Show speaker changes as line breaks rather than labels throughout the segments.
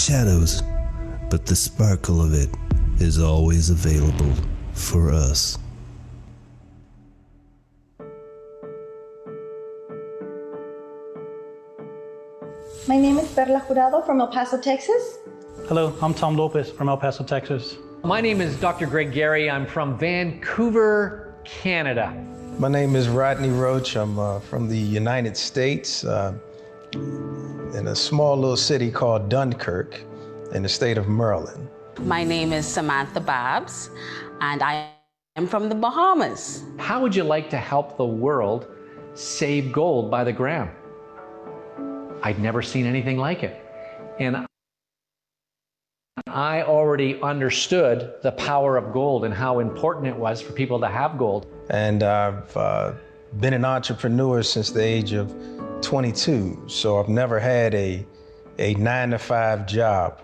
shadows, but the sparkle of it is always available for us.
My name is Perla Jurado from El Paso, Texas.
Hello, I'm Tom Lopez from El Paso, Texas.
My name is Dr. Greg Gary. I'm from Vancouver, Canada.
My name is Rodney Roach. I'm from the United States, in a small little city called Dunkirk in the state of Maryland.
My name is Samantha Babs, and I am from the Bahamas.
How would you like to help the world save gold by the gram? I'd never seen anything like it. And I already understood the power of gold and how important it was for people to have gold.
And I've been an entrepreneur since the age of 22, so I've never had a 9-to-5 job.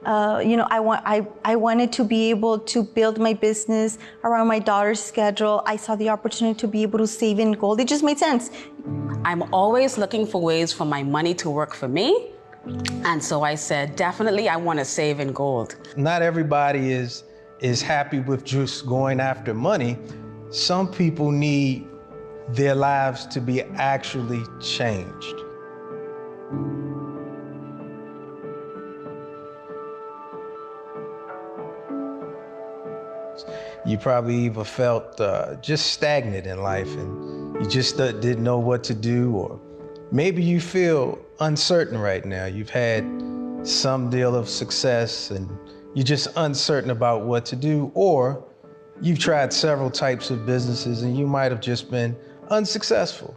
I wanted to be able to build my business around my daughter's schedule. I saw the opportunity to be able to save in gold. It just made sense.
I'm always looking for ways for my money to work for me. And so I said, definitely, I want to save in gold.
Not everybody is happy with just going after money. Some people need their lives to be actually changed. You probably either felt just stagnant in life and you just didn't know what to do, or maybe you feel uncertain right now. You've had some deal of success and you're just uncertain about what to do, or you've tried several types of businesses and you might have just been unsuccessful.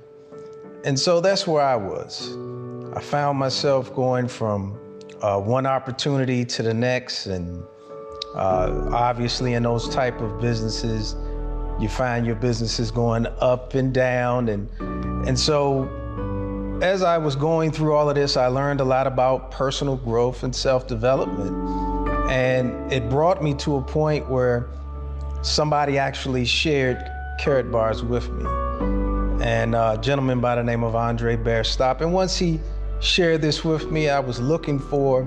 And so that's where I was. I found myself going from one opportunity to the next, and obviously in those type of businesses, you find your businesses going up and down. And so as I was going through all of this, I learned a lot about personal growth and self-development. And it brought me to a point where somebody actually shared Carrot Bars with me. And a gentleman by the name of Andre Baerstop. And once he shared this with me, I was looking for,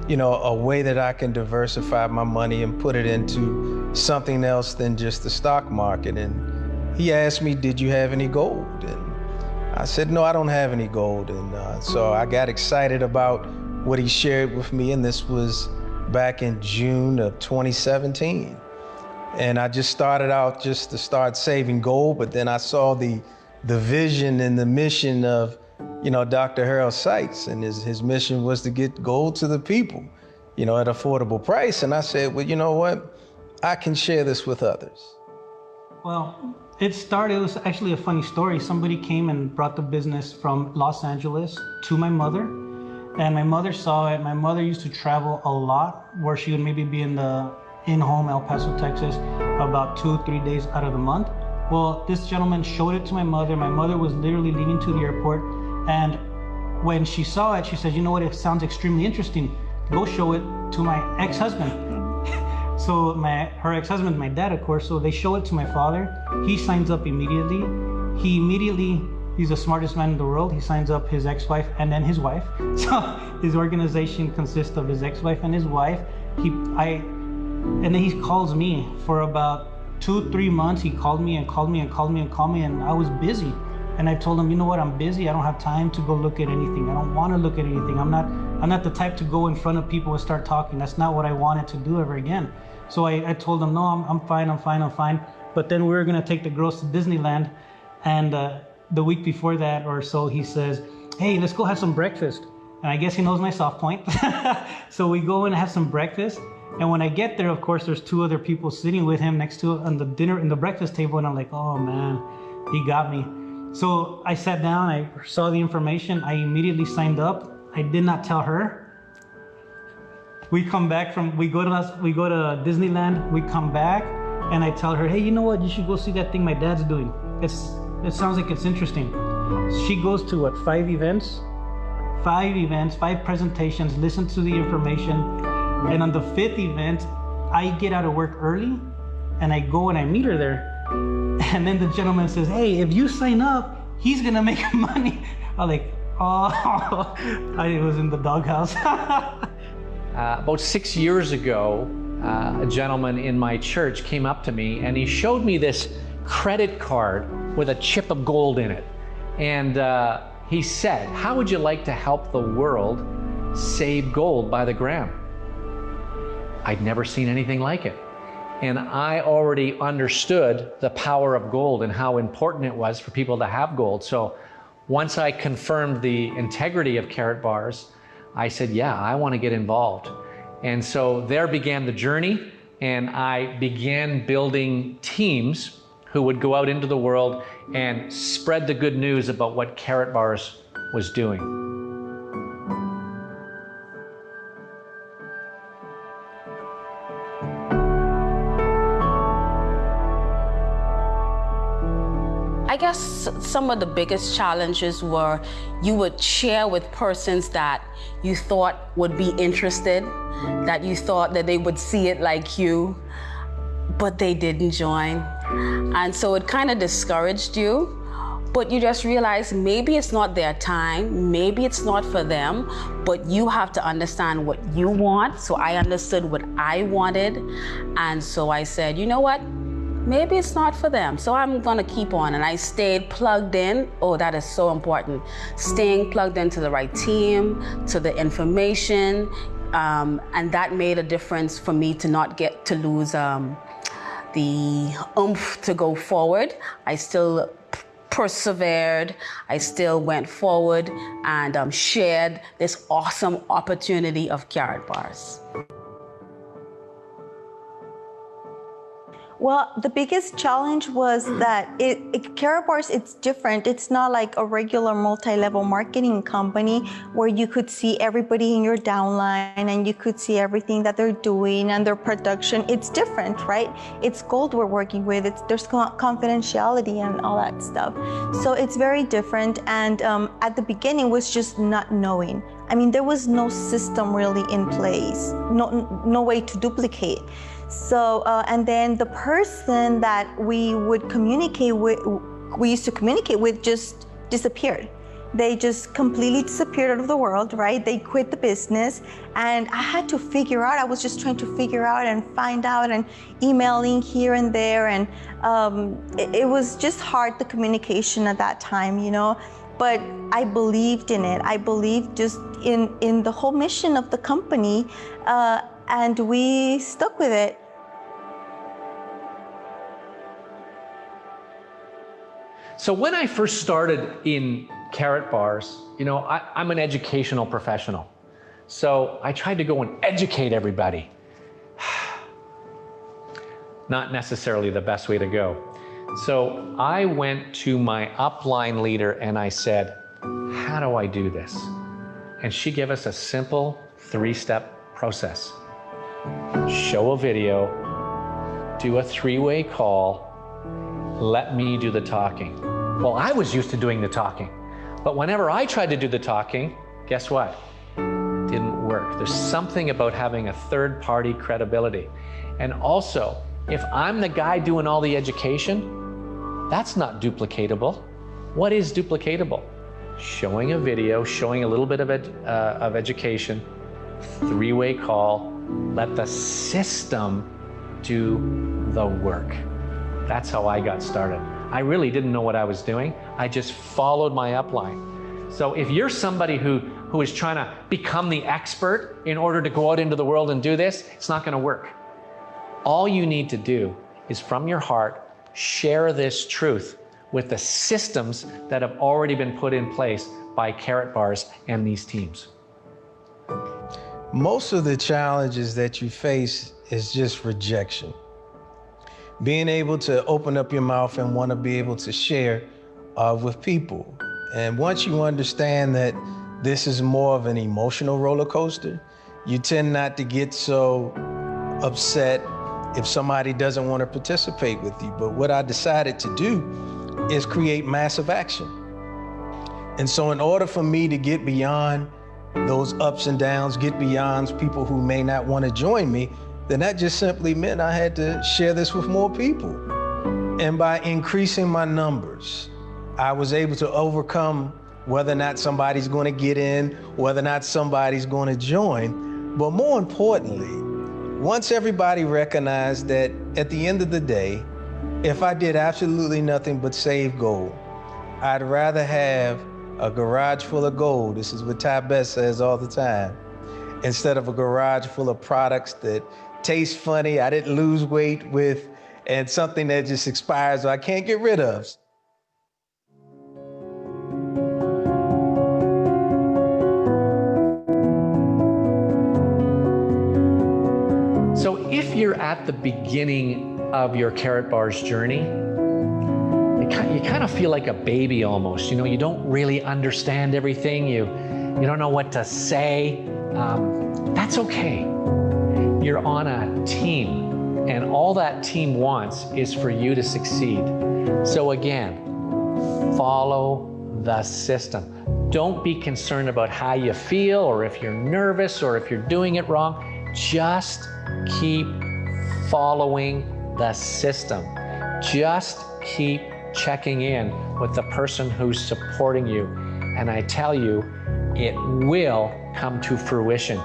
a way that I can diversify my money and put it into something else than just the stock market. And he asked me, did you have any gold? And I said, no, I don't have any gold. And so I got excited about what he shared with me. And this was back in June of 2017. And I just started out just to start saving gold, but then I saw the vision and the mission of Dr. Harold Sykes, and his mission was to get gold to the people, at affordable price. And I said, well, you know what? I can share this with others.
Well, it was actually a funny story. Somebody came and brought the business from Los Angeles to my mother, and my mother saw it. My mother used to travel a lot, where she would maybe be in home, El Paso, Texas, about 2-3 days out of the month. Well, this gentleman showed it to my mother. My mother was literally leaving to the airport. And when she saw it, she said, you know what, it sounds extremely interesting. Go show it to my ex-husband. So her ex-husband, my dad, of course, so they show it to my father. He signs up immediately. He's the smartest man in the world. He signs up his ex-wife and then his wife. So his organization consists of his ex-wife and his wife. And then he calls me for about 2-3 months. He called me and called me and called me and called me, and I was busy. And I told him, you know what, I'm busy. I don't have time to go look at anything. I don't want to look at anything. I'm not the type to go in front of people and start talking. That's not what I wanted to do ever again. So I told him, no, I'm fine. But then we were gonna take the girls to Disneyland, and the week before that or so, he says, hey, let's go have some breakfast. And I guess he knows my soft point. So we go and have some breakfast. And when I get there, of course, there's 2 other people sitting with him next to on the breakfast table, and I'm like, oh man, he got me. So I sat down, I saw the information, I immediately signed up. I did not tell her. We go to Disneyland, we come back, and I tell her, hey, you know what, you should go see that thing my dad's doing. It sounds like it's interesting. She goes to 5 events, 5 presentations, listen to the information, and on the 5th event, I get out of work early, and I go and I meet her there. And then the gentleman says, hey, if you sign up, he's gonna make money. I'm like, oh, I was in the doghouse.
About 6 years ago, a gentleman in my church came up to me and he showed me this credit card with a chip of gold in it. And he said, "How would you like to help the world save gold by the gram?" I'd never seen anything like it. And I already understood the power of gold and how important it was for people to have gold. So once I confirmed the integrity of Karatbars, I said, yeah, I want to get involved. And so there began the journey, and I began building teams who would go out into the world and spread the good news about what Karatbars was doing.
I guess some of the biggest challenges were you would share with persons that you thought would be interested, that you thought that they would see it like you, but they didn't join. And so it kind of discouraged you, but you just realize maybe it's not their time, maybe it's not for them, but you have to understand what you want. So I understood what I wanted. And so I said, you know what? Maybe it's not for them, so I'm gonna keep on. And I stayed plugged in. Oh, that is so important. Staying plugged into the right team, to the information, and that made a difference for me to not get to lose the oomph to go forward. I still persevered, I still went forward and shared this awesome opportunity of Karatbars.
Well, the biggest challenge was that Karatbars, it's different. It's not like a regular multi-level marketing company where you could see everybody in your downline and you could see everything that they're doing and their production. It's different, right? It's gold we're working with. There's confidentiality and all that stuff. So it's very different. And at the beginning was just not knowing. I mean, there was no system really in place, no way to duplicate. So, and then the person that we would communicate with, we used to communicate with, just disappeared. They just completely disappeared out of the world, right? They quit the business, and I had to figure out, I was just trying to figure out and find out and emailing here and there, and it was just hard, the communication at that time, you know? But I believed in it. I believed just in the whole mission of the company, and we stuck with it.
So when I first started in Karatbars, you know, I'm an educational professional. So I tried to go and educate everybody. Not necessarily the best way to go. So I went to my upline leader and I said, how do I do this? And she gave us a simple 3-step process. Show a video, do a 3-way call, let me do the talking. Well, I was used to doing the talking, but whenever I tried to do the talking, guess what? It didn't work. There's something about having a third-party credibility. And also, if I'm the guy doing all the education, that's not duplicatable. What is duplicatable? Showing a video, showing a little bit of education, 3-way call, let the system do the work. That's how I got started. I really didn't know what I was doing. I just followed my upline. So if you're somebody who is trying to become the expert in order to go out into the world and do this, it's not going to work. All you need to do is from your heart, share this truth with the systems that have already been put in place by Karatbars and these teams.
Most of the challenges that you face is just rejection. Being able to open up your mouth and want to be able to share with people. And once you understand that this is more of an emotional roller coaster, you tend not to get so upset if somebody doesn't want to participate with you. But what I decided to do is create massive action. And so in order for me to get beyond those ups and downs, get beyond people who may not want to join me, then that just simply meant I had to share this with more people. And by increasing my numbers, I was able to overcome whether or not somebody's going to get in, whether or not somebody's going to join. But more importantly, once everybody recognized that at the end of the day, if I did absolutely nothing but save gold, I'd rather have a garage full of gold, this is what Ty Best says all the time, instead of a garage full of products that taste funny, I didn't lose weight with, and something that just expires or I can't get rid of.
So if you're at the beginning of your Karatbars journey, you kind of feel like a baby almost. You know, you don't really understand everything. You don't know what to say. That's okay. You're on a team, and all that team wants is for you to succeed. So again, follow the system. Don't be concerned about how you feel or if you're nervous or if you're doing it wrong. Just keep following the system. Just keep checking in with the person who's supporting you. And I tell you, it will come to fruition.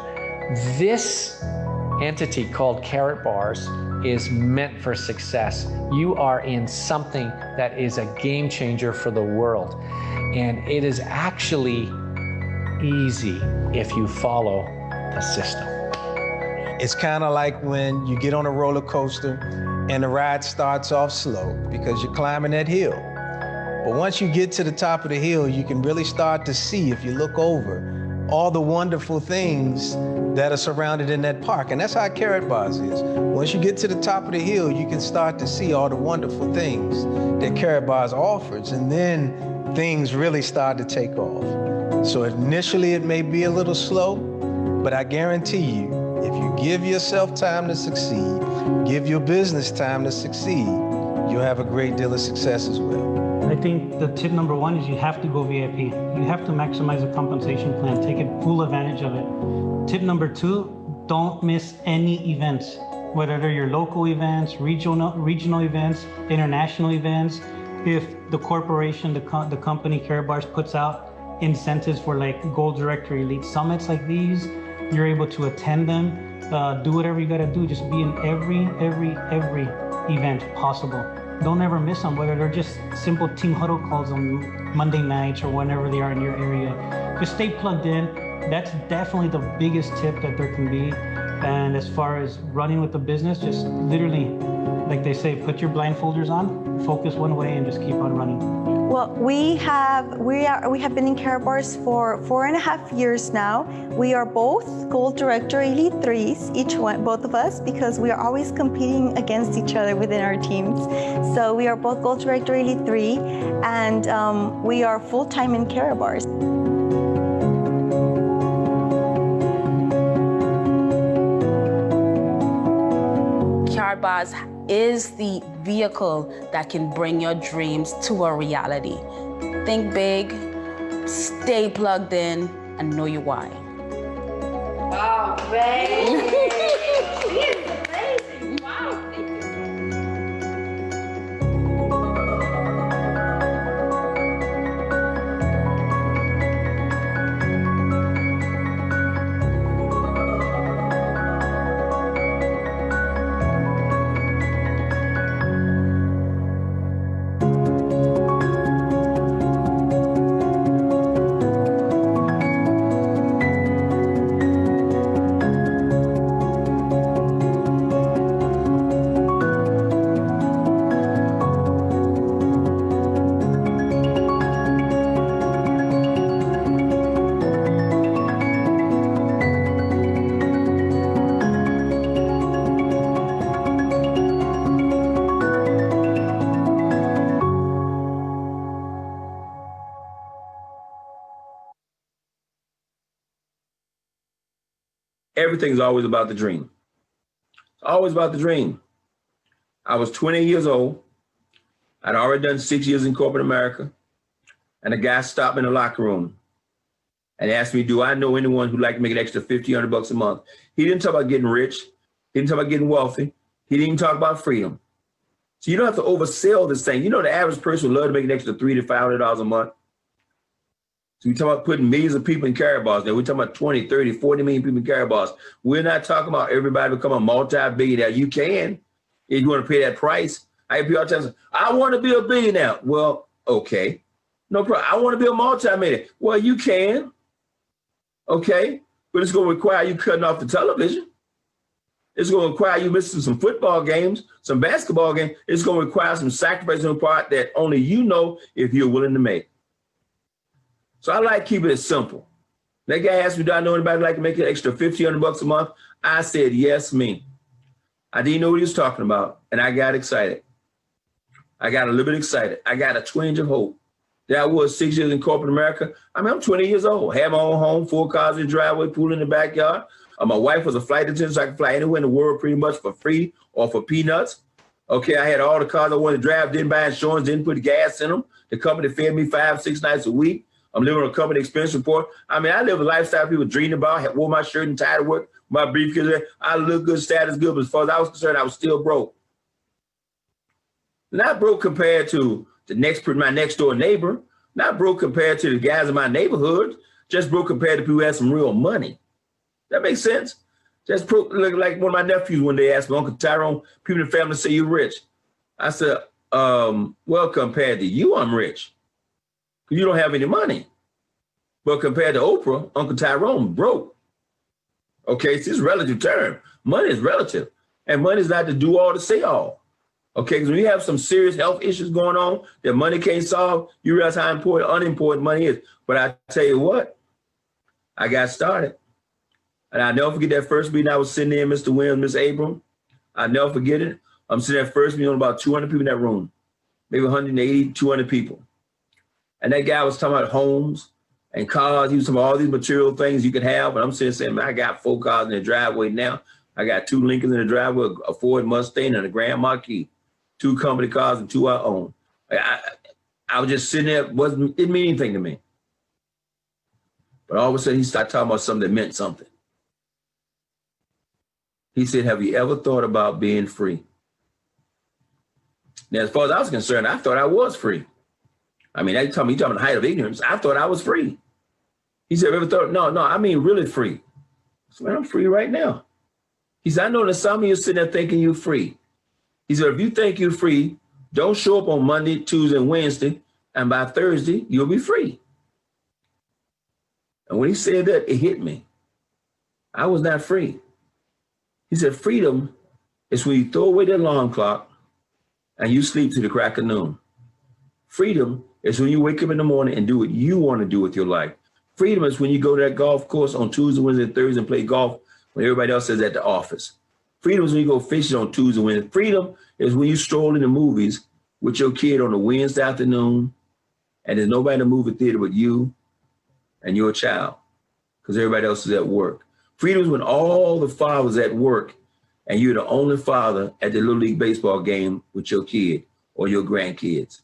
This entity called Karatbars is meant for success. You are in something that is a game changer for the world. And it is actually easy if you follow the system.
It's kind of like when you get on a roller coaster and the ride starts off slow because you're climbing that hill. But once you get to the top of the hill, you can really start to see, if you look over, all the wonderful things that are surrounded in that park. And that's how Karatbars is. Once you get to the top of the hill, you can start to see all the wonderful things that Karatbars offers. And then things really start to take off. So initially it may be a little slow, but I guarantee you, if you give yourself time to succeed, give your business time to succeed, you'll have a great deal of success as well.
I think the tip number one is you have to go VIP. You have to maximize the compensation plan, take full advantage of it. Tip number two, don't miss any events, whether they're your local events, regional events, international events. If the corporation, the company Karatbars puts out incentives for like Gold Director Elite Summits like these, you're able to attend them, do whatever you gotta do, just be in every event possible. Don't ever miss them, whether they're just simple team huddle calls on Monday nights or whenever they are in your area. Just stay plugged in. That's definitely the biggest tip that there can be. And as far as running with the business, just literally, like they say, put your blindfolders on, focus one way and just keep on running.
Well, we have been in Karatbars for 4.5 years now. We are both Gold Director Elite 3s, both of us, because we are always competing against each other within our teams. So we are both Gold Director Elite 3, and we are full-time in Karatbars.
Karatbars is the vehicle that can bring your dreams to a reality. Think big, stay plugged in, and know your why.
Wow, great! She is amazing. Wow, thank you.
Everything's always about the dream. It's always about the dream. I was 20 years old. I'd already done 6 years in corporate America. And a guy stopped me in the locker room and asked me, do I know anyone who'd like to make an extra $50, $100 a month? He didn't talk about getting rich. He didn't talk about getting wealthy. He didn't even talk about freedom. So you don't have to oversell this thing. You know, the average person would love to make an extra $300 to $500 a month. So we talk about putting millions of people in carry bars. Now we're talking about 20, 30, 40 million people in carry bars. We're not talking about everybody become a multi-billionaire. You can, if you want to pay that price. I hear people all the time say, I want to be a billionaire. Well, okay, no problem. I want to be a multi-millionaire. Well, you can, okay, but it's going to require you cutting off the television. It's going to require you missing some football games, some basketball games. It's going to require some sacrifice on the part that only you know if you're willing to make. So I like keeping it simple. That guy asked me, do I know anybody like to make an extra $1,500 a month? I said, yes, me. I didn't know what he was talking about, and I got excited. I got a little bit excited. I got a twinge of hope. There I was 6 years in corporate America. I mean, I'm 20 years old, had my own home, 4 cars in the driveway, pool in the backyard. My wife was a flight attendant, so I could fly anywhere in the world pretty much for free or for peanuts. Okay, I had all the cars I wanted to drive, didn't buy insurance, didn't put gas in them. The company fed me 5-6 nights a week. I'm living on a company expense report. I mean, I live a lifestyle people dream about. I wore my shirt and tie to work, my briefcase. I look good, status good, but as far as I was concerned, I was still broke. Not broke compared to my next door neighbor. Not broke compared to the guys in my neighborhood. Just broke compared to people who had some real money. That makes sense? Just broke, like one of my nephews one day asked me, Uncle Tyrone, people in the family say you're rich. I said, well, compared to you, I'm rich. You don't have any money. But compared to Oprah, Uncle Tyrone broke. Okay, so it's a relative term. Money is relative. And money is not to do all to say all. Okay, because when you have some serious health issues going on that money can't solve, you realize how important, unimportant money is. But I tell you what, I got started. And I'll never forget that first meeting I was sitting there, Mr. Williams, Miss Abram. I'll never forget it. I'm sitting at first meeting on about 200 people in that room, maybe 180, 200 people. And that guy was talking about homes and cars. He was talking about all these material things you could have. And I'm sitting saying, man, I got 4 cars in the driveway now. I got 2 Lincolns in the driveway, a Ford Mustang and a Grand Marquis, 2 company cars and 2 I own. I was just sitting there, didn't mean anything to me. But all of a sudden he started talking about something that meant something. He said, have you ever thought about being free? Now, as far as I was concerned, I thought I was free. I mean, they told me, you're talking about the height of ignorance. I thought I was free. He said, ever thought, no, I mean really free. I said, man, I'm free right now. He said, I know that some of you sitting there thinking you're free. He said, if you think you're free, don't show up on Monday, Tuesday, and Wednesday, and by Thursday, you'll be free. And when he said that, it hit me. I was not free. He said, freedom is when you throw away the alarm clock and you sleep to the crack of noon. Freedom is when you wake up in the morning and do what you want to do with your life. Freedom is when you go to that golf course on Tuesday, Wednesday, and Thursday and play golf when everybody else is at the office. Freedom is when you go fishing on Tuesday, Wednesday. Freedom is when you stroll in the movies with your kid on a Wednesday afternoon and there's nobody in the movie theater but you and your child because everybody else is at work. Freedom is when all the fathers at work and you're the only father at the Little League baseball game with your kid or your grandkids.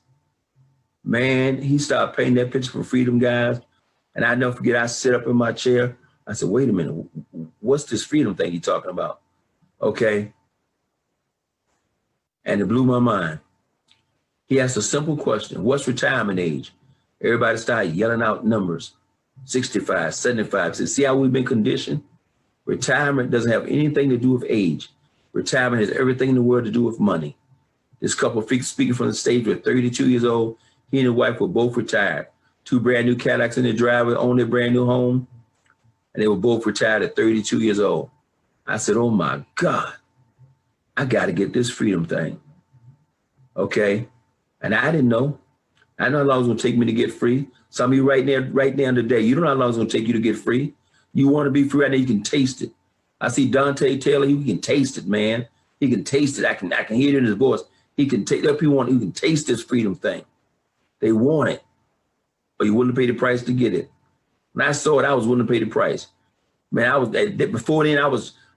Man, he started painting that picture for freedom, guys. And I never forget, I sit up in my chair. I said, wait a minute, what's this freedom thing you're talking about? Okay. And it blew my mind. He asked a simple question, what's retirement age? Everybody started yelling out numbers, 65, 75. I said, see how we've been conditioned? Retirement doesn't have anything to do with age. Retirement has everything in the world to do with money. This couple speaking from the stage were 32 years old. He and his wife were both retired. 2 brand new Cadillacs in their driveway, owned their brand new home. And they were both retired at 32 years old. I said, oh my God, I got to get this freedom thing. Okay. And I didn't know. I know how long it's going to take me to get free. Some of you right now today, you don't know how long it's going to take you to get free. You want to be free right now, you can taste it. I see Dante Taylor, he can taste it, man. He can taste it. I can hear it in his voice. He can take that people want, he can taste this freedom thing. They want it, but you willing to pay the price to get it. When I saw it, I was willing to pay the price. Man, I was before then.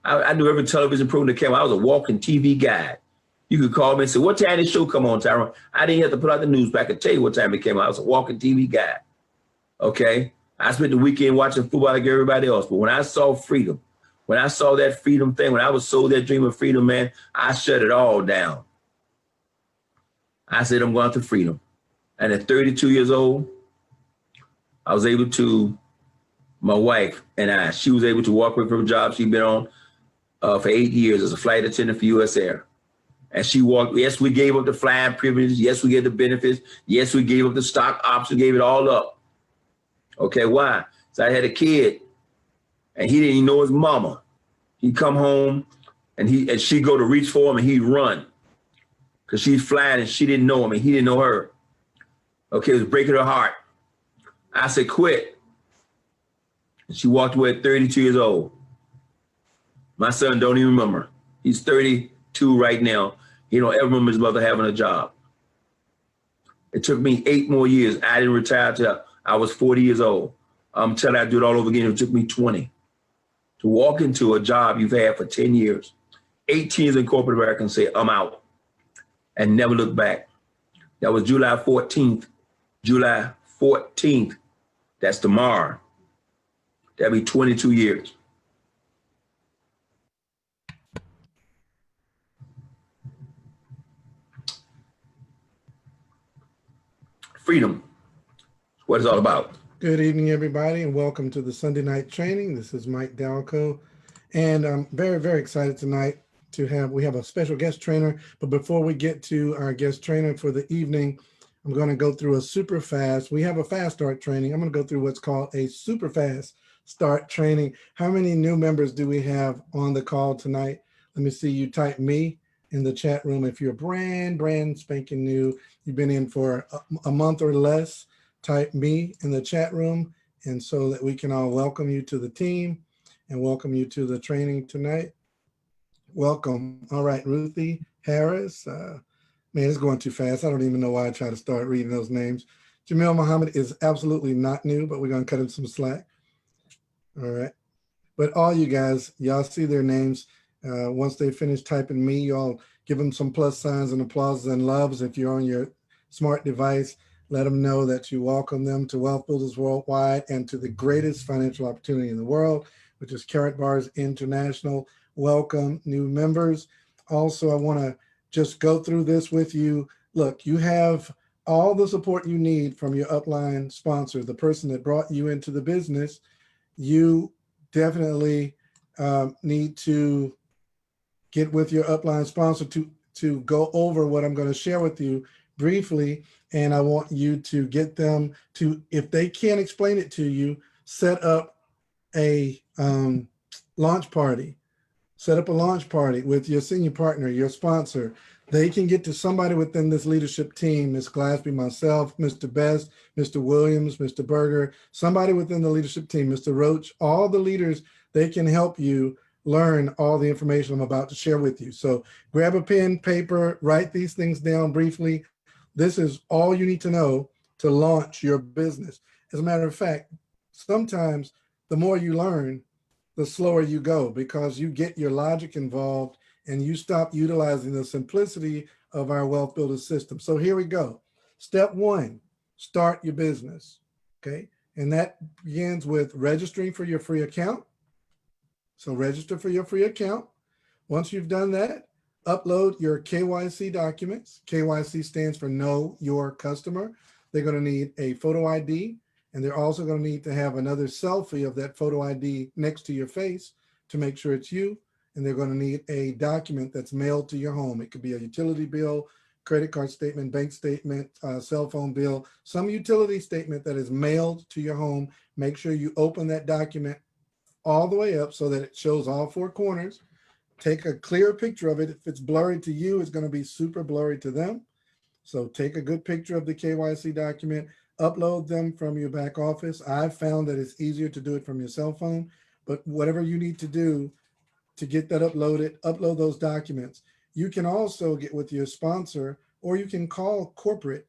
I knew every television program that came out. I was a walking TV guide. You could call me and say, "What time did the show come on, Tyrone?" I didn't have to put out the news, but I could tell you what time it came out. I was a walking TV guide. Okay, I spent the weekend watching football like everybody else. But when I saw freedom, when I saw that freedom thing, when I was sold that dream of freedom, man, I shut it all down. I said, I'm going after freedom. And at 32 years old, I was able to, my wife and I, she was able to walk away from a job she'd been on for 8 years as a flight attendant for US Air. And she walked, yes, we gave up the flying privileges. Yes, we gave the benefits. Yes, we gave up the stock options, gave it all up. Okay, why? So I had a kid and he didn't even know his mama. He'd come home and she'd go to reach for him and he'd run because she's flying and she didn't know him and he didn't know her. Okay, it was breaking her heart. I said, quit. And she walked away at 32 years old. My son don't even remember. He's 32 right now. He don't ever remember his mother having a job. It took me 8 more years. I didn't retire till I was 40 years old. I'm telling you, I'd do it all over again. It took me 20 to walk into a job you've had for 10 years, 18 years in corporate America and say, I'm out, and never look back. That was July 14th. July 14th. That's tomorrow. That'll be 22 years. Freedom. What it's all about.
Good evening, everybody, and welcome to the Sunday night training. This is Mike Dalco, and I'm very, very excited tonight we have a special guest trainer. But before we get to our guest trainer for the evening, I'm going to go through a super fast. We have a fast start training. I'm going to go through what's called a super fast start training. How many new members do we have on the call tonight? Let me see. You type me in the chat room if you're brand spanking new. You've been in for a month or less. Type me in the chat room, and so that we can all welcome you to the team and welcome you to the training tonight. Welcome. All right, Ruthie Harris. Man, it's going too fast. I don't even know why I try to start reading those names. Jamil Muhammad is absolutely not new, but we're going to cut him some slack. All right. But all you guys, y'all see their names. Once they finish typing me, y'all give them some plus signs and applauses and loves. If you're on your smart device, let them know that you welcome them to Wealth Builders Worldwide and to the greatest financial opportunity in the world, which is Karatbars International. Welcome new members. Also, I want to just go through this with you. Look, you have all the support you need from your upline sponsor, the person that brought you into the business. You definitely need to get with your upline sponsor to go over what I'm going to share with you briefly. And I want you to get them to, if they can't explain it to you, set up a launch party. Set up a launch party with your senior partner, your sponsor. They can get to somebody within this leadership team, Ms. Glasby, myself, Mr. Best, Mr. Williams, Mr. Berger, somebody within the leadership team, Mr. Roach, all the leaders, they can help you learn all the information I'm about to share with you. So grab a pen, paper, write these things down briefly. This is all you need to know to launch your business. As a matter of fact, sometimes the more you learn, the slower you go because you get your logic involved and you stop utilizing the simplicity of our Wealth Builder system. So here we go. Step 1, start your business, okay? And that begins with registering for your free account. So register for your free account. Once you've done that, upload your KYC documents. KYC stands for Know Your Customer. They're going to need a photo ID, and they're also going to need to have another selfie of that photo ID next to your face to make sure it's you. And they're going to need a document that's mailed to your home. It could be a utility bill, credit card statement, bank statement, cell phone bill, some utility statement that is mailed to your home. Make sure you open that document all the way up so that it shows all 4 corners. Take a clear picture of it. If it's blurry to you, it's going to be super blurry to them. So take a good picture of the KYC document, upload them from your back office. I've found that it's easier to do it from your cell phone, but whatever you need to do to get that uploaded, upload those documents. You can also get with your sponsor, or you can call corporate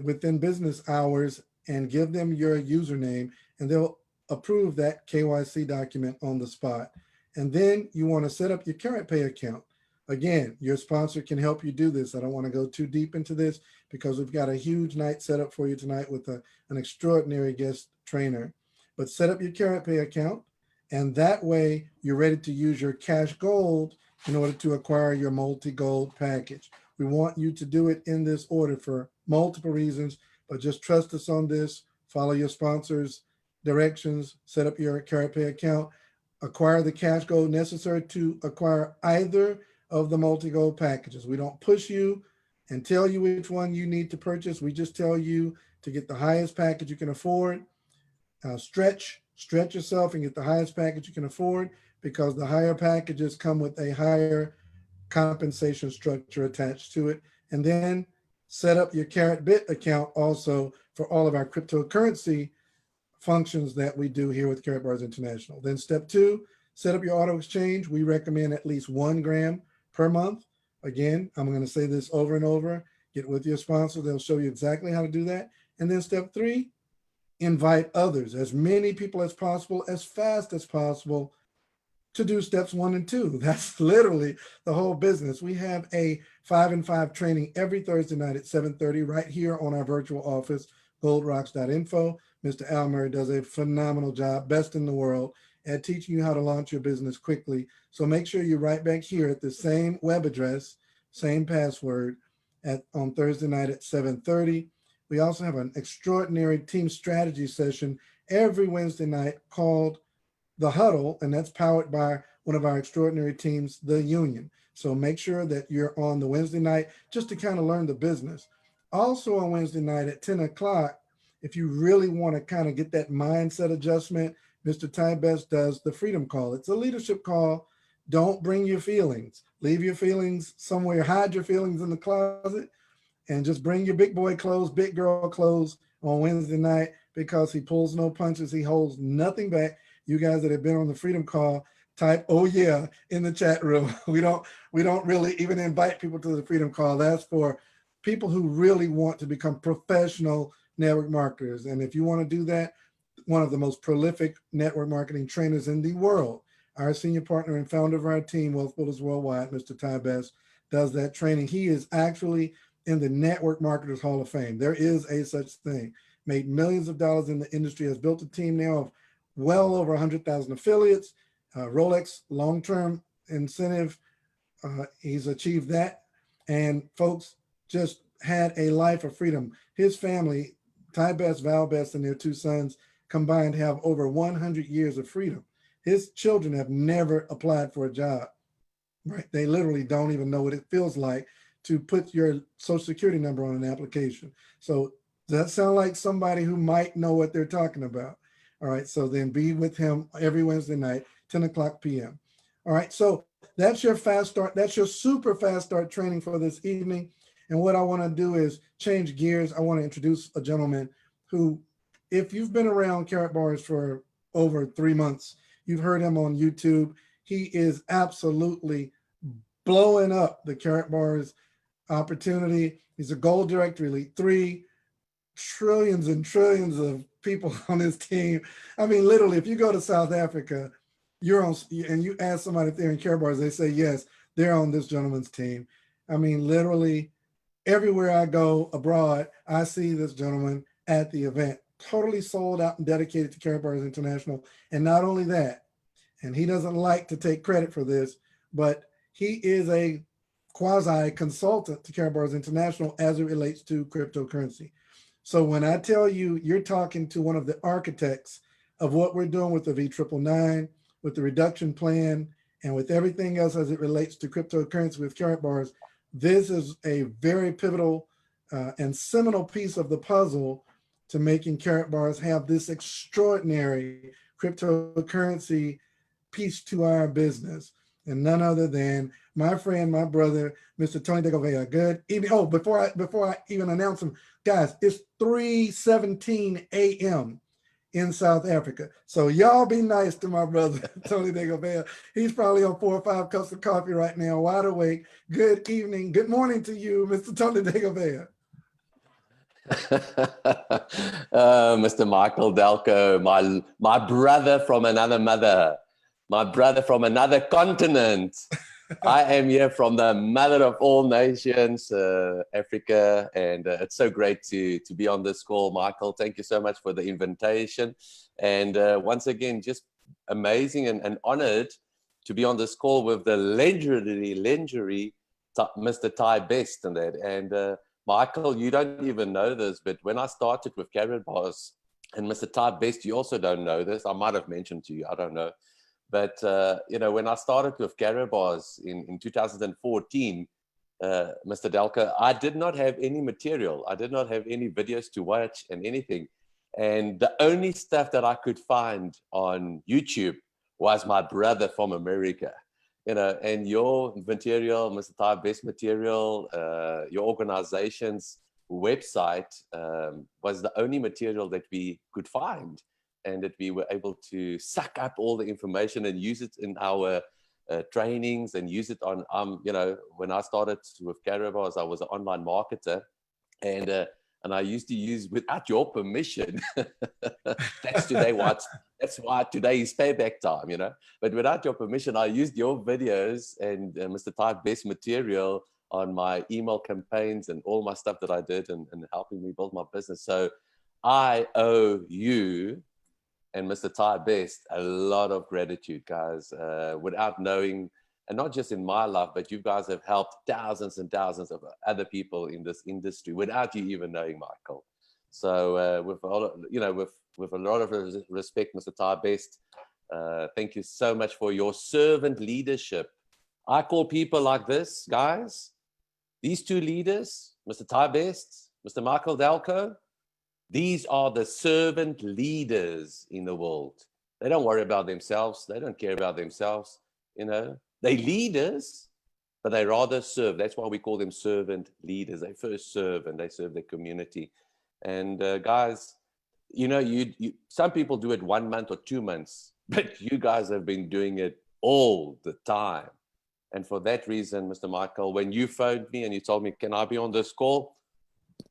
within business hours and give them your username, and they'll approve that KYC document on the spot. And then you want to set up your CurrentPay account. Again, your sponsor can help you do this. I don't want to go too deep into this because we've got a huge night set up for you tonight with an extraordinary guest trainer. But set up your CurrentPay account, and that way you're ready to use your Cash Gold in order to acquire your multi-gold package. We want you to do it in this order for multiple reasons, but just trust us on this. follow your sponsors' directions, set up your CaratPay account, acquire the cash gold necessary to acquire either of the multi-gold packages. We don't push you and tell you which one you need to purchase. We just tell you to get the highest package you can afford. Stretch yourself and get the highest package you can afford, because the higher packages come with a higher compensation structure attached to it. And then set up your CaratBit account also for all of our cryptocurrency functions that we do here with Karatbars International. Then step 2, set up your auto exchange. We recommend at least 1 gram per month. Again, I'm going to say this over and over. Get with your sponsor. They'll show you exactly how to do that. And then step 3, invite others, as many people as possible, as fast as possible, to do steps 1 and 2. That's literally the whole business. We have a 5 and 5 training every Thursday night at 7:30 right here on our virtual office, goldrocks.info. Mr. Al Murray does a phenomenal job, best in the world, at teaching you how to launch your business quickly. So make sure you're right back here at the same web address, same password on Thursday night at 7:30. We also have an extraordinary team strategy session every Wednesday night called The Huddle, and that's powered by one of our extraordinary teams, The Union. So make sure that you're on the Wednesday night just to kind of learn the business. Also on Wednesday night at 10 o'clock, if you really want to kind of get that mindset adjustment, Mr. Ty Best does the Freedom Call. It's a leadership call. Don't bring your feelings. Leave your feelings somewhere. Hide your feelings in the closet and just bring your big boy clothes, big girl clothes on Wednesday night, because he pulls no punches. He holds nothing back. You guys that have been on the Freedom Call, type "oh yeah" in the chat room. We don't really even invite people to the Freedom Call. That's for people who really want to become professional network marketers. And if you want to do that, one of the most prolific network marketing trainers in the world, our senior partner and founder of our team, Wealth Builders Worldwide, Mr. Ty Best, does that training. He is actually in the Network Marketers Hall of Fame. There is a such thing. Made millions of dollars in the industry, has built a team now of well over 100,000 affiliates, Rolex long-term incentive. He's achieved that. And folks, just had a life of freedom. His family, Ty Best, Val Best, and their 2 sons combined have over 100 years of freedom. His children have never applied for a job, right? They literally don't even know what it feels like to put your social security number on an application. So does that sound like somebody who might know what they're talking about? All right, so then be with him every Wednesday night, 10 o'clock p.m. All right, so that's your fast start. That's your super fast start training for this evening. And what I want to do is change gears. I want to introduce a gentleman who, if you've been around Karatbars for over 3 months, you've heard him on YouTube. He is absolutely blowing up the Karatbars opportunity. He's a Gold Director Elite 3, trillions and trillions of people on his team. I mean, literally, if you go to South Africa, you're on, and you ask somebody if they're in Karatbars, they say, yes, they're on this gentleman's team. I mean, literally, everywhere I go abroad, I see this gentleman at the event, totally sold out and dedicated to Karatbars International. And not only that, and he doesn't like to take credit for this, but he is a quasi consultant to Karatbars International as it relates to cryptocurrency. So when I tell you, you're talking to one of the architects of what we're doing with the V999, with the reduction plan, and with everything else as it relates to cryptocurrency with Karatbars, this is a very pivotal and seminal piece of the puzzle to making Karatbars have this extraordinary cryptocurrency piece to our business. And none other than my friend, my brother, Mr. Tony De Gouveia. Good evening. Oh, before I even announce him, guys, it's 3:17 a.m. in South Africa. So y'all be nice to my brother, Tony De Gouveia. He's probably on 4 or 5 cups of coffee right now, wide awake. Good evening. Good morning to you, Mr. Tony De Gouveia.
Mr. Michael Delco, my brother from another mother, my brother from another continent. I am here from the mother of all nations, Africa, and it's so great to be on this call. Michael, thank you so much for the invitation. And once again, just amazing and honored to be on this call with the legendary Mr. Ty Best and that. And Michael, you don't even know this, but when I started with Karatbars and Mr. Ty Best, you also don't know this. I might have mentioned to you, I don't know. But, you know, when I started with Karatbars in 2014, Mr. Delco, I did not have any material. I did not have any videos to watch and anything. And the only stuff that I could find on YouTube was my brother from America. You know, and your material, Mr. Ty Best material, your organization's website was the only material that we could find, and that we were able to suck up all the information and use it in our trainings and use it on, you know, when I started with Karatbars, I was an online marketer, and I used to use, without your permission, that's why today is payback time, you know. But without your permission, I used your videos and Mr. Ty Best material on my email campaigns and all my stuff that I did, and helping me build my business. So I owe you and Mr. Ty Best a lot of gratitude, guys, without knowing. And not just in my life, but you guys have helped thousands and thousands of other people in this industry without you even knowing, Michael. So with all, you know, with a lot of respect, Mr. Ty Best, thank you so much for your servant leadership. I call people like this, guys, these two leaders, Mr. Ty Best, Mr. Michael Delco, these are the servant leaders in the world. They don't worry about themselves. They don't care about themselves, you know. They leaders, but they rather serve. That's why we call them servant leaders. They first serve, and they serve their community. And guys, you know, some people do it 1 month or 2 months, but you guys have been doing it all the time. And for that reason, Mr. Michael, when you phoned me and you told me, can I be on this call?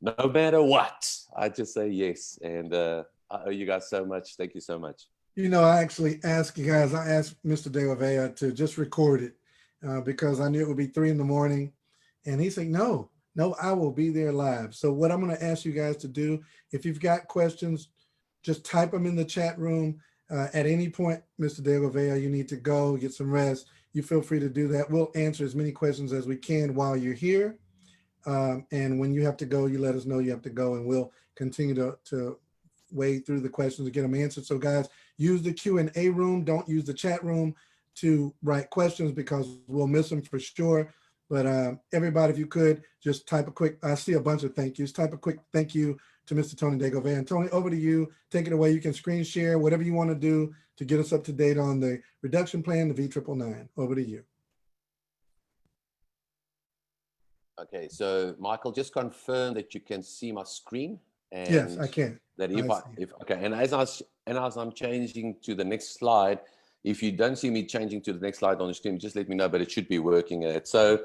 No matter what, I just say yes. And I owe you guys so much. Thank you so much.
You know, I actually asked you guys, I asked Mr. De La Vega to just record it because I knew it would be 3 a.m. And he said, no, I will be there live. So what I'm going to ask you guys to do, if you've got questions, just type them in the chat room. At any point, Mr. De La Vega, you need to go get some rest. You feel free to do that. We'll answer as many questions as we can while you're here. And when you have to go, you let us know you have to go, and we'll continue to wade through the questions and get them answered. So guys, use the Q&A room. Don't use the chat room to write questions because we'll miss them for sure. But everybody, if you could, just type a quick, I see a bunch of thank yous. Type a quick thank you to Mr. Tony De La Vega. And Tony, over to you. Take it away. You can screen share, whatever you want to do to get us up to date on the reduction plan, the V999. Over to you.
Okay, so Michael, just confirm that you can see my screen. And
yes, I can.
That and as I'm changing to the next slide, if you don't see me changing to the next slide on the screen, just let me know, but it should be working. So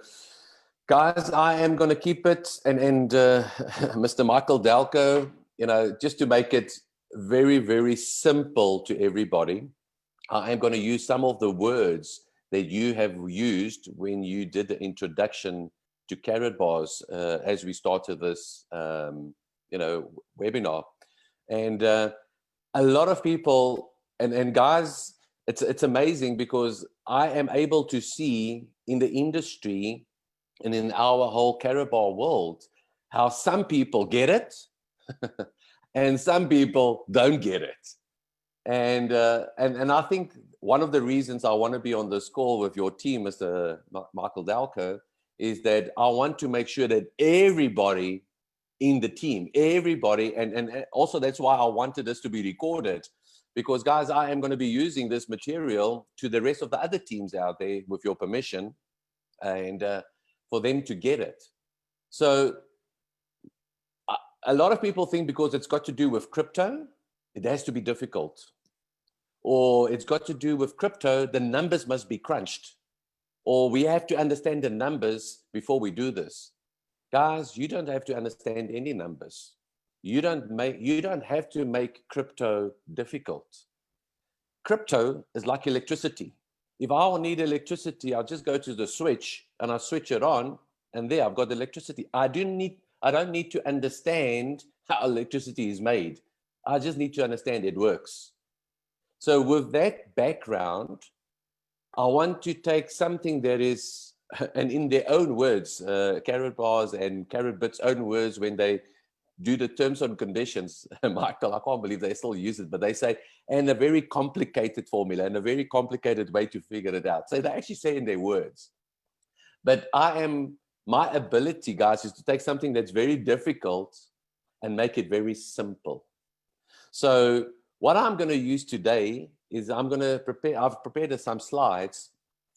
guys, I am going to keep it, and Mr. Michael Delco, you know, just to make it very, very simple to everybody, I am going to use some of the words that you have used when you did the introduction to Karatbars as we started this, you know, webinar. And a lot of people, and guys, it's amazing because I am able to see in the industry and in our whole Karatbar world how some people get it and some people don't get it. And I think one of the reasons I want to be on this call with your team, Mr. Michael Delco, is that I want to make sure that everybody in the team, everybody, and also that's why I wanted this to be recorded, because guys, I am going to be using this material to the rest of the other teams out there with your permission, and for them to get it. So a lot of people think because it's got to do with crypto, it has to be difficult, or it's got to do with crypto, the numbers must be crunched, or we have to understand the numbers before we do this. Guys, you don't have to understand any numbers. You don't have to make crypto difficult. Crypto is like electricity. If I need electricity, I'll just go to the switch and I'll switch it on, and there I've got electricity. I don't need to understand how electricity is made. I just need to understand it works. So with that background, I want to take something that is, and in their own words, Karatbars and Karatbit's own words, when they do the terms and conditions. Michael, I can't believe they still use it, but they say, and a very complicated formula and a very complicated way to figure it out. So they actually say in their words. But my ability, guys, is to take something that's very difficult and make it very simple. So what I'm going to use today is I've prepared some slides,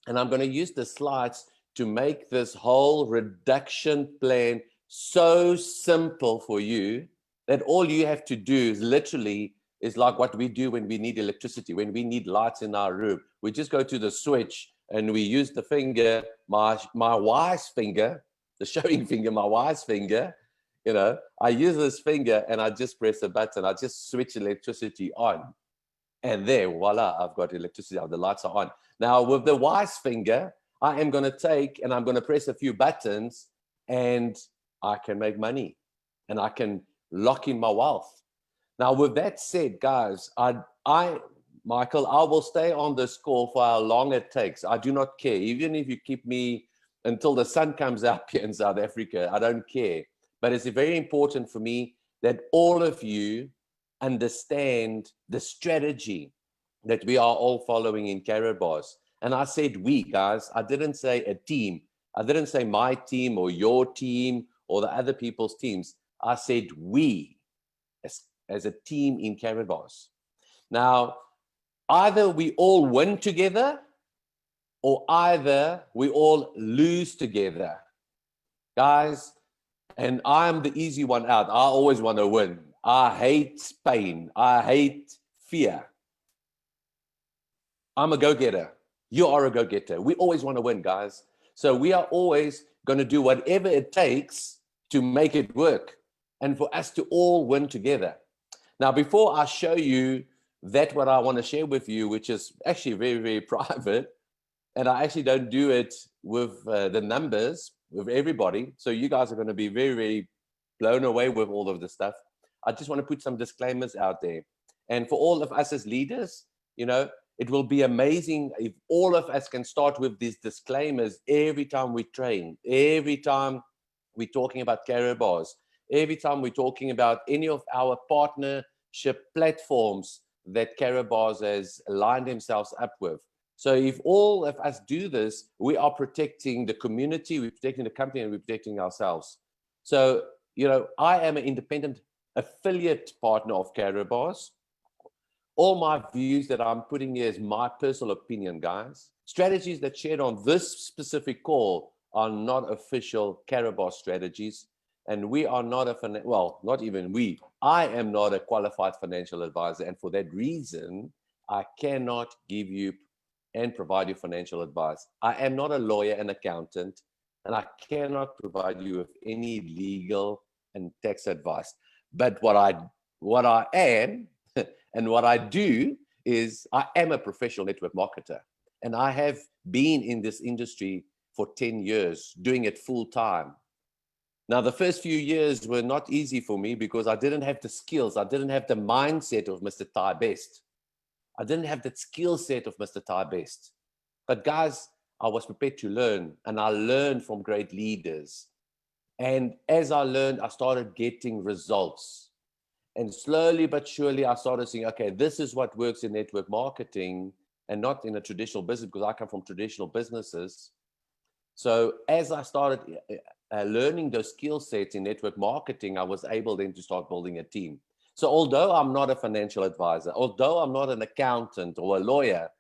and I'm going to use the slides to make this whole reduction plan so simple for you that all you have to do is literally is like what we do when we need electricity, when we need lights in our room. We just go to the switch and we use the finger, my wise finger, the showing finger, my wise finger, you know, I use this finger and I just press a button. I just switch electricity on. And there, voila, I've got electricity. The lights are on. Now with the wise finger, I am going to take and I'm going to press a few buttons and I can make money and I can lock in my wealth. Now, with that said, guys, Michael, I will stay on this call for how long it takes. I do not care. Even if you keep me until the sun comes up here in South Africa, I don't care. But it's very important for me that all of you understand the strategy that we are all following in Karatbars. And I said we, guys. I didn't say a team. I didn't say my team or your team or the other people's teams. I said we as a team in Karatbars. Now, either we all win together or either we all lose together. Guys, and I'm the easy one out. I always want to win. I hate pain. I hate fear. I'm a go-getter. You are a go-getter. We always want to win, guys. So we are always going to do whatever it takes to make it work and for us to all win together. Now, before I show you that what I want to share with you, which is actually very, very private, and I actually don't do it with the numbers, with everybody. So you guys are going to be very, very blown away with all of this stuff. I just want to put some disclaimers out there. And for all of us as leaders, you know, it will be amazing if all of us can start with these disclaimers every time we train, every time we're talking about Karatbars, every time we're talking about any of our partnership platforms that Karatbars has lined themselves up with. So if all of us do this, we are protecting the community, we're protecting the company, and we're protecting ourselves. So, you know, I am an independent affiliate partner of Karatbars. All my views that I'm putting here is my personal opinion, guys. Strategies that shared on this specific call are not official Karatbars strategies. And we are not not even we. I am not a qualified financial advisor. And for that reason, I cannot give you and provide you financial advice. I am not a lawyer and accountant, and I cannot provide you with any legal and tax advice. But what I am and what I do is I am a professional network marketer, and I have been in this industry for 10 years, doing it full time. Now, the first few years were not easy for me because I didn't have the skills. I didn't have the mindset of Mr. Ty Best. I didn't have that skill set of Mr. Ty Best. But guys, I was prepared to learn, and I learned from great leaders. And as I learned, I started getting results. And slowly but surely, I started saying, okay, this is what works in network marketing and not in a traditional business, because I come from traditional businesses. So as I started learning those skill sets in network marketing, I was able then to start building a team. So although I'm not a financial advisor, although I'm not an accountant or a lawyer,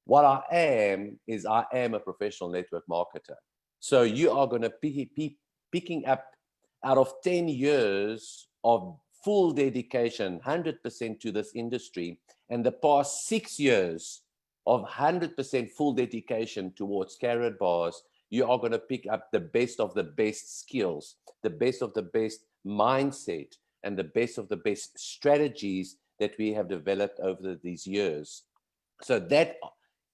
what I am is I am a professional network marketer. So you are going to be picking up out of 10 years of full dedication, 100% to this industry, and the past 6 years of 100% full dedication towards Karatbars, you are going to pick up the best of the best skills, the best of the best mindset, and the best of the best strategies that we have developed over these years. So that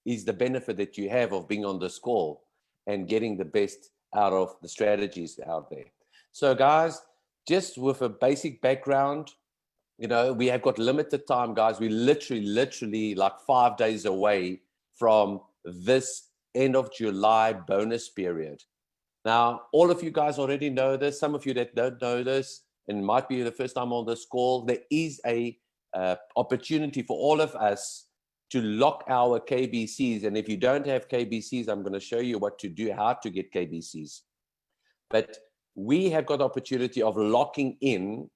is the benefit that you have of being on this call and getting the best out of the strategies out there. So guys, just with a basic background, you know, we have got limited time, guys. We literally like 5 days away from this end of July bonus period. Now, all of you guys already know this. Some of you that don't know this, and it might be the first time on this call, there is a opportunity for all of us to lock our KBCs. And if you don't have KBCs, I'm going to show you what to do, how to get KBCs. But we have got the opportunity of locking in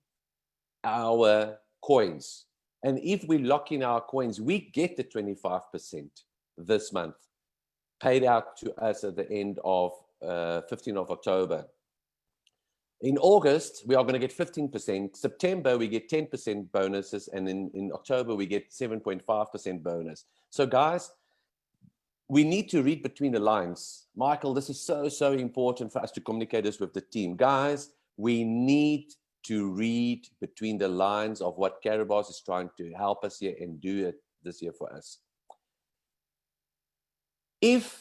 our coins. And if we lock in our coins, we get the 25% this month paid out to us at the end of 15th of October. In August, we are going to get 15%. September, we get 10% bonuses. And in October, we get 7.5% bonus. So guys, we need to read between the lines. Michael, this is so important for us to communicate this with the team. Guys, we need to read between the lines of what Karyabars is trying to help us here and do it this year for us. If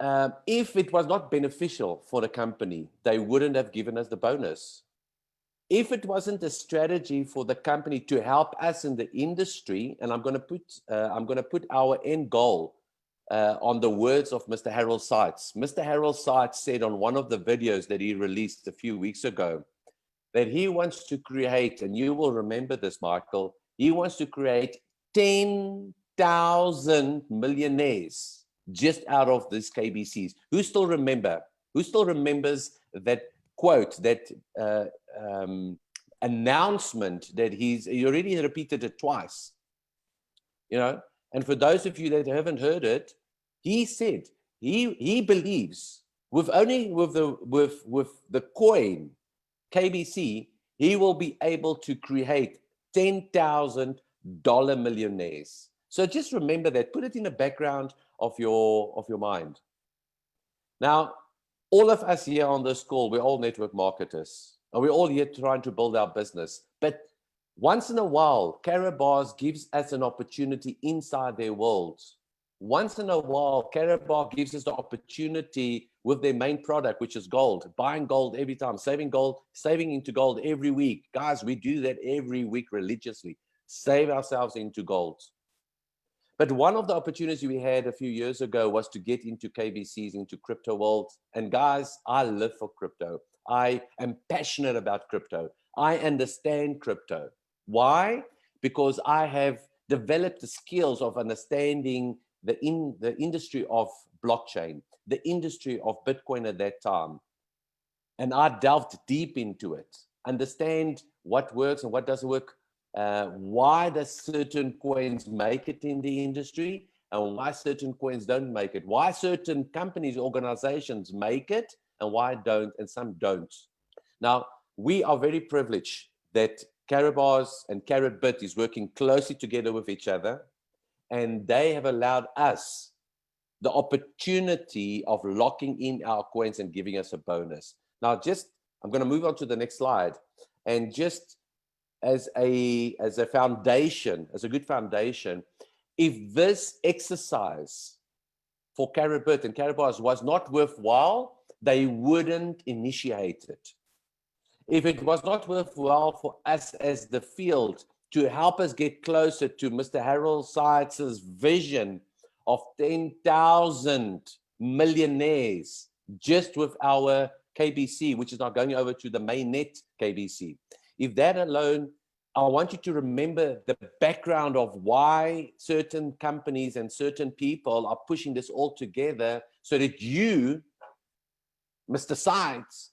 it was not beneficial for the company, they wouldn't have given us the bonus. If it wasn't a strategy for the company to help us in the industry, and I'm going to put our end goal on the words of Mr. Harold Seitz. Mr. Harold Seitz said on one of the videos that he released a few weeks ago that he wants to create, and you will remember this, Michael, he wants to create 10,000 millionaires just out of these KBCs. Who still remembers that quote, that announcement that he already repeated it twice, you know? And for those of you that haven't heard it, he said he believes with the coin KBC, he will be able to create $10,000 millionaires. So just remember that, put it in the background of your mind. Now, all of us here on this call, we're all network marketers, and we're all here trying to build our business. But once in a while, Karyabars gives us an opportunity inside their world. Once in a while, Karyabars gives us the opportunity with their main product, which is gold, buying gold every time, saving into gold every week. Guys, we do that every week religiously, save ourselves into gold. But one of the opportunities we had a few years ago was to get into KBCs, into crypto world. And guys, I live for crypto. I am passionate about crypto. I understand crypto. Why? Because I have developed the skills of understanding the industry of blockchain, the industry of Bitcoin at that time. And I delved deep into it, understand what works and what doesn't work. Why does certain coins make it in the industry and why certain coins don't make it? Why certain companies, organizations make it and why don't, and some don't. Now, we are very privileged that Karyabars and Carrotbit is working closely together with each other, and they have allowed us the opportunity of locking in our coins and giving us a bonus. Now, I'm going to move on to the next slide, and just as a foundation, as a good foundation, if this exercise for Carrotbit and Karyabars was not worthwhile, they wouldn't initiate it. If it was not worthwhile for us as the field to help us get closer to Mr. Harold Seitz's vision of 10,000 millionaires just with our KBC, which is now going over to the mainnet KBC. If that alone, I want you to remember the background of why certain companies and certain people are pushing this all together so that you, Mr. Seitz,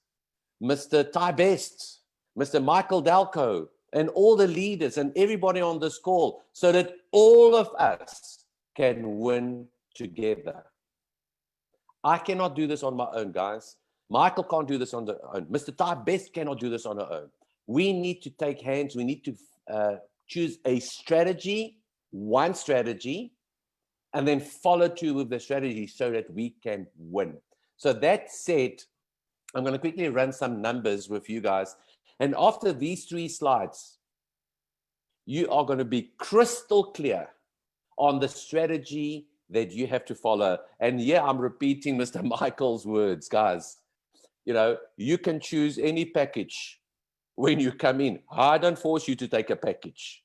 Mr. Ty Best, Mr. Michael Delco, and all the leaders and everybody on this call, so that all of us can win together. I cannot do this on my own, guys. Michael can't do this on their own. Mr. Ty Best cannot do this on her own. We need to take hands. We need to choose a strategy, one strategy, and then follow through with the strategy so that we can win. So that said, I'm going to quickly run some numbers with you guys. And after these 3 slides, you are going to be crystal clear on the strategy that you have to follow. And yeah, I'm repeating Mr. Michael's words, guys. You know, you can choose any package when you come in. I don't force you to take a package,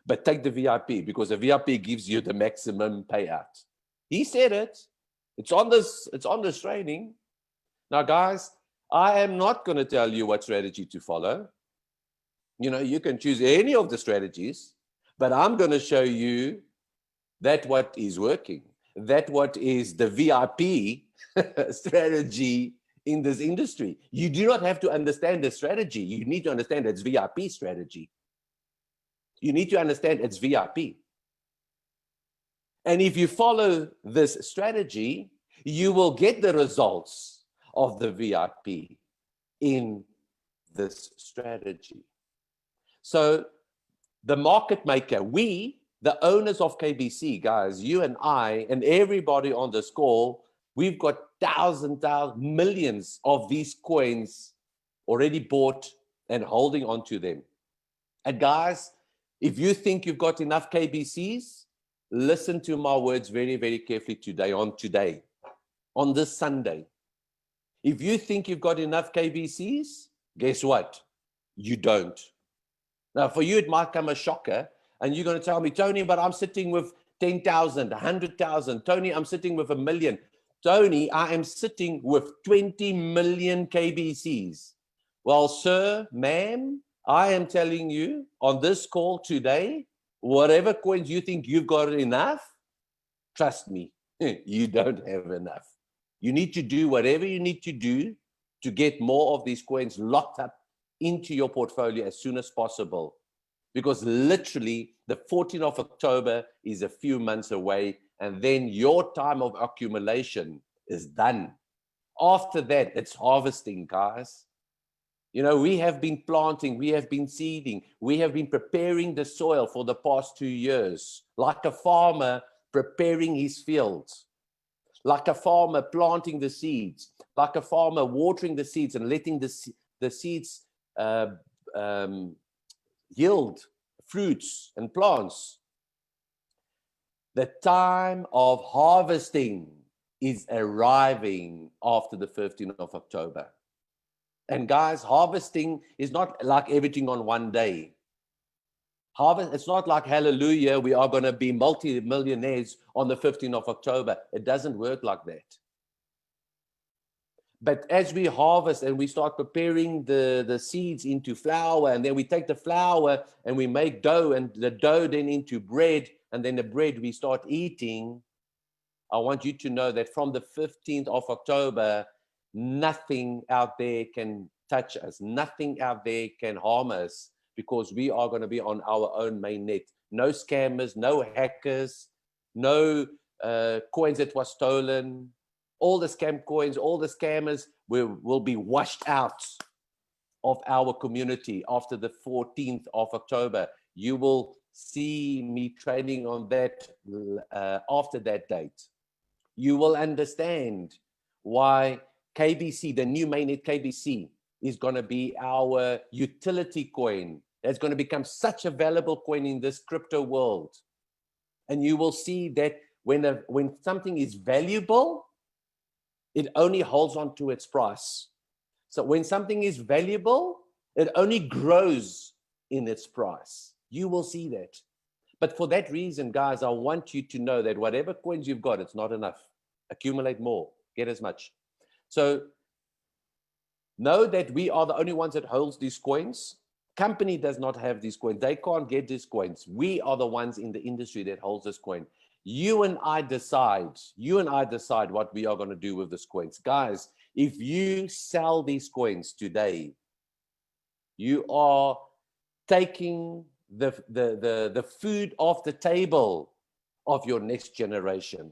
but take the VIP, because the VIP gives you the maximum payout. He said it. It's on this training. Now, guys, I am not going to tell you what strategy to follow. You know, you can choose any of the strategies, but I'm going to show you that what is working, that what is the VIP strategy in this industry. You do not have to understand the strategy. You need to understand its VIP strategy. You need to understand its VIP. And if you follow this strategy, you will get the results of the VIP in this strategy. So the market maker, we, the owners of KBC, guys, you and I and everybody on this call, we've got thousands, millions of these coins already bought and holding on to them. And guys, if you think you've got enough KBCs, listen to my words very, very carefully today, on this Sunday. If you think you've got enough KBCs, guess what? You don't. Now, for you, it might come a shocker, and you're going to tell me, Tony, but I'm sitting with 10,000, 100,000. Tony, I'm sitting with 1 million. Tony, I am sitting with 20 million KBCs. Well, sir, ma'am, I am telling you on this call today, whatever coins you think you've got enough, trust me, you don't have enough. You need to do whatever you need to do to get more of these coins locked up into your portfolio as soon as possible. Because literally the 14th of October is a few months away, and then your time of accumulation is done. After that, it's harvesting, guys. You know, we have been planting, we have been seeding, we have been preparing the soil for the past 2 years, like a farmer preparing his fields, like a farmer planting the seeds, like a farmer watering the seeds and letting the seeds yield fruits and plants. The time of harvesting is arriving after the 15th of October. And guys, harvesting is not like everything on one day. It's not like, hallelujah, we are going to be multi-millionaires on the 15th of October. It doesn't work like that. But as we harvest and we start preparing the seeds into flour, and then we take the flour and we make dough, and the dough then into bread, and then the bread we start eating, I want you to know that from the 15th of October, nothing out there can touch us. Nothing out there can harm us, because we are going to be on our own main net. No scammers, no hackers, no coins that was stolen. All the scam coins, all the scammers will be washed out of our community after the 14th of October. You will see me trading on that after that date. You will understand why KBC, the new mainnet KBC, is going to be our utility coin. It's going to become such a valuable coin in this crypto world. And you will see that when something is valuable, it only holds on to its price. So when something is valuable, it only grows in its price. You will see that. But for that reason, guys, I want you to know that whatever coins you've got, it's not enough. Accumulate more, get as much. So know that we are the only ones that holds these coins. Company does not have these coins. They can't get these coins. We are the ones in the industry that holds this coin. You and I decide what we are going to do with these coins. Guys, if you sell these coins today, you are taking the food off the table of your next generation.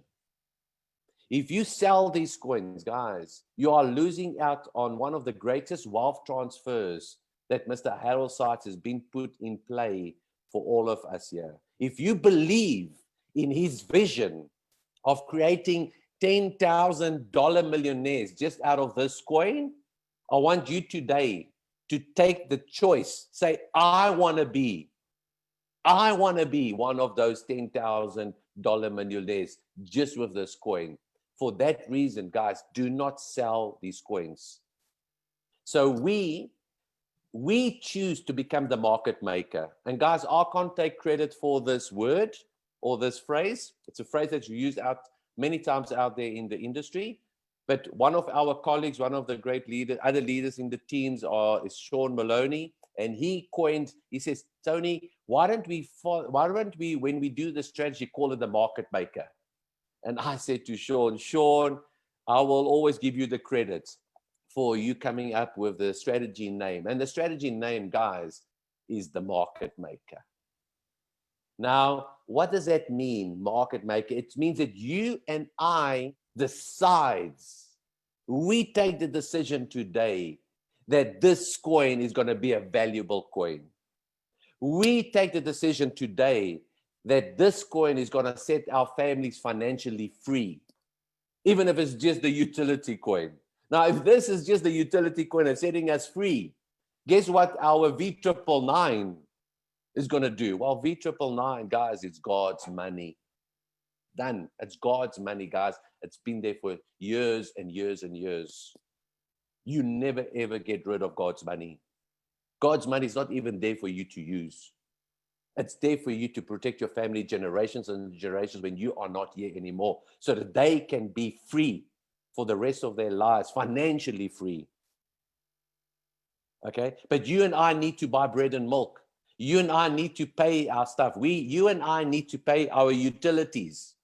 If you sell these coins, guys, you are losing out on one of the greatest wealth transfers that Mr. Harold Sykes has been put in play for all of us here. If you believe in his vision of creating $10,000 millionaires just out of this coin, I want you today to take the choice. Say, I want to be one of those $10,000 millionaires just with this coin. For that reason, guys, do not sell these coins. So we choose to become the market maker. And guys, I can't take credit for this word or this phrase. It's a phrase that's used out many times out there in the industry. But one of our colleagues, one of the great leaders, other leaders in the teams is Sean Maloney. And he says, Tony, why don't we, when we do the strategy, call it the market maker? And I said to Sean, I will always give you the credit for you coming up with the strategy name. And the strategy name, guys, is the market maker. Now, what does that mean, market maker? It means that you and I decides, we take the decision today that this coin is going to be a valuable coin. We take the decision today that this coin is going to set our families financially free, even if it's just the utility coin. Now, if this is just the utility coin and setting us free, guess what our V999 is going to do? Well, V999, guys, it's God's money. Done. It's God's money, guys. It's been there for years and years and years. You never, ever get rid of God's money. God's money is not even there for you to use. It's there for you to protect your family generations and generations when you are not here anymore, so that they can be free for the rest of their lives, financially free. Okay? But you and I need to buy bread and milk. You and I need to pay our stuff. You and I need to pay our utilities.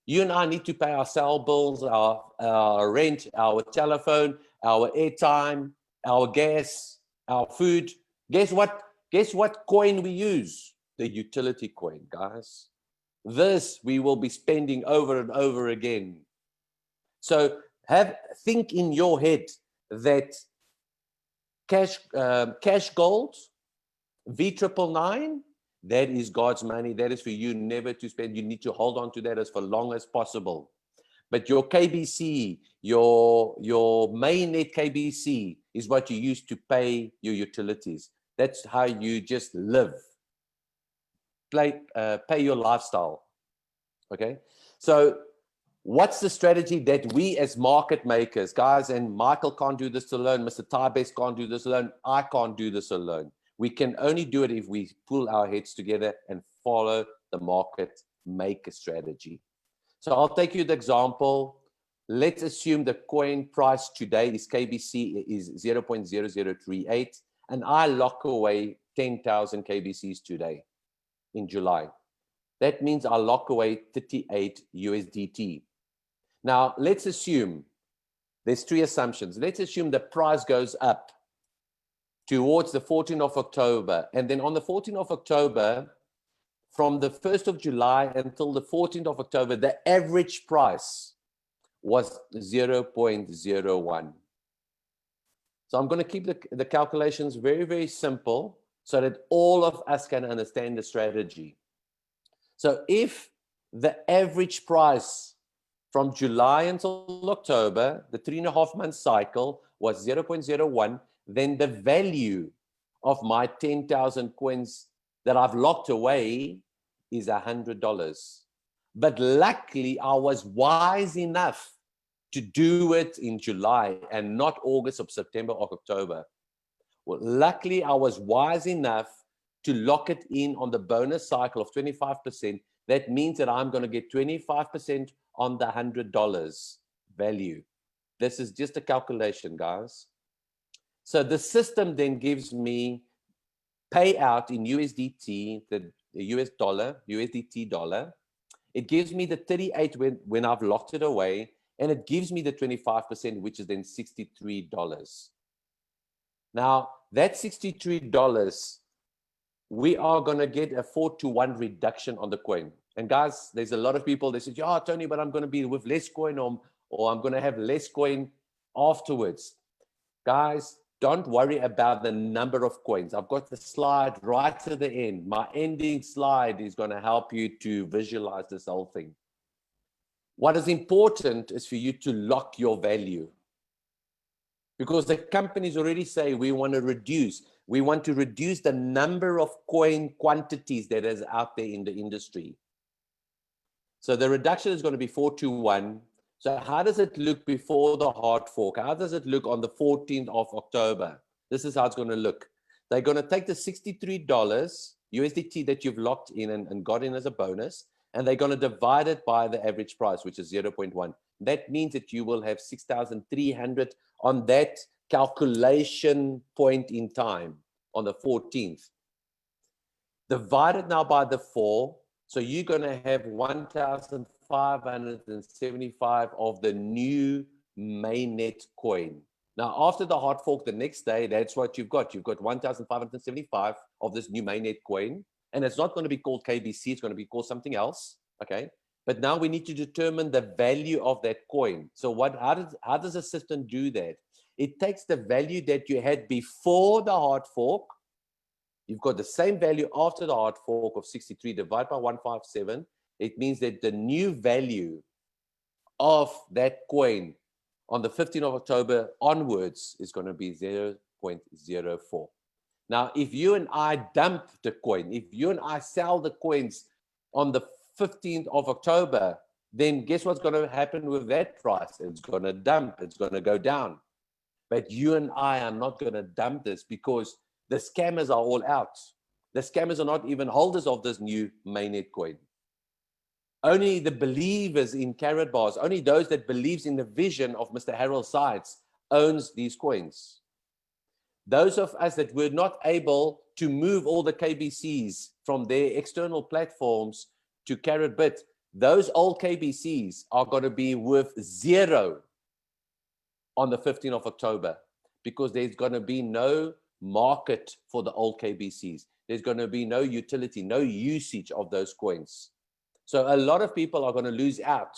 You and I need to pay our cell bills, our rent, our telephone, our airtime, our gas, our food. Guess what? Guess what coin we use? The utility coin, guys. This we will be spending over and over again. So think in your head that cash gold, V999, that is God's money. That is for you never to spend. You need to hold on to that as for long as possible. But your KBC, your mainnet KBC is what you use to pay your utilities. That's how you just live. Pay your lifestyle. Okay? So what's the strategy that we as market makers, guys, and Michael can't do this alone, Mr. Tybes can't do this alone, I can't do this alone. We can only do it if we pull our heads together and follow the market maker strategy. So I'll take you the example. Let's assume the coin price today is KBC is 0.0038, and I lock away 10,000 KBCs today in July. That means I lock away 38 USDT. Now, let's assume there's three assumptions. Let's assume the price goes up towards the 14th of October. And then on the 14th of October, from the 1st of July until the 14th of October, the average price was 0.01. So I'm going to keep the calculations very, very simple so that all of us can understand the strategy. So if the average price from July until October, the 3.5-month cycle, was 0.01, then the value of my 10,000 coins that I've locked away is $100. But luckily, I was wise enough to do it in July and not August or September or October. Well, luckily, I was wise enough to lock it in on the bonus cycle of 25%. That means that I'm going to get 25% on the $100 value. This is just a calculation, guys. So the system then gives me payout in USDT, the US dollar, USDT dollar. It gives me the 38 when I've locked it away, and it gives me the 25%, which is then $63. Now, that $63, we are going to get a 4-to-1 reduction on the coin. And guys, there's a lot of people, they say, yeah, Tony, but I'm going to be with less coin or I'm going to have less coin afterwards. Guys, don't worry about the number of coins. I've got the slide right to the end. My ending slide is going to help you to visualize this whole thing. What is important is for you to lock your value. Because the companies already say we want to reduce the number of coin quantities that is out there in the industry. So the reduction is going to be 4-to-1. So how does it look before the hard fork? How does it look on the 14th of October? This is how it's going to look. They're going to take the $63 USDT that you've locked in and got in as a bonus, and they're going to divide it by the average price, which is 0.1. That means that you will have 6,300 on that calculation point in time on the 14th. Divided now by the 4, so you're going to have 1,575 of the new mainnet coin. Now, after the hard fork the next day, that's what you've got. You've got 1,575 of this new mainnet coin, and it's not going to be called KBC. It's going to be called something else, okay? But now we need to determine the value of that coin. So how does the system do that? It takes the value that you had before the hard fork. You've got the same value after the hard fork of 63 divided by 157. It means that the new value of that coin on the 15th of October onwards is going to be 0.04. Now, if you and I dump the coin, if you and I sell the coins on the 15th of October, then guess what's going to happen with that price? It's going to dump. It's going to go down. But you and I are not going to dump this because the scammers are all out. The scammers are not even holders of this new mainnet coin. Only the believers in Karatbars, only those that believes in the vision of Mr. Harold Sides owns these coins. Those of us that were not able to move all the KBCs from their external platforms to Karatbit, those old KBCs are going to be worth 0 on the 15th of October because there's going to be no market for the old KBCs. There's going to be no utility, no usage of those coins. So a lot of people are going to lose out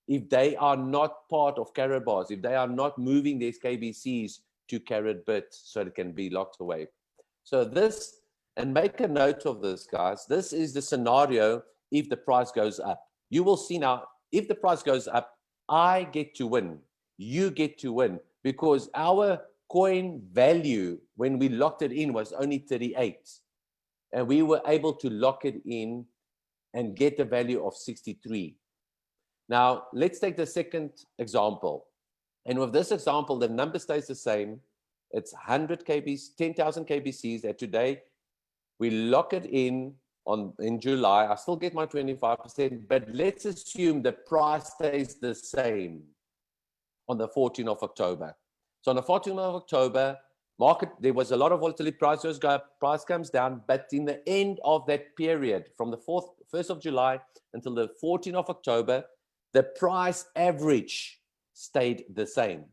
if they are not part of Karatbars, if they are not moving these KBCs to Karatbit so it can be locked away. So this, and make a note of this, guys, this is the scenario if the price goes up. You will see now, if the price goes up, I get to win. You get to win because our coin value when we locked it in was only 38. And we were able to lock it in and get the value of 63. Now, let's take the second example. And with this example, the number stays the same. It's 100 KBs, 10,000 KBCs that today we lock it in July. I still get my 25%, but let's assume the price stays the same on the 14th of October. So on the 14th of October, market, there was a lot of volatility, prices go up, price comes down, but in the end of that period, from the 1st of July until the 14th of October, the price average stayed the same.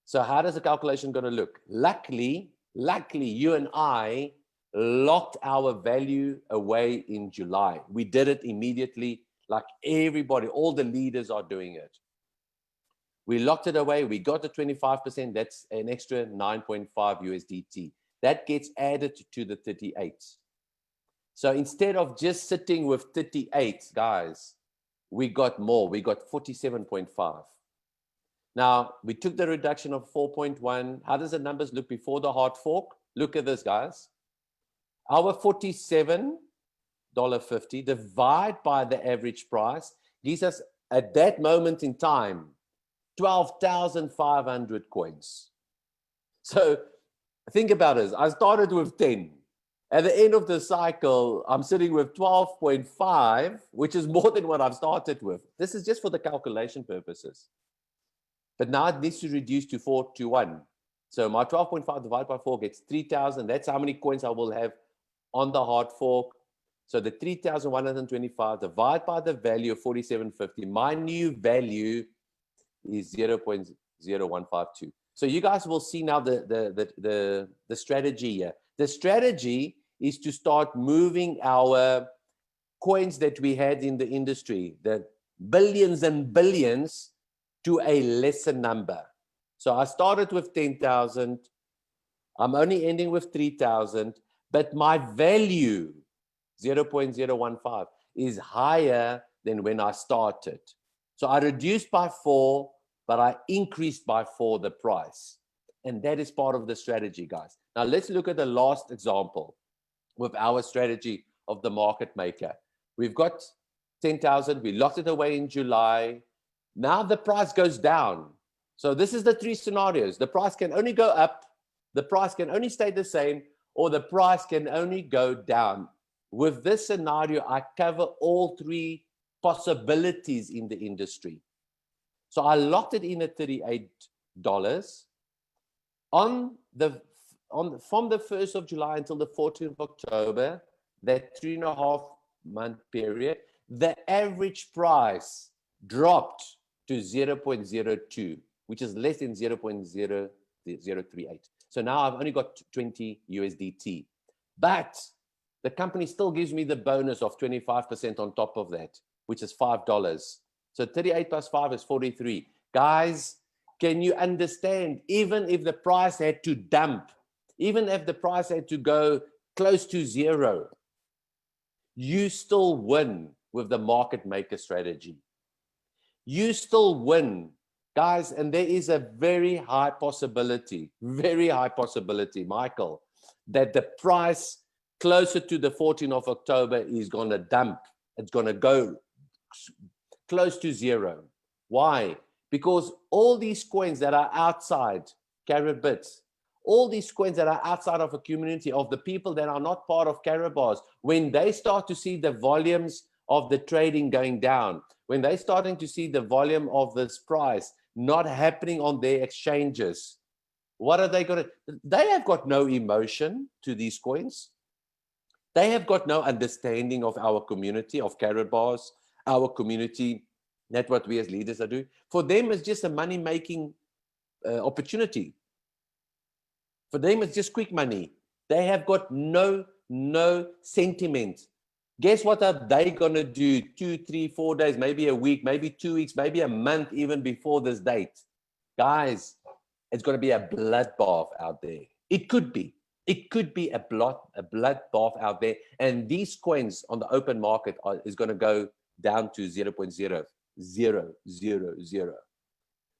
So how does the calculation going to look? Luckily, you and I locked our value away in July. We did it immediately, like everybody, all the leaders are doing it. We locked it away. We got the 25%. That's an extra 9.5 USDT. That gets added to the 38. So instead of just sitting with 38, guys, we got more. We got 47.5. Now, we took the reduction of 4.1. How does the numbers look before the hard fork? Look at this, guys. Our $47.50 divided by the average price gives us, at that moment in time, 12,500 coins. So think about this. I started with 10. At the end of the cycle, I'm sitting with 12.5, which is more than what I've started with. This is just for the calculation purposes. But now it needs to reduce to 4 to 1. So my 12.5 divided by 4 gets 3,000. That's how many coins I will have on the hard fork. So the 3,125 divided by the value of 47.50. My new value is 0.0152. So you guys will see now the strategy here. The strategy is to start moving our coins that we had in the industry, the billions and billions, to a lesser number. So I started with 10,000. I'm only ending with 3,000, but my value, 0.015, is higher than when I started. So I reduced by 4, but I increased by 4 the price. And that is part of the strategy, guys. Now let's look at the last example with our strategy of the market maker. We've got 10,000. We locked it away in July. Now the price goes down. So this is the 3 scenarios. The price can only go up, the price can only stay the same, or the price can only go down. With this scenario, I cover all 3 possibilities in the industry. So I locked it in at $38 from the 1st of July until the 14th of October, that 3.5-month period. The average price dropped to 0.02, which is less than 0.0038. So now I've only got 20 USDT, but the company still gives me the bonus of 25% on top of that, which is $5. So 38 plus 5 is 43. Guys, can you understand? Even if the price had to dump, even if the price had to go close to zero, you still win with the market maker strategy. You still win, guys, and there is a very high possibility, Michael, that the price closer to the 14th of October is going to dump. It's going to go close to zero. Why? Because all these coins that are outside Caribits, all these coins that are outside of a community of the people that are not part of Karibos, when they start to see the volumes of the trading going down, when they're starting to see the volume of this price not happening on their exchanges, what are they going to? They have got no emotion to these coins. They have got no understanding of our community, of Karibos, our community, that's what we as leaders are doing. For them, it's just a money-making opportunity. For them, it's just quick money. They have got no sentiment. Guess what are they going to do 2, 3, 4 days, maybe a week, maybe 2 weeks, maybe a month even before this date? Guys, it's going to be a bloodbath out there. It could be. It could be a bloodbath out there. And these coins on the open market is going to go down to 0.0000.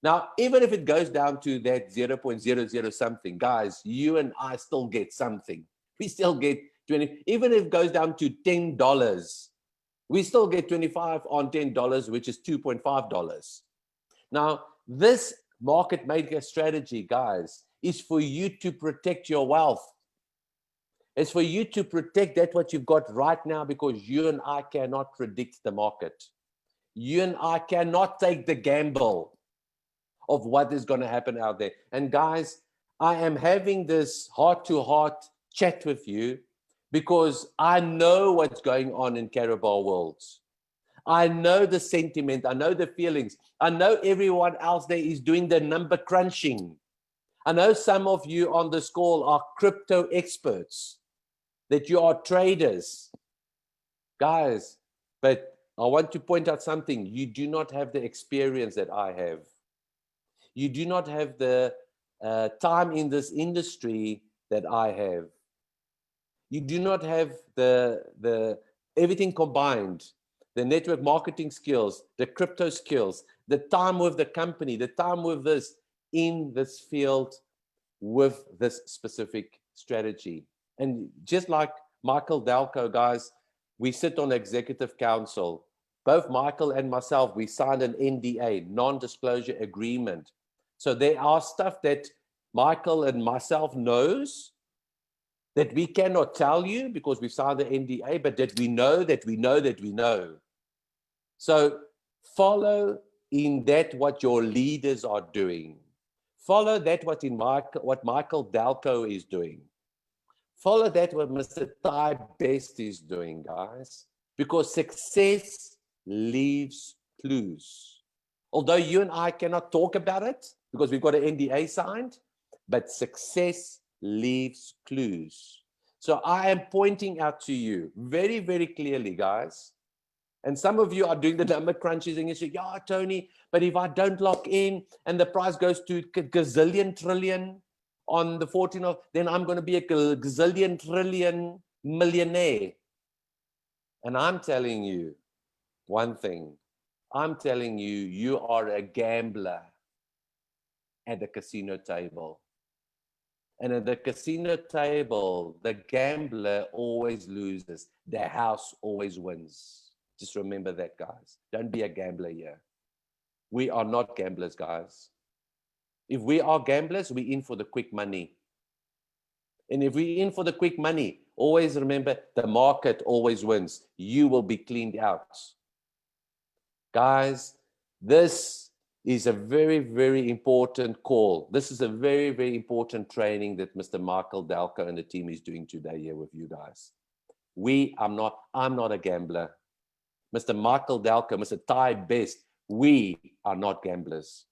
Now, even if it goes down to that 0.00 something, guys, you and I still get something. We still get 20, even if it goes down to $10, we still get 25 on $10, which is $2.5. Now, this market maker strategy, guys, is for you to protect your wealth. It's for you to protect that what you've got right now, because you and I cannot predict the market. You and I cannot take the gamble of what is going to happen out there. And guys, I am having this heart-to-heart chat with you because I know what's going on in Caribou worlds. I know the sentiment. I know the feelings. I know everyone else there is doing the number crunching. I know some of you on this call are crypto experts, that you are traders. Guys, but I want to point out something. You do not have the experience that I have. You do not have the time in this industry that I have. You do not have the everything combined, the network marketing skills, the crypto skills, the time with the company, the time with this in this field with this specific strategy. And just like Michael Dalco, guys, we sit on executive council. Both Michael and myself, we signed an NDA, non-disclosure agreement. So there are stuff that Michael and myself knows that we cannot tell you because we've signed the NDA, but that we know that we know that we know. So follow in that what your leaders are doing. Follow that what Michael Dalco is doing. Follow that what Mr. Ty Best is doing, guys, because success leaves clues. Although you and I cannot talk about it because we've got an NDA signed, but success leaves clues. So I am pointing out to you very, very clearly, guys. And some of you are doing the number crunches and you say, yeah, Tony, but if I don't lock in and the price goes to gazillion trillion on the 14th of, then I'm going to be a gazillion trillion millionaire. And I'm telling you one thing. I'm telling you, you are a gambler at the casino table. And at the casino table, the gambler always loses. The house always wins. Just remember that, guys. Don't be a gambler here. We are not gamblers, guys. If we are gamblers, we're in for the quick money. And if we're in for the quick money, always remember the market always wins. You will be cleaned out. Guys, this is a very, very important call. This is a very, very important training that Mr. Michael Dalco and the team is doing today here with you guys. I'm not a gambler. Mr. Michael Dalco, Mr. Ty Best, we are not gamblers.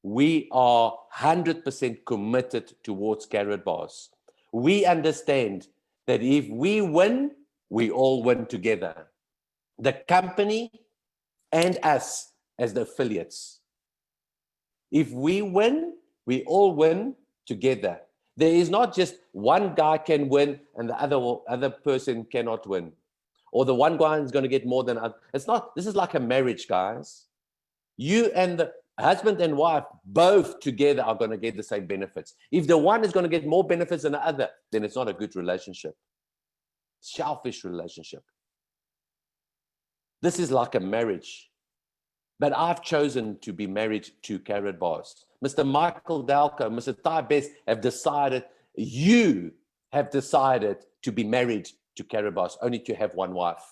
We are 100% committed towards Karatbars. We understand that if we win, we all win together. The company and us as the affiliates. If we win, we all win together. There is not just one guy can win and the other person cannot win. Or the one guy is going to get more than other. It's not, this is like a marriage, guys. You and the husband and wife both together are going to get the same benefits. If the one is going to get more benefits than the other, then it's not a good relationship. Selfish relationship. This is like a marriage. But I've chosen to be married to Karatbars. Mr. Michael Dalco, Mr. Ty Best have decided, you have decided to be married to Karatbars, only to have one wife.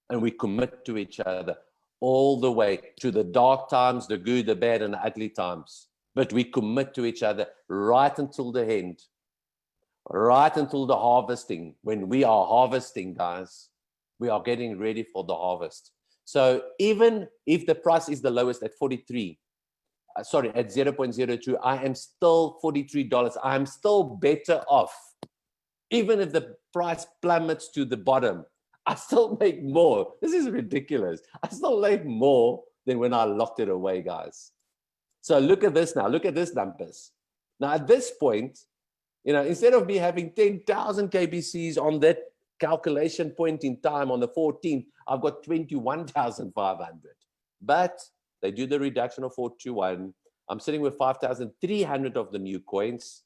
And we commit to each other all the way to the dark times, the good, the bad, and the ugly times. But we commit to each other right until the end, right until the harvesting. When we are harvesting, guys, we are getting ready for the harvest. So even if the price is the lowest at 43, at 0.02, I am still $43. I am still better off. Even if the price plummets to the bottom, I still make more. This is ridiculous. I still make more than when I locked it away, guys. So look at this now. Look at these numbers. Now, at this point, instead of me having 10,000 KBCs on that calculation point in time on the 14th, I've got 21,500. But they do the reduction of 421. I'm sitting with 5,300 of the new coins.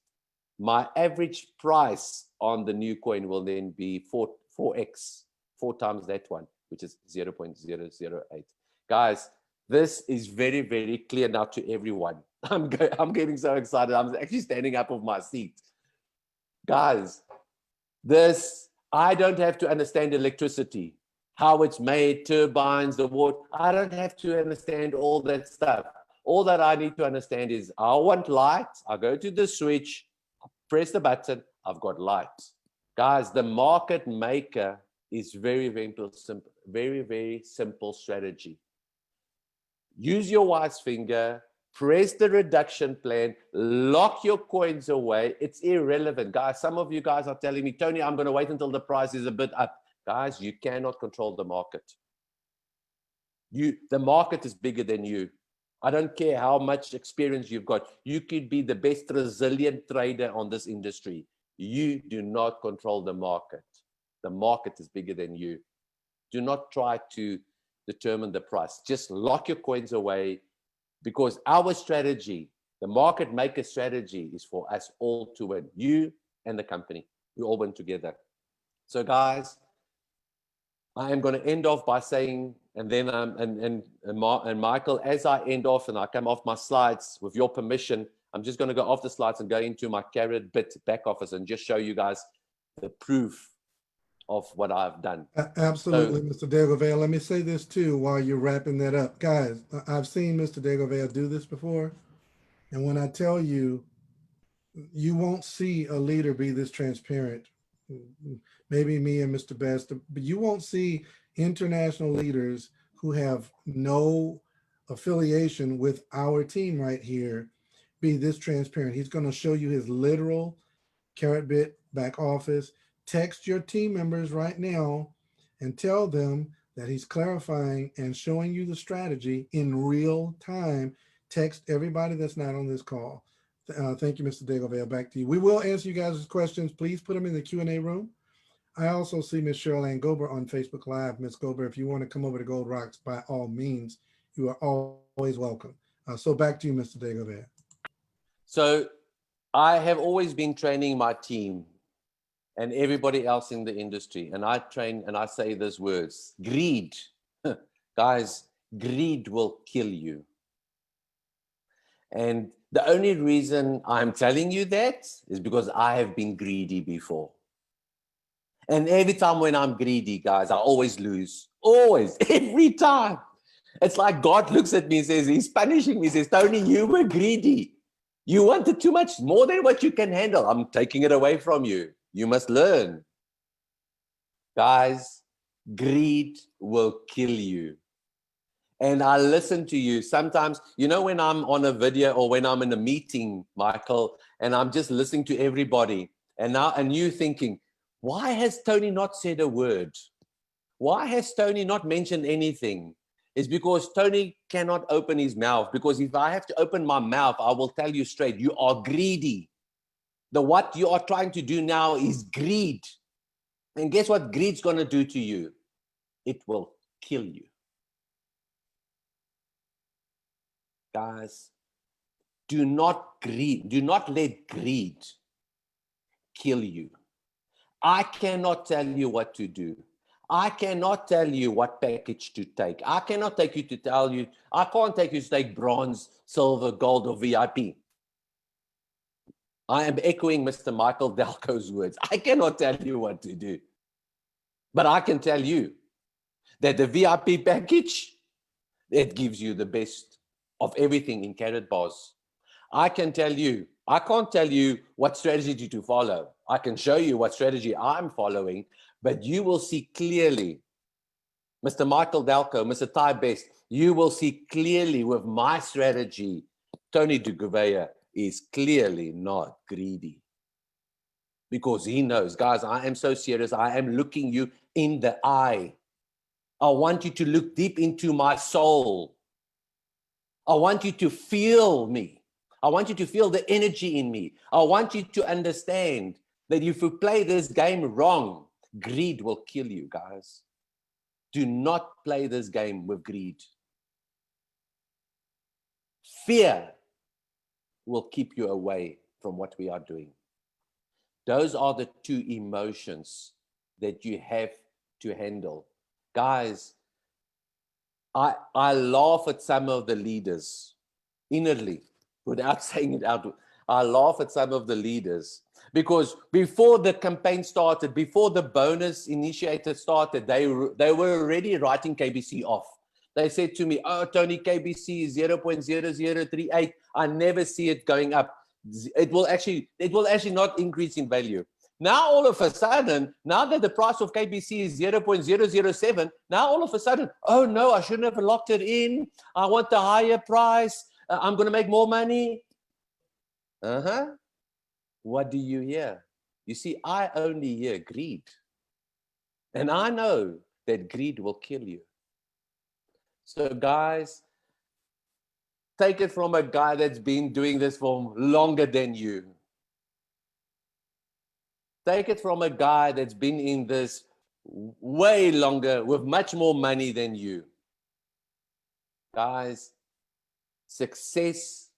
My average price on the new coin will then be 4x, 4 times that one, which is 0.008. Guys, this is very, very clear now to everyone. I'm getting so excited. I'm actually standing up off my seat. Guys, I don't have to understand electricity, how it's made, turbines, the water. I don't have to understand all that stuff. All that I need to understand is I want light. I go to the switch, I press the button, I've got light. Guys, the market maker is very, very simple, very, very simple strategy. Use your wise finger, press the reduction plan, lock your coins away. It's irrelevant. Guys, some of you guys are telling me, Tony, I'm going to wait until the price is a bit up. Guys, you cannot control the market. The market is bigger than you. I don't care how much experience you've got. You could be the best resilient trader on this industry. You do not control the market. The market is bigger than you. Do not try to determine the price. Just lock your coins away, because our strategy, the market maker strategy, is for us all to win. You and the company, we all win together. So guys, I am going to end off by saying, and then and Michael, as I end off and I come off my slides, with your permission, I'm just going to go off the slides and go into my Karatbit back office and just show you guys the proof of what I've done.
Absolutely, so, Mr. Degovale. Let me say this too while you're wrapping that up. Guys, I've seen Mr. Degovale do this before. And when I tell you, you won't see a leader be this transparent. Maybe me and Mr. Best, but you won't see international leaders who have no affiliation with our team right here be this transparent. He's going to show you his literal Karatbit back office. Text your team members right now and tell them that he's clarifying and showing you the strategy in real time. Text everybody that's not on this call. Thank you, Mr. Degovale. Back to you. We will answer you guys' questions. Please put them in the Q&A room. I also see Ms. Cheryl Ann Gober on Facebook Live. Ms. Gober, if you want to come over to Gold Rocks, by all means, you are always welcome. So back to you, Mr. Degovale.
So I have always been training my team and everybody else in the industry. And I train and I say these words: greed. Guys, greed will kill you. And the only reason I'm telling you that is because I have been greedy before. And every time when I'm greedy, guys, I always lose. Always, every time. It's like God looks at me and says, he's punishing me, says, Tony, you were greedy. You wanted too much, more than what you can handle. I'm taking it away from you. You must learn. Guys, greed will kill you. And I listen to you. Sometimes, you know, when I'm on a video or when I'm in a meeting, Michael, and I'm just listening to everybody, and you thinking, why has Tony not said a word? Why has Tony not mentioned anything? It's because Tony cannot open his mouth. Because if I have to open my mouth, I will tell you straight, you are greedy. What you are trying to do now is greed. And guess what greed's going to do to you? It will kill you. Guys, do not let greed kill you. I cannot tell you what to do. I cannot tell you what package to take. I can't take you to take bronze, silver, gold, or VIP. I am echoing Mr. Michael Delco's words. I cannot tell you what to do. But I can tell you that the VIP package, it gives you the best of everything in Karatbars. I can't tell you what strategy to follow. I can show you what strategy I'm following, but you will see clearly, Mr. Michael Delco, Mr. Ty Best, you will see clearly with my strategy, Tony de Gouveia is clearly not greedy. Because he knows, guys, I am so serious. I am looking you in the eye. I want you to look deep into my soul. I want you to feel me. I want you to feel the energy in me. I want you to understand that if you play this game wrong, greed will kill you, guys. Do not play this game with greed. Fear will keep you away from what we are doing. Those are the two emotions that you have to handle. Guys, I laugh at some of the leaders inwardly, without saying it out. I laugh at some of the leaders because before the campaign started, before the bonus initiator started, they were already writing KBC off. They said to me, oh, Tony, KBC is 0.0038. I never see it going up. It will actually not increase in value. Now, all of a sudden, now that the price of KBC is 0.007, now all of a sudden, oh no, I shouldn't have locked it in. I want the higher price. I'm going to make more money. What do you hear? You see, I only hear greed. And I know that greed will kill you. So guys, take it from a guy that's been doing this for longer than you. Take it from a guy that's been in this way longer with much more money than you. Guys, success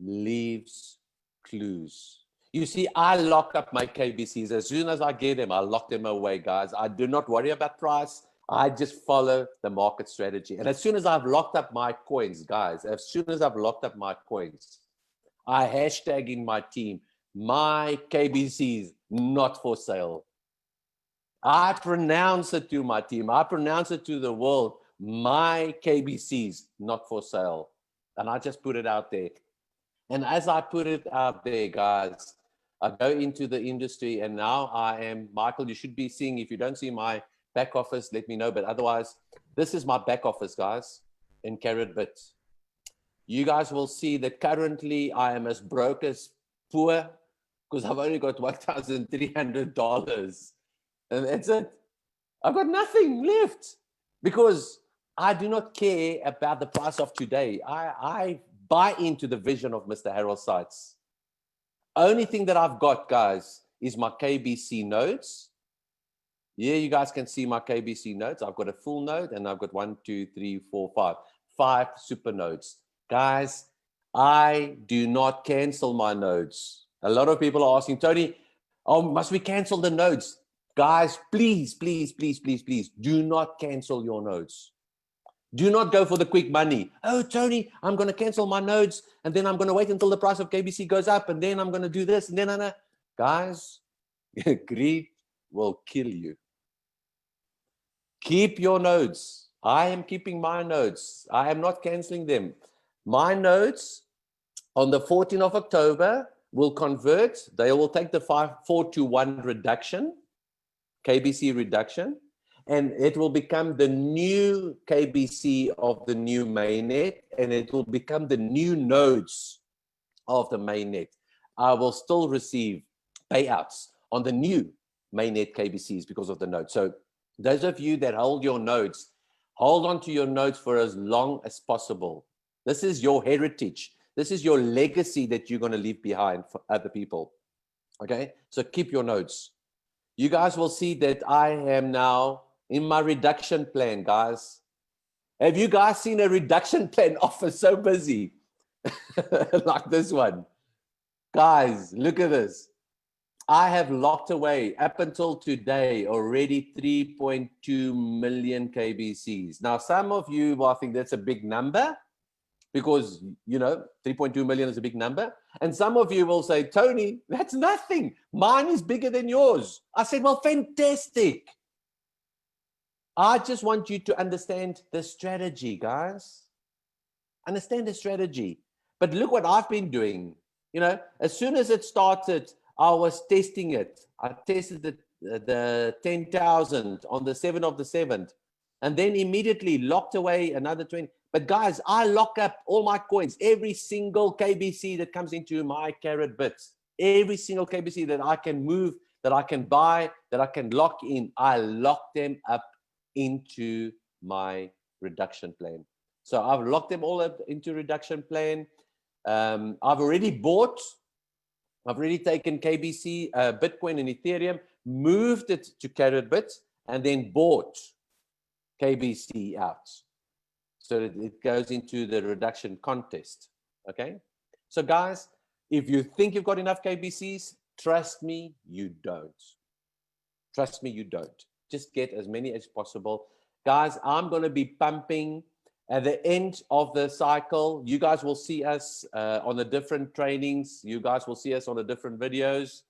leaves clues. You see, I lock up my KBCs. As soon as I get them, I lock them away, guys. I do not worry about price. I just follow the market strategy. And as soon as I've locked up my coins, guys, as soon as I've locked up my coins, I hashtag in my team, my KBCs not for sale. I pronounce it to my team. I pronounce it to the world, my KBCs not for sale. And I just put it out there. And as I put it out there, guys, I go into the industry and now I am, Michael, you should be seeing, if you don't see my back office, let me know. But otherwise, this is my back office, guys, in Karatbit. You guys will see that currently I am as broke as poor because I've only got $1,300. And that's it. I've got nothing left because I do not care about the price of today. I buy into the vision of Mr. Harold Seitz. Only thing that I've got, guys, is my KBC notes. Yeah, you guys can see my KBC notes. I've got a full note and I've got 1, 2, 3, 4, 5. 5 super notes. Guys, I do not cancel my notes. A lot of people are asking, Tony, oh, must we cancel the notes? Guys, please, please, please, please, please, do not cancel your notes. Do not go for the quick money. Oh, Tony, I'm going to cancel my notes and then I'm going to wait until the price of KBC goes up and then I'm going to do this and then, Guys, greed will kill you. Keep your nodes. I am keeping my nodes. I am not canceling them. My nodes on the 14th of October will convert. They will take the 4-to-1 reduction, KBC reduction, and it will become the new KBC of the new mainnet, and it will become the new nodes of the mainnet. I will still receive payouts on the new mainnet KBCs because of the node. So those of you that hold your nodes, hold on to your nodes for as long as possible. This is your heritage. This is your legacy that you're going to leave behind for other people. Okay, so keep your nodes. You guys will see that I am now in my reduction plan, guys. Have you guys seen a reduction plan offer so busy? Like this one. Guys, look at this. I have locked away up until today already 3.2 million KBCs. Now, some of you will think that's a big number because, you know, 3.2 million is a big number. And some of you will say, Tony, that's nothing. Mine is bigger than yours. I said, well, fantastic. I just want you to understand the strategy, guys. Understand the strategy. But look what I've been doing. You know, as soon as it started, I was testing it. I tested the 10,000 on the 7th of the 7th, and then immediately locked away another 20. But guys, I lock up all my coins, every single KBC that comes into my Carrot Bits, every single KBC that I can move, that I can buy, that I can lock in, I lock them up into my reduction plan. So I've locked them all up into reduction plan. I've already bought. I've already taken KBC, Bitcoin and Ethereum, moved it to Carrot Bits, and then bought KBC out. So that it goes into the reduction contest, okay? So guys, if you think you've got enough KBCs, trust me, you don't. Trust me, you don't. Just get as many as possible. Guys, I'm gonna be pumping at the end of the cycle. You guys will see us on the different trainings. You guys will see us on the different videos.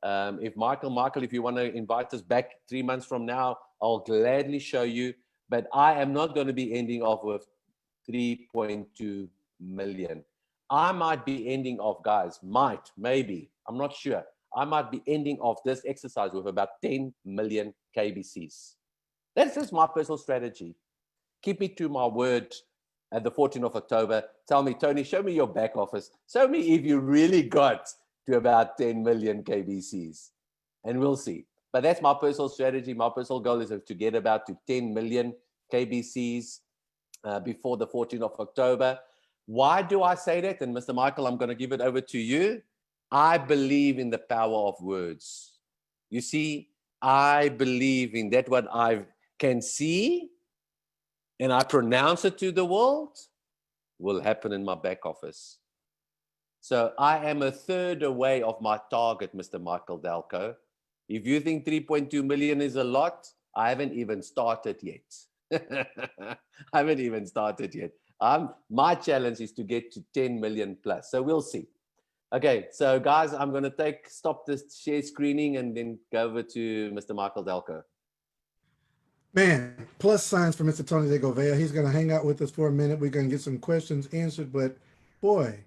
If Michael, if you want to invite us back 3 months from now, I'll gladly show you. But I am not going to be ending off with 3.2 million. I might be ending off, guys, maybe, I'm not sure. I might be ending off this exercise with about 10 million KBCs. That's just my personal strategy. Keep me to my word at the 14th of October. Tell me, Tony, show me your back office. Show me if you really got to about 10 million KBCs. And we'll see. But that's my personal strategy. My personal goal is to get about to 10 million KBCs before the 14th of October. Why do I say that? And Mr. Michael, I'm going to give it over to you. I believe in the power of words. You see, I believe in that what I can see and I pronounce it to the world will happen in my back office. So I am a third away of my target, Mr. Michael Delco. If you think 3.2 million is a lot, I haven't even started yet. I haven't even started yet. My challenge is to get to 10 million plus. So we'll see. Okay, so guys, I'm going to stop this share screening and then go over to Mr. Michael Delco.
Man, plus signs for Mr. Tony de Gouveia. He's going to hang out with us for a minute. We're going to get some questions answered, but boy,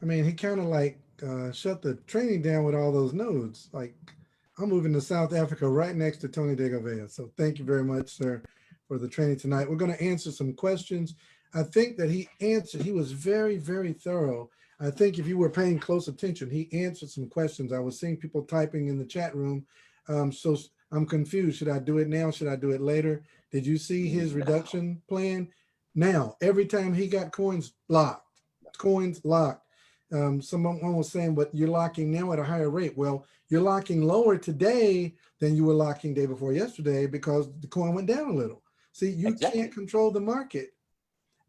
I mean, he kind of like shut the training down with all those nodes. Like, I'm moving to South Africa right next to Tony de Gouveia. So thank you very much, sir, for the training tonight. We're going to answer some questions. I think that he was very, very thorough. I think if you were paying close attention, he answered some questions. I was seeing people typing in the chat room. So I'm confused. Should I do it now? Should I do it later? Did you see his reduction plan? Now, every time he got coins locked. Someone was saying, but you're locking now at a higher rate. Well, you're locking lower today than you were locking day before yesterday because the coin went down a little. See, you can't control the market.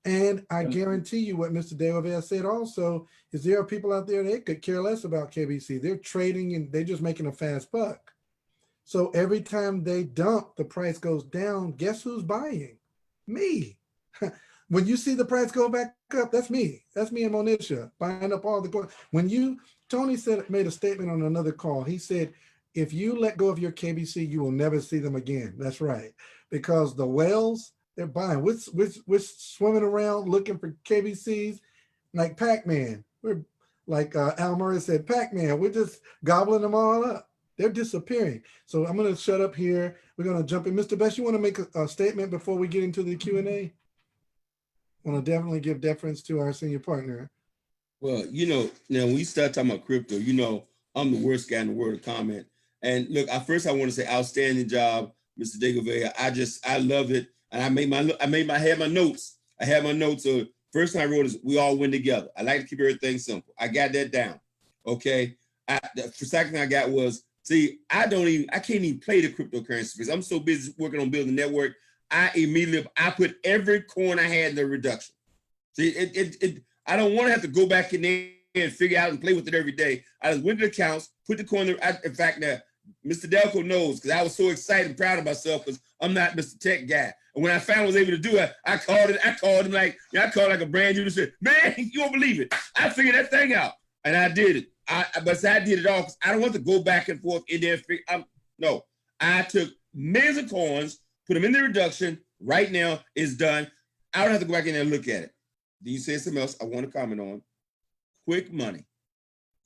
And I guarantee you what Mr. De Gouveia said also is there are people out there that could care less about KBC. They're trading and they're just making a fast buck. So every time they dump, the price goes down. Guess who's buying? Me. When you see the price go back up, that's me. That's me and Monisha buying up all the coins. Tony made a statement on another call. He said, if you let go of your KBC, you will never see them again. That's right. because the whales, they're buying. We're swimming around looking for KBCs like Pac-Man. We're like Al Murray said, Pac-Man, we're just gobbling them all up. They're disappearing. So I'm going to shut up here. We're going to jump in. Mr. Best, you want to make a statement before we get into the Q&A? Want to definitely give deference to our senior partner.
Well, you know, now when we start talking about crypto, you know, I'm the worst guy in the world to comment. And look, I want to say outstanding job, Mr. Degolvea. I love it. And I had my notes. I had my notes. So first thing I wrote is we all win together. I like to keep everything simple. I got that down. Okay. The second thing I got was, see, I can't even play the cryptocurrency space. I'm so busy working on building a network. I put every coin I had in the reduction. See, I don't want to have to go back in there and figure out and play with it every day. I just went to the accounts, put the coin there. In fact, now Mr. Delco knows because I was so excited and proud of myself because I'm not Mr. Tech guy. And when I finally was able to do it, I called him like a brand new and said, man, you won't believe it. I figured that thing out. And I did it. But I did it all because I don't want to go back and forth in there. No, I took millions of coins, put them in the reduction. Right now, it's done. I don't have to go back in there and look at it. Do you say something else I want to comment on? Quick money.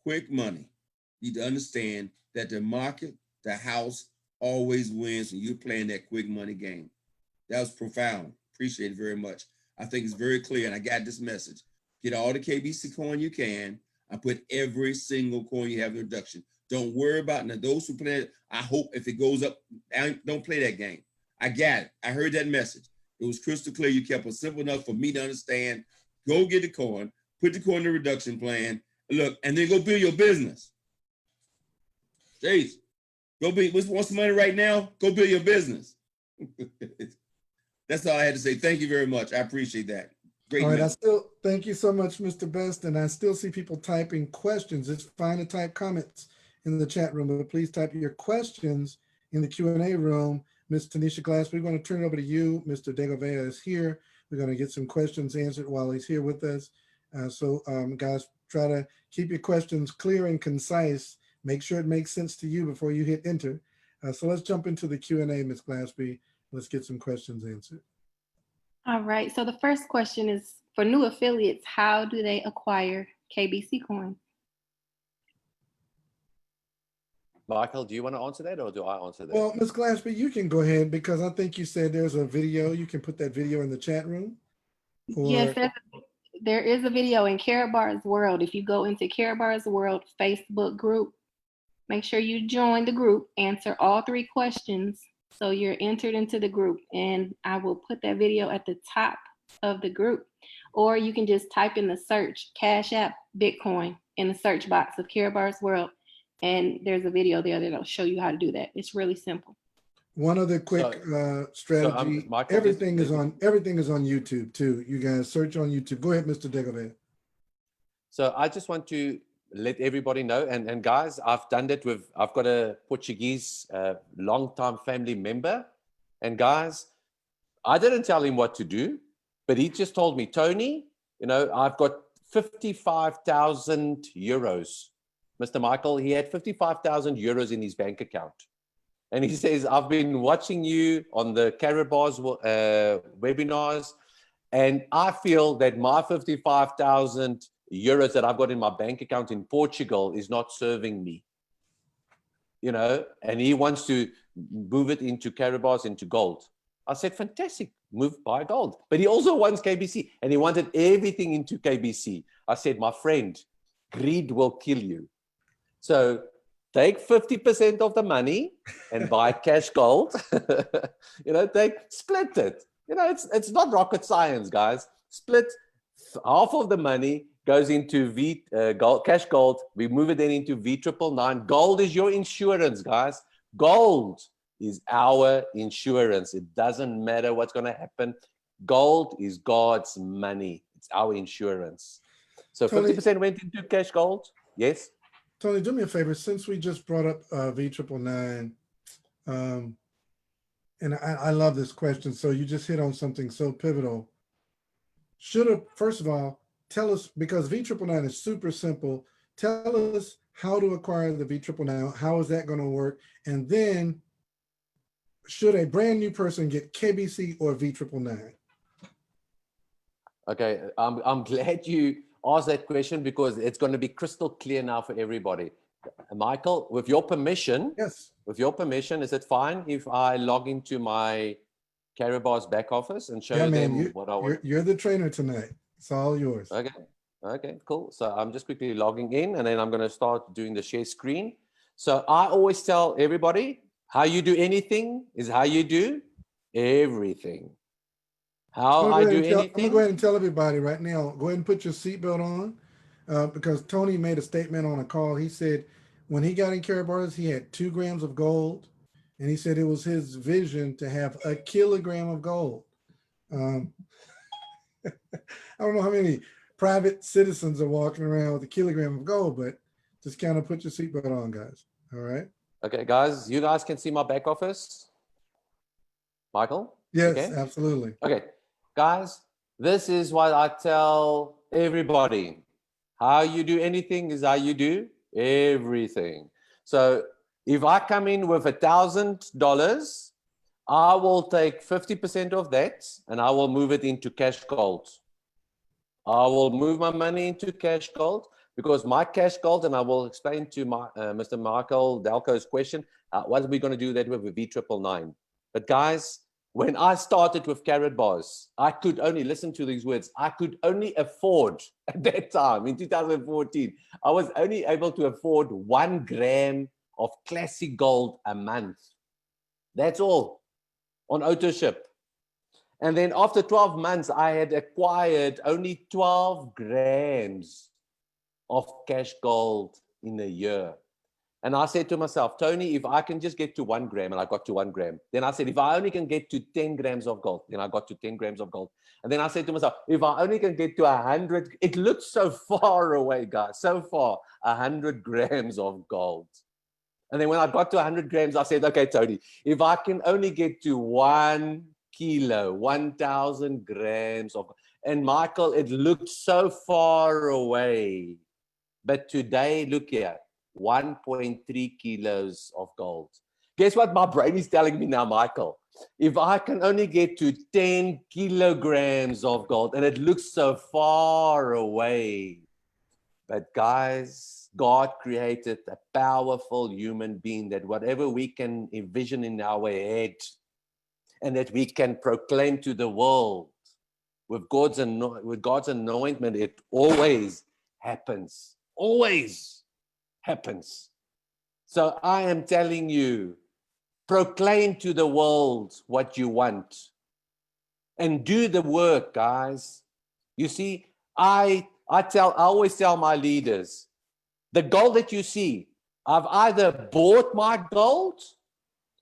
Quick money. You need to understand that the market, the house, always wins when you're playing that quick money game. That was profound. Appreciate it very much. I think it's very clear, and I got this message. Get all the KBC coin you can. I put every single coin you have in reduction. Don't worry about it. Now, those who play it, I hope if it goes up, don't play that game. I got it. I heard that message. It was crystal clear. You kept it simple enough for me to understand. Go get the coin, put the coin in the reduction plan, look, and then go build your business. Jeez, want some money right now? Go build your business. That's all I had to say. Thank you very much. I appreciate that. Great.
All right, thank you so much, Mr. Best. And I still see people typing questions. It's fine to type comments in the chat room, but please type your questions in the Q&A room. Ms. Tanisha Glass, we're going to turn it over to you. Mr. Degolvea is here. We're going to get some questions answered while he's here with us. Guys, try to keep your questions clear and concise. Make sure it makes sense to you before you hit enter. So let's jump into the Q&A, Ms. Glassby. Let's get some questions answered.
All right, so the first question is for new affiliates, how do they acquire KBC coin?
Michael, do you want to answer that or do I answer that?
Well, Ms. Glassby, you can go ahead because I think you said there's a video. You can put that video in the chat room.
Yes, there is a video in Karatbar's World. If you go into Karatbar's World Facebook group, make sure you join the group, answer all 3 questions so you're entered into the group, and I will put that video at the top of the group. Or you can just type in the search Cash App Bitcoin in the search box of Karatbar's World, and there's a video there that'll show you how to do that. It's really simple.
One other quick strategy.
Michael,
everything is on YouTube too. You guys search on YouTube. Go ahead, Mr. Degolvea.
So I just want to let everybody know, and guys, I've done that I've got a Portuguese long-time family member, and guys, I didn't tell him what to do, but he just told me, Tony, I've got 55,000 euros. Mr. Michael, he had 55,000 euros in his bank account. And he says, I've been watching you on the Karatbar's webinars, and I feel that my 55,000 euros that I've got in my bank account in Portugal is not serving me. And he wants to move it into Karatbar's, into gold. I said, fantastic, buy gold. But he also wants KBC, and he wanted everything into KBC. I said, my friend, greed will kill you. So take 50% of the money and buy cash gold. Split it. It's not rocket science, guys. Split half of the money goes into cash gold. We move it then into V999. Gold is your insurance, guys. Gold is our insurance. It doesn't matter what's going to happen. Gold is God's money. It's our insurance. So 50% went into cash gold. Yes.
Tony, do me a favor, since we just brought up V999, and I love this question, so you just hit on something so pivotal. First of all, tell us, because V999 is super simple, tell us how to acquire the V999, how is that going to work? And then should a brand new person get KBC or V999?
Okay, I'm glad you asked that question because it's going to be crystal clear now for everybody. Michael, with your permission,
Yes.
with your permission, is it fine if I log into my Karatbars back office and show them what I want?
You're the trainer tonight. It's all yours.
Okay, okay, cool. So I'm just quickly logging in and then I'm going to start doing the share screen. So I always tell everybody, how you do anything is how you do everything. How I do anything.
I'm gonna go ahead and tell everybody right now, go ahead and put your seatbelt on, because Tony made a statement on a call. He said when he got in Karatbars, he had 2 grams of gold, and he said it was his vision to have 1 kilogram of gold. I don't know how many private citizens are walking around with 1 kilogram of gold, but just kind of put your seatbelt on, guys. All right.
Okay, guys, you guys can see my back office. Michael?
Yes,
okay?
absolutely.
Okay, guys, this is what I tell everybody. How you do anything is how you do everything. So if I come in with $1,000, I will take 50% of that and I will move it into cash gold. I will move my money into cash gold because my cash gold, and I will explain to my, Mr. Michael Dalco's question, what are we going to do that with a V999? But guys, when I started with Karatbars, I could only, listen to these words, I could only afford, at that time, in 2014, I was only able to afford 1 gram of classic gold a month. That's all, on auto ship. And then after 12 months, I had acquired only 12 grams of cash gold in a year. And I said to myself, Tony, if I can just get to 1 gram, and I got to 1 gram. Then I said, if I only can get to 10 grams of gold, then I got to 10 grams of gold. And then I said to myself, if I only can get to 100, it looks so far away, guys, so far, 100 grams of gold. And then when I got to 100 grams, I said, okay, Tony, if I can only get to 1 kilo, 1,000 grams of, and Michael, it looked so far away. But today, look here. 1.3 kilos of gold. Guess what my brain is telling me now, Michael? If I can only get to 10 kilograms of gold, and it looks so far away. But guys, God created a powerful human being that whatever we can envision in our head and that we can proclaim to the world with God's anointment, it always happens. Always happens. So I am telling you, proclaim to the world what you want and do the work, guys. You see, I always tell my leaders, the gold that you see, I've either bought my gold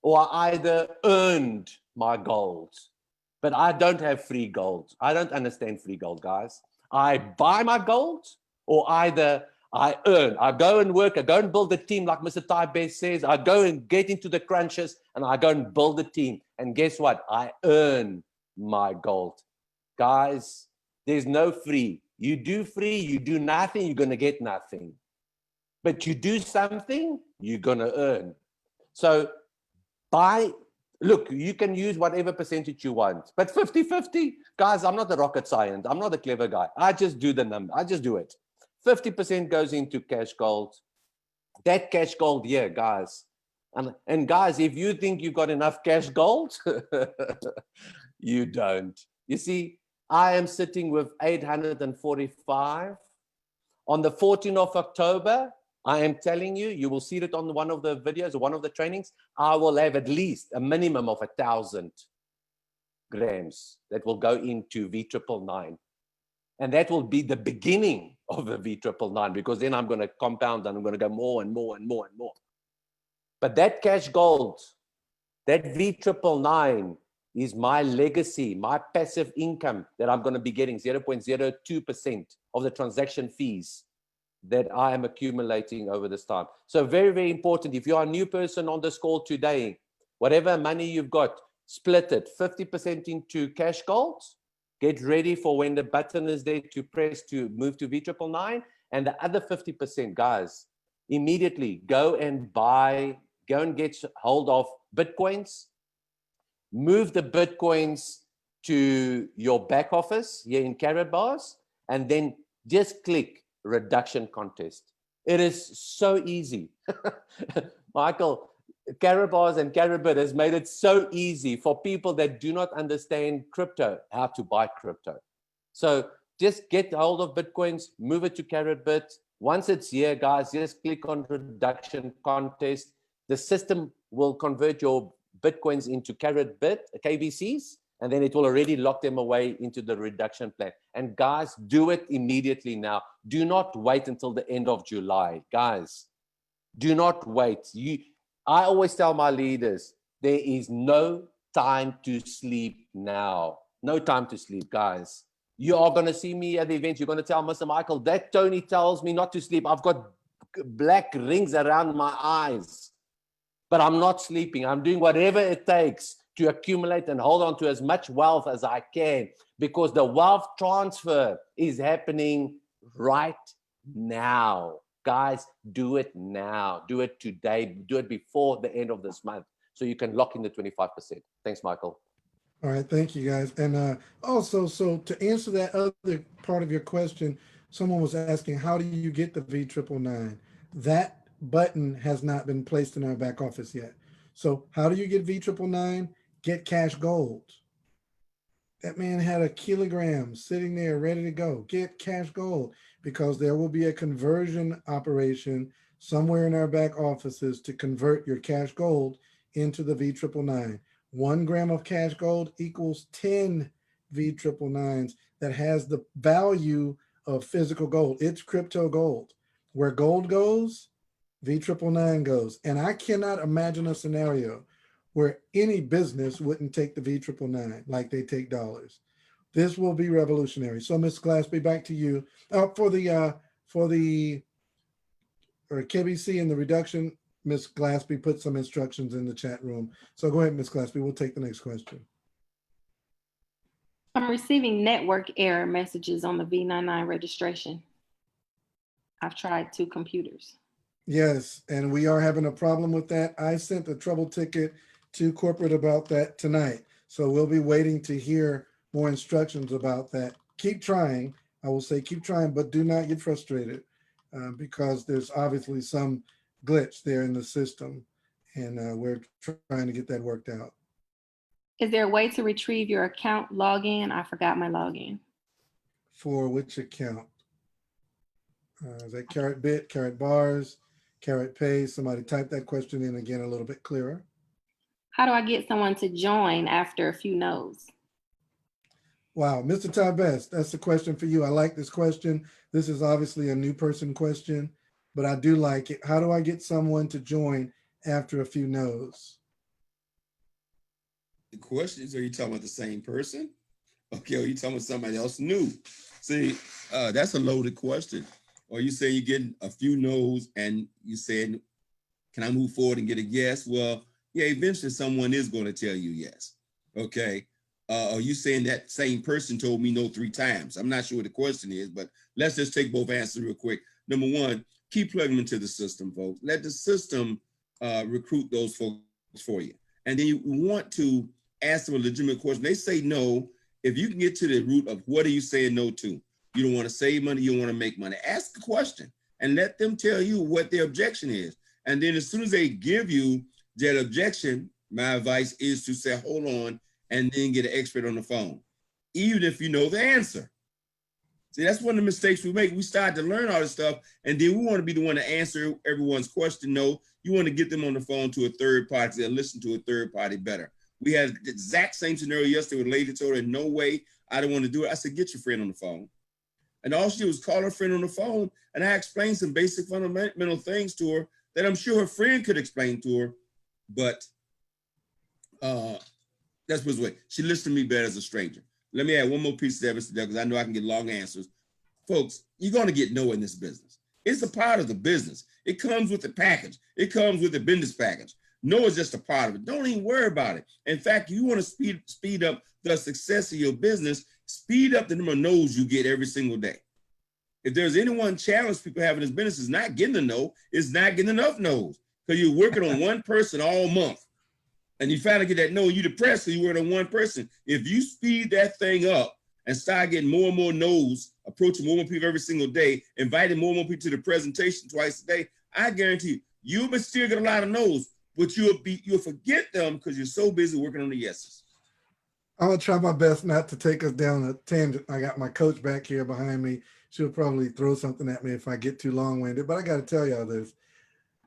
or I either earned my gold. But I don't have free gold. I don't understand free gold, guys. I buy my gold or either I earn. I go and work. I go and build a team like Mr. Ty Best says. I go and get into the crunches and I go and build a team. And guess what? I earn my gold. Guys, there's no free. You do free, you do nothing, you're going to get nothing. But you do something, you're going to earn. So look, you can use whatever percentage you want. But 50-50, guys, I'm not a rocket scientist. I'm not a clever guy. I just do the number. I just do it. 50% goes into cash gold. That cash gold, yeah, guys. And guys, if you think you've got enough cash gold, you don't. You see, I am sitting with 845. On the 14th of October, I am telling you, you will see it on one of the videos or one of the trainings, I will have at least a minimum of 1,000 grams that will go into V999. And that will be the beginning of a V999 because then I'm going to compound and I'm going to go more and more and more and more. But that cash gold, that V999 is my legacy, my passive income that I'm going to be getting 0.02% of the transaction fees that I am accumulating over this time. So very, very important. If you are a new person on this call today, whatever money you've got, split it 50% into cash gold. Get ready for when the button is there to press to move to V999. And the other 50%, guys, immediately go and get hold of Bitcoins, move the Bitcoins to your back office here in Karatbars, and then just click reduction contest. It is so easy. Michael, Karatbars and Karatbit has made it so easy for people that do not understand crypto, how to buy crypto. So just get hold of Bitcoins, move it to Karatbit. Once it's here, guys, just click on reduction contest. The system will convert your Bitcoins into Karatbit, KBCs, and then it will already lock them away into the reduction plan. And guys, do it immediately now. Do not wait until the end of July. Guys, do not wait. I always tell my leaders, there is no time to sleep now. No time to sleep, guys. You are going to see me at the event. You're going to tell Mr. Michael, that Tony tells me not to sleep. I've got black rings around my eyes, but I'm not sleeping. I'm doing whatever it takes to accumulate and hold on to as much wealth as I can, because the wealth transfer is happening right now. Guys, do it now. Do it today. Do it before the end of this month so you can lock in the 25%. Thanks, Michael.
All right, thank you guys. And also, so to answer that other part of your question, someone was asking, how do you get the V999? That button has not been placed in our back office yet. So how do you get V999? Get Cash Gold. That man had a kilogram sitting there ready to go. Get Cash Gold, because there will be a conversion operation somewhere in our back offices to convert your Cash Gold into the V999. 1 gram of Cash Gold equals 10 V999s that has the value of physical gold. It's crypto gold. Where gold goes, V999 goes. And I cannot imagine a scenario where any business wouldn't take the V999 like they take dollars. This will be revolutionary. So, Ms. Glaspie, back to you. For the KBC and the reduction, Ms. Glaspie put some instructions in the chat room. So go ahead, Ms. Glaspie. We'll take the next question.
I'm receiving network error messages on the V999 registration. I've tried 2 computers.
Yes, and we are having a problem with that. I sent a trouble ticket to corporate about that tonight. So we'll be waiting to hear more instructions about that. Keep trying. I will say keep trying, but do not get frustrated because there's obviously some glitch there in the system, and we're trying to get that worked out.
Is there a way to retrieve your account login? I forgot my login.
For which account? Is that Karatbit, Karatbars, Karatpay? Somebody type that question in again a little bit clearer.
How do I get someone to join after a few no's?
Wow, Mr. Todd Best, that's the question for you. I like this question. This is obviously a new person question, but I do like it. How do I get someone to join after a few no's?
The question is, are you talking about the same person? Okay, or are you talking about somebody else new? See, that's a loaded question. Or you say you're getting a few no's and you said, can I move forward and get a yes? Well, yeah, eventually someone is going to tell you yes. Okay. Are you saying that same person told me no 3 times? I'm not sure what the question is, but let's just take both answers real quick. Number 1, keep plugging them into the system, folks. Let the system recruit those folks for you. And then you want to ask them a legitimate question. They say no. If you can get to the root of what are you saying no to? You don't want to save money, you don't want to make money. Ask the question and let them tell you what their objection is. And then as soon as they give you that objection, my advice is to say, hold on, and then get an expert on the phone, even if you know the answer. See, that's one of the mistakes we make. We start to learn all this stuff, and then we want to be the one to answer everyone's question. No, you want to get them on the phone to a third party and listen to a third party better. We had the exact same scenario yesterday with a lady told her, no way, I don't want to do it. I said, get your friend on the phone. And all she did was call her friend on the phone, and I explained some basic fundamental things to her that I'm sure her friend could explain to her, but that's what's way. She listened to me better as a stranger. Let me add one more piece of evidence, because I know I can get long answers. Folks, you're going to get no in this business. It's a part of the business. It comes with the package. It comes with the business package. No is just a part of it. Don't even worry about it. In fact, you want to speed up the success of your business, speed up the number of no's you get every single day. If there's any one challenge people have in this business, is not getting a no, it's not getting enough no's, because you're working on one person all month. and you finally get that no, you depressed, so you were on one person. If you speed that thing up and start getting more and more no's, approaching more and more people every single day, inviting more and more people to the presentation twice a day, I guarantee you will still get a lot of no's, but you'll forget them because you're so busy working on the yeses.
I'm gonna try my best not to take us down a tangent. I got my coach back here behind me. She'll probably throw something at me if I get too long-winded, but I got to tell y'all this.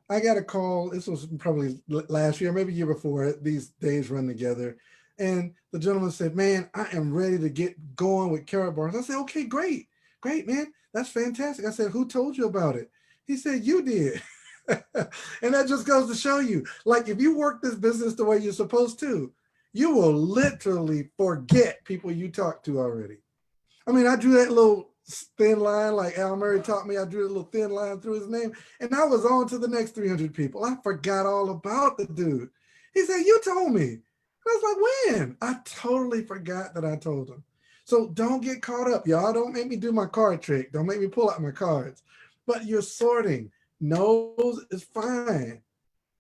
I got a call, this was probably last year, maybe year before, these days run together. And the gentleman said, man, I am ready to get going with Karatbars. I said, okay, great, man. That's fantastic. I said, who told you about it? He said, you did. And that just goes to show you, like, if you work this business the way you're supposed to, you will literally forget people you talked to already. I mean, I drew that little thin line like Al Murray taught me. I drew a little thin line through his name, and I was on to the next 300 people. I forgot all about the dude. He said, you told me. And I was like, when? I totally forgot that I told him. So don't get caught up, y'all. Don't make me do my card trick. Don't make me pull out my cards. But you're sorting. No's is fine.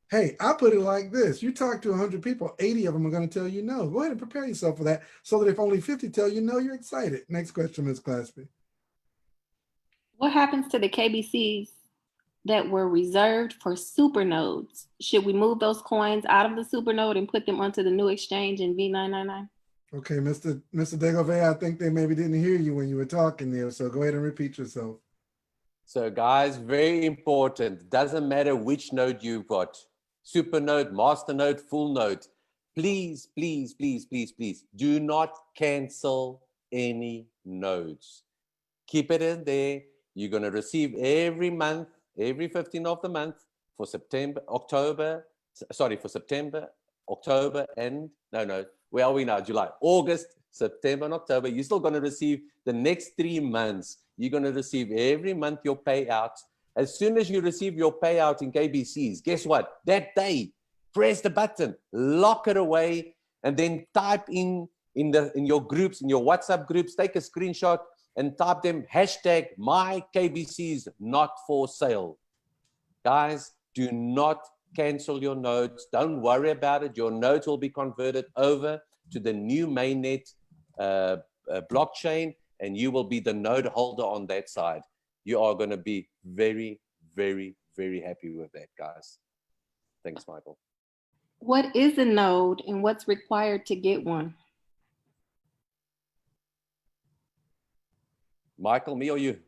Hey, I put it like this. You talk to 100 people, 80 of them are going to tell you no. Go ahead and prepare yourself for that so that if only 50 tell you no, you're excited. Next question, Ms. Claspy.
What happens to the KBCs that were reserved for supernodes? Should we move those coins out of the supernode and put them onto the new exchange in V999?
Okay, Mr. Degove, I think they maybe didn't hear you when you were talking there, so go ahead and repeat yourself.
So guys, very important. Doesn't matter which node you've got. Supernode, master node, full node. Please, please, please, please, please do not cancel any nodes. Keep it in there. You're going to receive every month, every 15th of the month for September, October, and where are we now? July, August, September, and October. You're still going to receive the next 3 months. You're going to receive every month your payout. As soon as you receive your payout in KBCs, guess what? That day, press the button, lock it away, and then type in your groups, in your WhatsApp groups, take a screenshot and type them hashtag my KBCs not for sale. Guys, do not cancel your nodes. Don't worry about it. Your nodes will be converted over to the new mainnet blockchain, and you will be the node holder on that side. You are going to be very, very, very happy with that, guys. Thanks, Michael.
What is a node and what's required to get one?
Michael, me or you?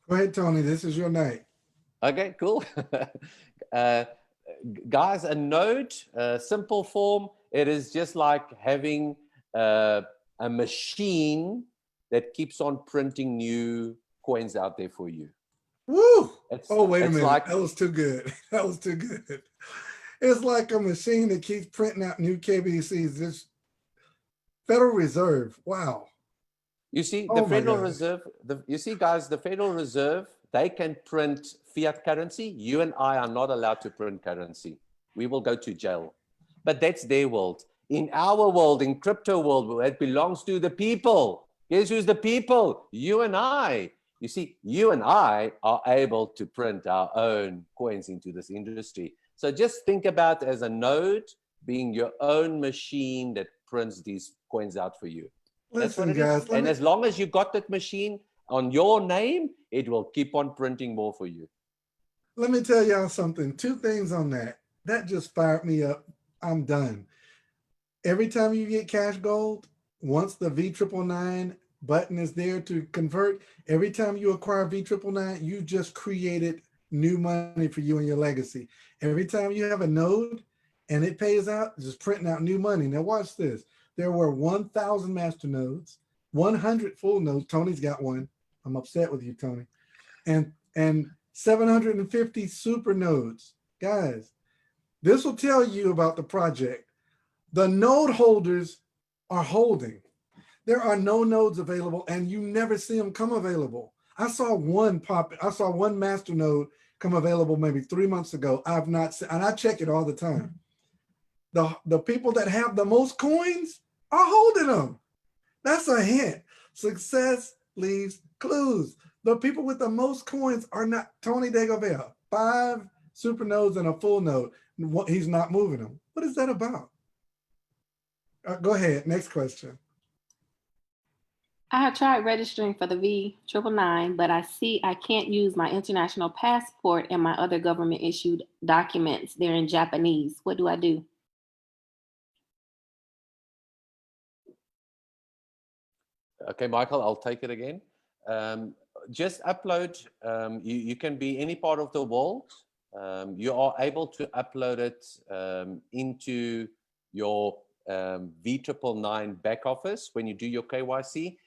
Go ahead, Tony. This is your night.
Okay, cool. Guys, a node, simple form, it is just like having a machine that keeps on printing new coins out there for you.
Woo! Wait a minute.
Like,
that was too good. That was too good. It's like a machine that keeps printing out new KBCs. This Federal Reserve. Wow.
You see, the Federal Reserve, guys, the Federal Reserve, they can print fiat currency. You and I are not allowed to print currency. We will go to jail. But that's their world. In our world, in crypto world, it belongs to the people. Guess who's the people? You and I. You see, you and I are able to print our own coins into this industry. So just think about it as a node being your own machine that prints these coins out for you.
Listen, guys.
And as long as you got that machine on your name, it will keep on printing more for you.
Let me tell y'all something. 2 things on that. That just fired me up. I'm done. Every time you get Cash Gold, once the V999 button is there to convert, every time you acquire V999, you just created new money for you and your legacy. Every time you have a node and it pays out, just printing out new money. Now watch this. There were 1,000 master nodes, 100 full nodes. Tony's got one. I'm upset with you, Tony. And 750 super nodes. Guys, this will tell you about the project. The node holders are holding. There are no nodes available, and you never see them come available. I saw one master node come available maybe 3 months ago. I've not seen, and I check it all the time. The people that have the most coins are holding them. That's a hint. Success leaves clues. The people with the most coins are not. Tony Degobert, 5 super nodes and a full node. He's not moving them. What is that about? Go ahead. Next question.
I have tried registering for the V999, but I see I can't use my international passport and my other government issued documents. They're in Japanese. What do I do?
Okay, Michael, I'll take it again. Just upload, you can be any part of the world. You are able to upload it into your V999 back office when you do your KYC.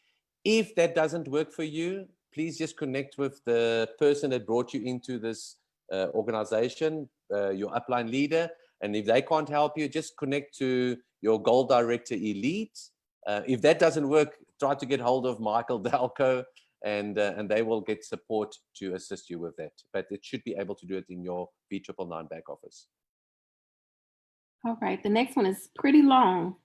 If that doesn't work for you, please just connect with the person that brought you into this organization, your upline leader. And if they can't help you, just connect to your Gold Director Elite. If that doesn't work, try to get hold of Michael Dalco, and they will get support to assist you with that. But it should be able to do it in your V999 back office.
All right, the next one is pretty long.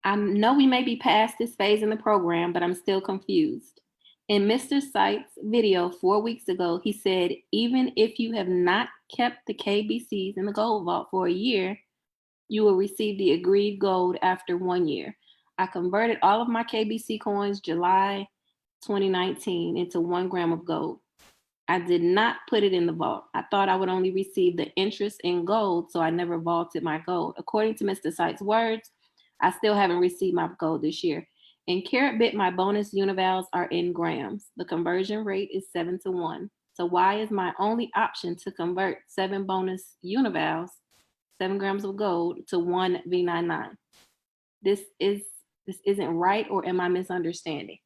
I know we may be past this phase in the program, but I'm still confused. In Mr. Site's video 4 weeks ago, he said, even if you have not kept the KBCs in the gold vault for a year, you will receive the agreed gold after 1 year. I converted all of my KBC coins July 2019 into 1 gram of gold. I did not put it in the vault. I thought I would only receive the interest in gold, so I never vaulted my gold. According to Mr. Site's words, I still haven't received my gold this year. In Carrotbit, my bonus univals are in grams. The conversion rate is 7-to-1. So why is my only option to convert 7 bonus univals, 7 grams of gold, to 1 V999? This isn't right, or am I misunderstanding?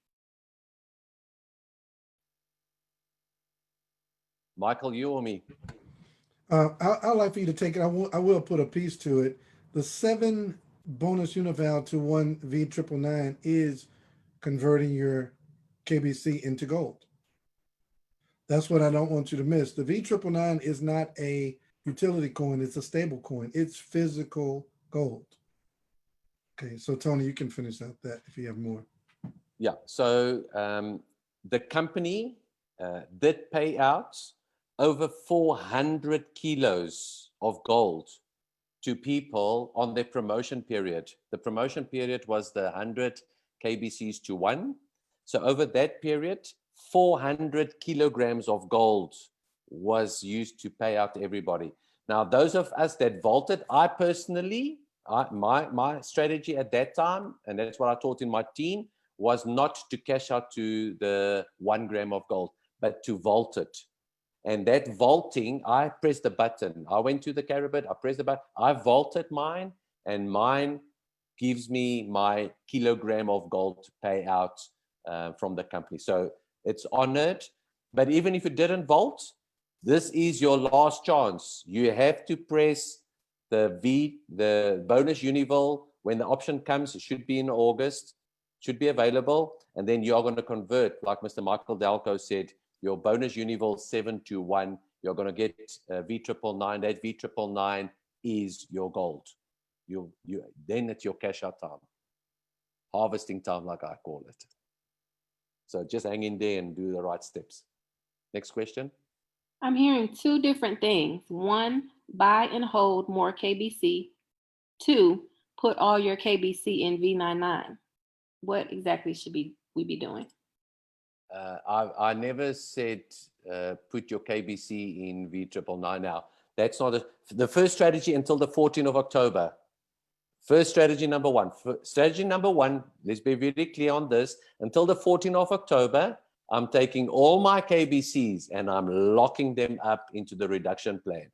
Michael, you or me?
I'd like for you to take it. I will put a piece to it. The 7 bonus unival to 1 V999 is converting your KBC into gold. That's what I don't want you to miss. The V999 is not a utility coin. It's a stable coin. It's physical gold. Okay, so Tony, you can finish out that if you have more.
Yeah, so the company did pay out over 400 kilos of gold to people on their promotion period. The promotion period was the 100 KBCs to 1. So over that period, 400 kilograms of gold was used to pay out to everybody. Now, those of us that vaulted, I personally, my strategy at that time, and that's what I taught in my team, was not to cash out to the 1 gram of gold, but to vault it. And that vaulting, I pressed the button. I went to the Carrotbit, I pressed the button, I vaulted mine, and mine gives me my kilogram of gold to pay out from the company. So it's honored. But even if you didn't vault, this is your last chance. You have to press the bonus unival. When the option comes, it should be in August, should be available. And then you are going to convert, like Mr. Michael Dalco said, your bonus unival 7-to-1. You're going to get V999. That V999 is your gold. Then it's your cash out time, harvesting time, like I call it. So just hang in there and do the right steps. Next question.
I'm hearing 2 different things. 1, buy and hold more KBC. 2, put all your KBC in V999. What exactly should we be doing?
I never said put your KBC in V999 now. That's not the first strategy until the 14th of October. First strategy number 1. Strategy number 1, let's be very clear on this. Until the 14th of October, I'm taking all my KBCs and I'm locking them up into the reduction plan.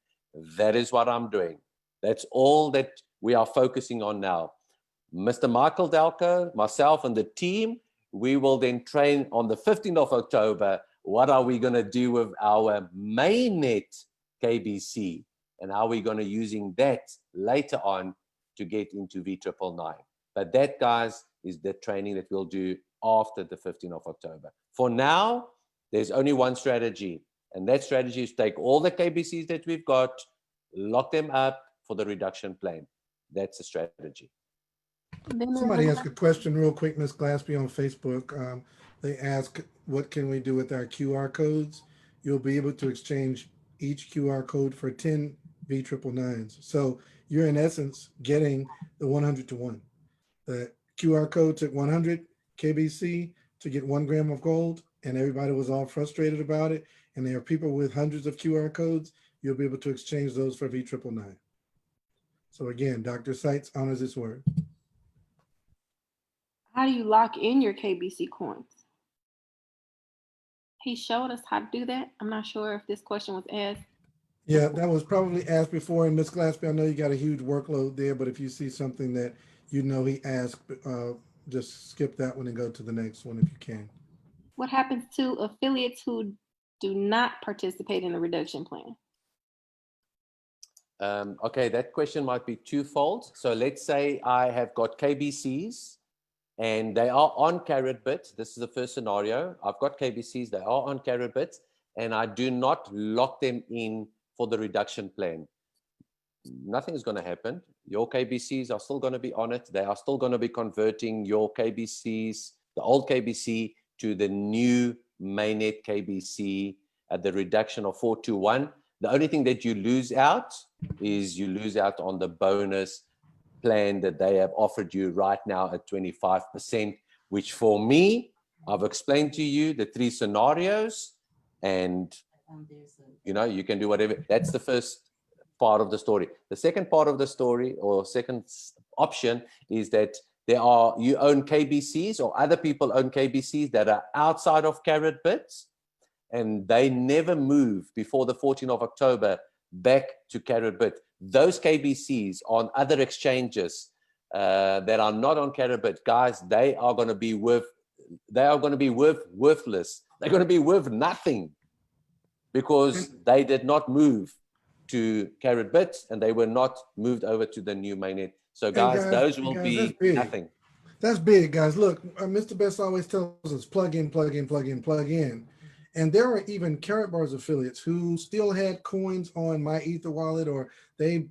That is what I'm doing. That's all that we are focusing on now. Mr. Michael Dalco, myself, and the team, we will then train on the 15th of October. What are we going to do with our mainnet KBC? And how are we going to using that later on to get into V999? But that, guys, is the training that we'll do after the 15th of October. For now, there's only one strategy. And that strategy is take all the KBCs that we've got, lock them up for the reduction plan. That's the strategy.
Somebody asked a question real quick, Ms. Glaspie, on Facebook. They ask, what can we do with our QR codes? You'll be able to exchange each QR code for 10 V999s. So you're in essence getting the 100-to-1. The QR code took 100 KBC to get 1 gram of gold, and everybody was all frustrated about it. And there are people with hundreds of QR codes. You'll be able to exchange those for V999. So again, Dr. Seitz honors his word.
How do you lock in your KBC coins? He showed us how to do that. I'm not sure if this question was asked.
Yeah, that was probably asked before. And Ms. Glaspie, I know you got a huge workload there, but if you see something that you know he asked, just skip that one and go to the next one if you can.
What happens to affiliates who do not participate in the reduction plan?
Okay, that question might be twofold. So let's say I have got KBCs and they are on Carrotbit. This is the first scenario. I've got KBCs, they are on Carrotbit, and I do not lock them in for the reduction plan. Nothing is going to happen. Your KBCs are still going to be on it. They are still going to be converting your KBCs, the old KBC, to the new mainnet KBC at the reduction of 421. The only thing that you lose out is you lose out on the bonus plan that they have offered you right now at 25%, which for me, I've explained to you the 3 scenarios, and you know, you can do whatever. That's the first part of the story. The second part of the story, or second option, is that you own KBCs, or other people own KBCs that are outside of Carrotbit, and they never move before the 14th of October back to Carrotbit. Those KBCs on other exchanges that are not on Carrotbit, guys, they are going to be worthless. They're going to be worth nothing because they did not move to Carrotbit and they were not moved over to the new mainnet. So guys, those will be nothing.
That's big, guys. Look, Mr. Best always tells us plug in, plug in, plug in, plug in. And there are even Karatbars affiliates who still had coins on My Ether wallet, and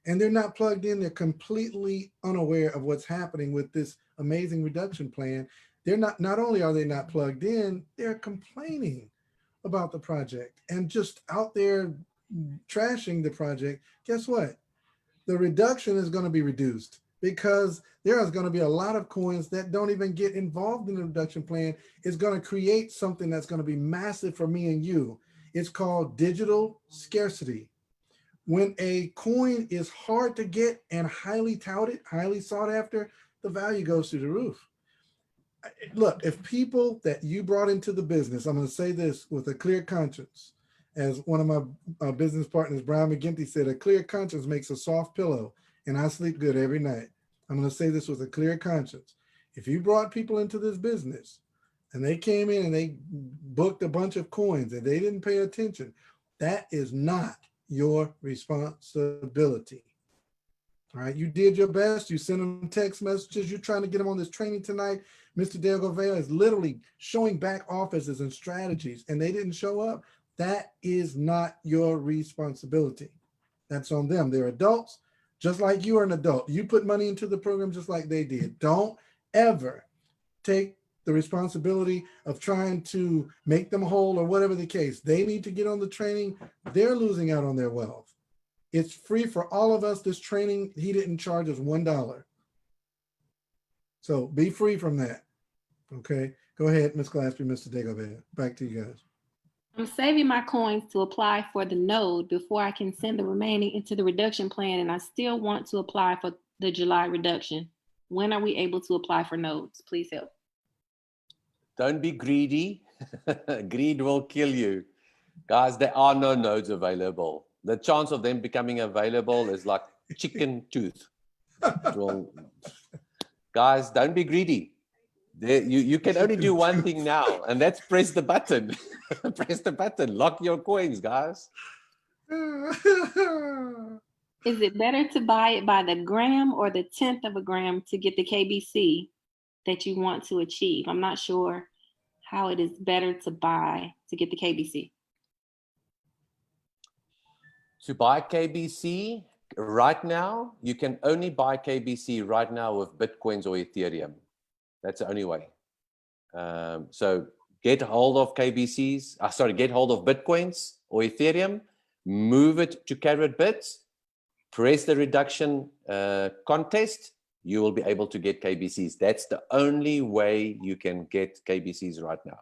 they're not plugged in. They're completely unaware of what's happening with this amazing reduction plan. They're not only are they not plugged in, they're complaining about the project and just out there trashing the project. Guess what? The reduction is going to be reduced because there is going to be a lot of coins that don't even get involved in the reduction plan. It's going to create something that's going to be massive for me and you. It's called digital scarcity. When a coin is hard to get and highly touted, highly sought after, the value goes through the roof. Look, if people that you brought into the business, I'm going to say this with a clear conscience, as one of my business partners, Brian McGinty, said, a clear conscience makes a soft pillow, and I sleep good every night. I'm going to say this with a clear conscience. If you brought people into this business and they came in and they booked a bunch of coins and they didn't pay attention, that is not your responsibility. All right, you did your best. You sent them text messages. You're trying to get them on this training tonight. Mr. Dale Gouveia is literally showing back offices and strategies, and they didn't show up. That is not your responsibility. That's on them. They're adults, just like you are an adult. You put money into the program just like they did. Don't ever take the responsibility of trying to make them whole or whatever the case. They need to get on the training. They're losing out on their wealth. It's free for all of us. This training, he didn't charge us $1. So be free from that. Okay, go ahead, Ms. Glaspie, Mr. Dagobert. Back to you guys.
I'm saving my coins to apply for the node before I can send the remaining into the reduction plan, and I still want to apply for the July reduction. When are we able to apply for nodes? Please help.
Don't be greedy. Greed will kill you. Guys, there are no nodes available. The chance of them becoming available is like chicken tooth. Guys, don't be greedy. You can only do one thing now, and that's press the button. Press the button. Lock your coins, guys.
Is it better to buy it by the gram or the 10th of a gram to get the KBC that you want to achieve? I'm not sure how it is better to buy to get the KBC.
To buy KBC right now, you can only buy KBC right now with Bitcoins or Ethereum. That's the only way. So get hold of KBCs, get hold of Bitcoins or Ethereum, move it to Carrotbit, press the reduction contest, you will be able to get KBCs. That's the only way you can get KBCs right now.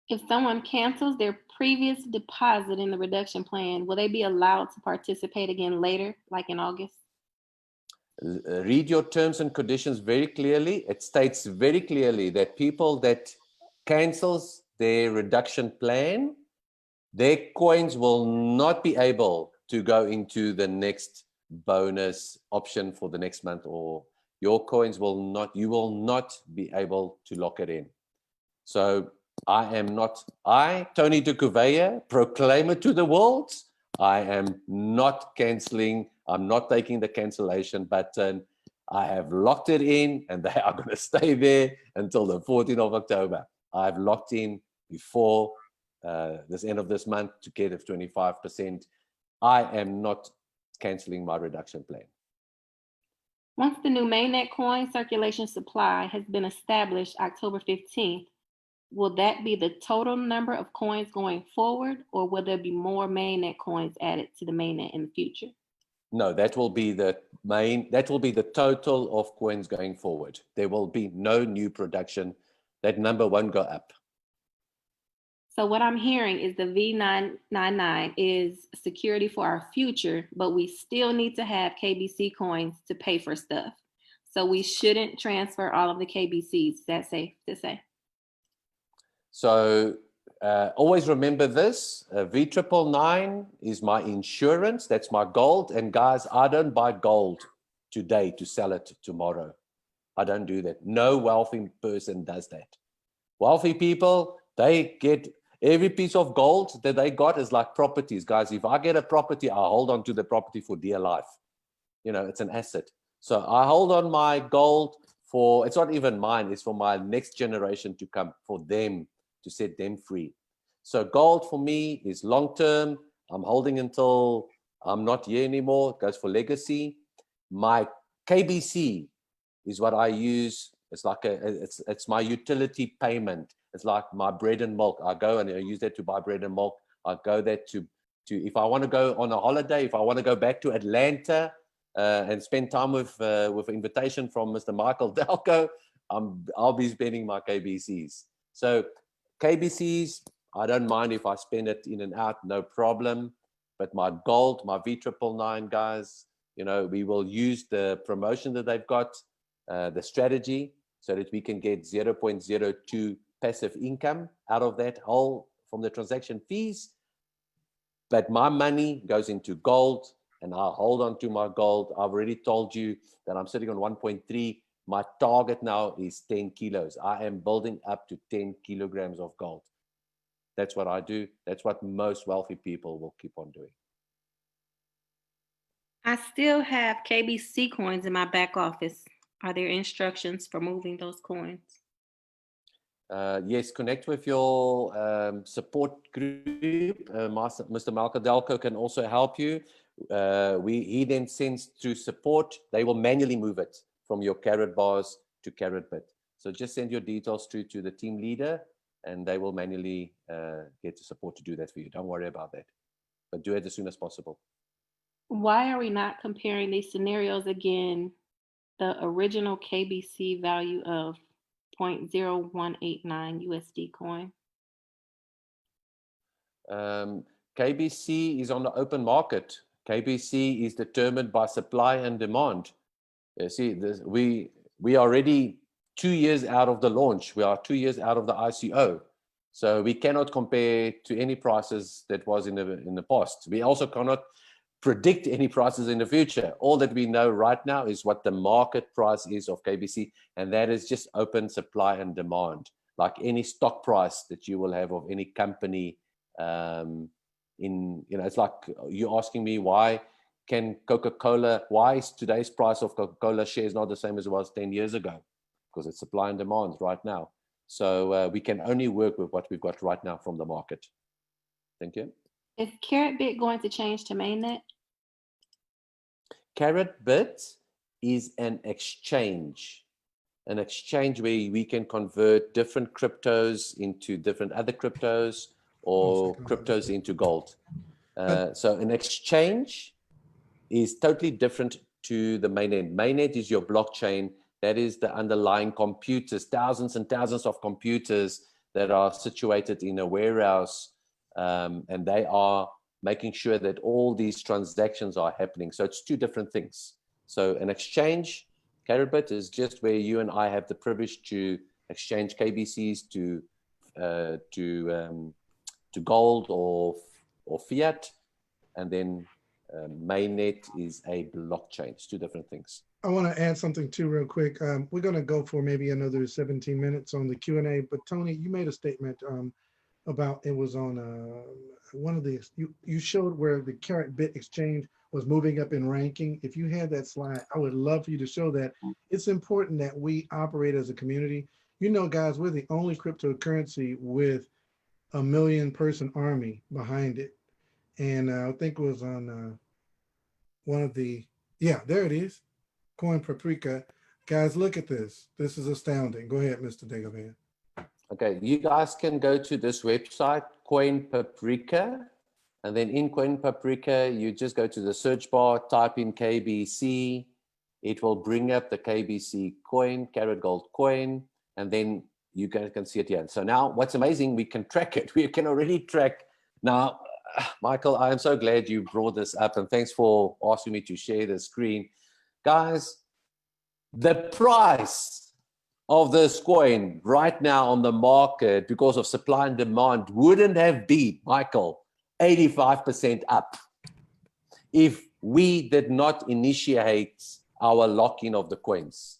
If someone cancels their previous deposit in the reduction plan, will they be allowed to participate again later, like in August?
Read your terms and conditions very clearly. It states very clearly that people that cancels their reduction plan, their coins will not be able to go into the next bonus option for the next month, or your coins will not, you will not be able to lock it in. So I, Tony de Gouveia, proclaim it to the world. I am not canceling. I'm not taking the cancellation button. I have locked it in, and they are going to stay there until the 14th of October. I've locked in before this end of this month to get a 25%. I am not canceling my reduction plan.
Once the new mainnet coin circulation supply has been established October 15th, will that be the total number of coins going forward, or will there be more mainnet coins added to the mainnet in the future?
No, that will be the total of coins going forward. There will be no new production. That number won't go up.
So what I'm hearing is the V999 is security for our future, but we still need to have KBC coins to pay for stuff. So we shouldn't transfer all of the KBCs. Is that safe to say?
So always remember this, V999 is my insurance, that's my gold. And guys, I don't buy gold today to sell it tomorrow. I don't do that. No wealthy person does that. Wealthy people, they get every piece of gold that they got is like properties. Guys, if I get a property, I hold on to the property for dear life. You know, it's an asset. So I hold on my gold for, it's not even mine, it's for my next generation to come, for them, to set them free. So gold for me is long-term. I'm holding until I'm not here anymore. It goes for legacy. My KBC is what I use. It's like it's my utility payment. It's like my bread and milk. I go and I use that to buy bread and milk. I go there to if I want to go on a holiday, if I want to go back to Atlanta and spend time with an invitation from Mr. Michael Delco, I'll be spending my KBCs. So KBCs, I don't mind if I spend it in and out, no problem. But my gold, my V999 guys, you know, we will use the promotion that they've got, the strategy, so that we can get 0.02 passive income out of that whole from the transaction fees. But my money goes into gold, and I'll hold on to my gold. I've already told you that I'm sitting on 1.3. My target now is 10 kilos. I am building up to 10 kilograms of gold. That's what I do. That's what most wealthy people will keep on doing.
I still have KBC coins in my back office. Are there instructions for moving those coins?
Yes, connect with your support group. Mr. Malcolm Delco can also help you. He then sends to support. They will manually move it from your Karatbars to Karatbit. So just send your details through to the team leader, and they will manually get the support to do that for you. Don't worry about that, but do it as soon as possible.
Why are we not comparing these scenarios again? The original KBC value of 0.0189 USD coin.
KBC is on the open market. KBC is determined by supply and demand. You see, we are already 2 years out of the launch. We are 2 years out of the ICO. So we cannot compare to any prices that was in the past. We also cannot predict any prices in the future. All that we know right now is what the market price is of KBC, and that is just open supply and demand, like any stock price that you will have of any company. It's like you asking me why can Coca-Cola, why is today's price of Coca-Cola shares not the same as it was 10 years ago? Because it's supply and demand right now. So we can only work with what we've got right now from the market. Thank you.
Is Karatbit going to change to mainnet?
Karatbit is an exchange where we can convert different cryptos into different other cryptos, or cryptos into gold. So an exchange is totally different to the mainnet. Mainnet is your blockchain. That is the underlying computers, thousands and thousands of computers that are situated in a warehouse, and they are making sure that all these transactions are happening. So it's two different things. So an exchange, Carrotbit, is just where you and I have the privilege to exchange KBCs to gold or fiat, and then mainnet is a blockchain. It's two different things.
I want to add something too real quick. We're going to go for maybe another 17 minutes on the Q&A, but Tony, you made a statement about, it was on one of the, you showed where the Carrotbit exchange was moving up in ranking. If you had that slide, I would love for you to show that. It's important that we operate as a community. You know, guys, we're the only cryptocurrency with a 1 million person army behind it. And I think it was on one of the, yeah, there it is. Coin Paprika. Guys, look at this. This is astounding. Go ahead, Mr. Dagoban.
Okay, you guys can go to this website, Coin Paprika, and then in Coin Paprika, you just go to the search bar, type in KBC. It will bring up the KBC coin, Carrot Gold coin, and then you can see it here. So now what's amazing, we can track it. We can already track. Now, Michael, I am so glad you brought this up, and thanks for asking me to share the screen. Guys, the price of this coin right now on the market, because of supply and demand, wouldn't have been, Michael, 85% up if we did not initiate our lock-in of the coins.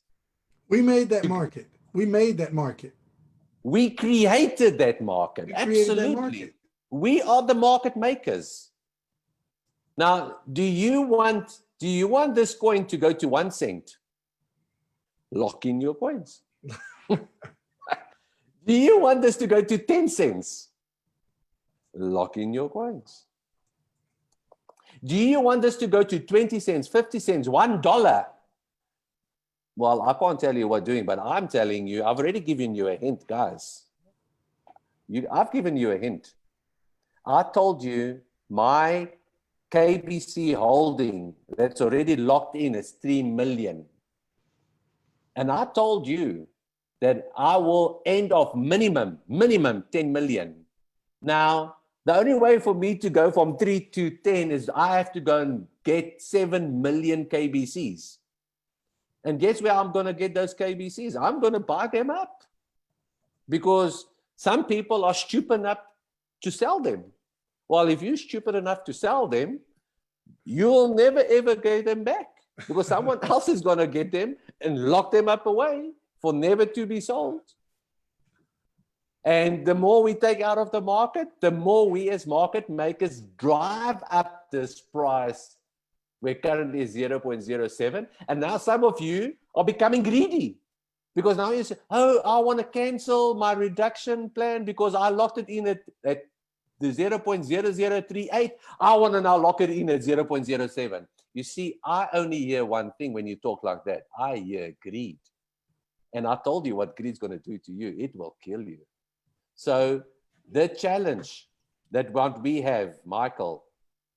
We made that market. We made that market.
We created that market. Absolutely.
That market.
We are the market makers. Now, do you want this coin to go to 1 cent? Lock in your coins. Do you want this to go to 10 cents? Lock in your coins. Do you want this to go to 20 cents, 50 cents, $1? Well, I can't tell you what doing, but I'm telling you, I've already given you a hint, guys. I've given you a hint. I told you my KBC holding that's already locked in is 3 million. And I told you that I will end off minimum 10 million. Now, the only way for me to go from 3 to 10 is I have to go and get 7 million KBCs. And guess where I'm going to get those KBCs? I'm going to buy them up. Because some people are stupid enough to sell them. Well, if you're stupid enough to sell them, you'll never ever get them back. Because someone else is going to get them and lock them up away for never to be sold. And the more we take out of the market, the more we as market makers drive up this price. We're currently 0.07. And now some of you are becoming greedy. Because now you say, oh, I want to cancel my reduction plan because I locked it in at the 0.0038. I want to now lock it in at 0.07. You see, I only hear one thing when you talk like that. I hear greed. And I told you what greed is going to do to you. It will kill you. So the challenge that what we have, Michael,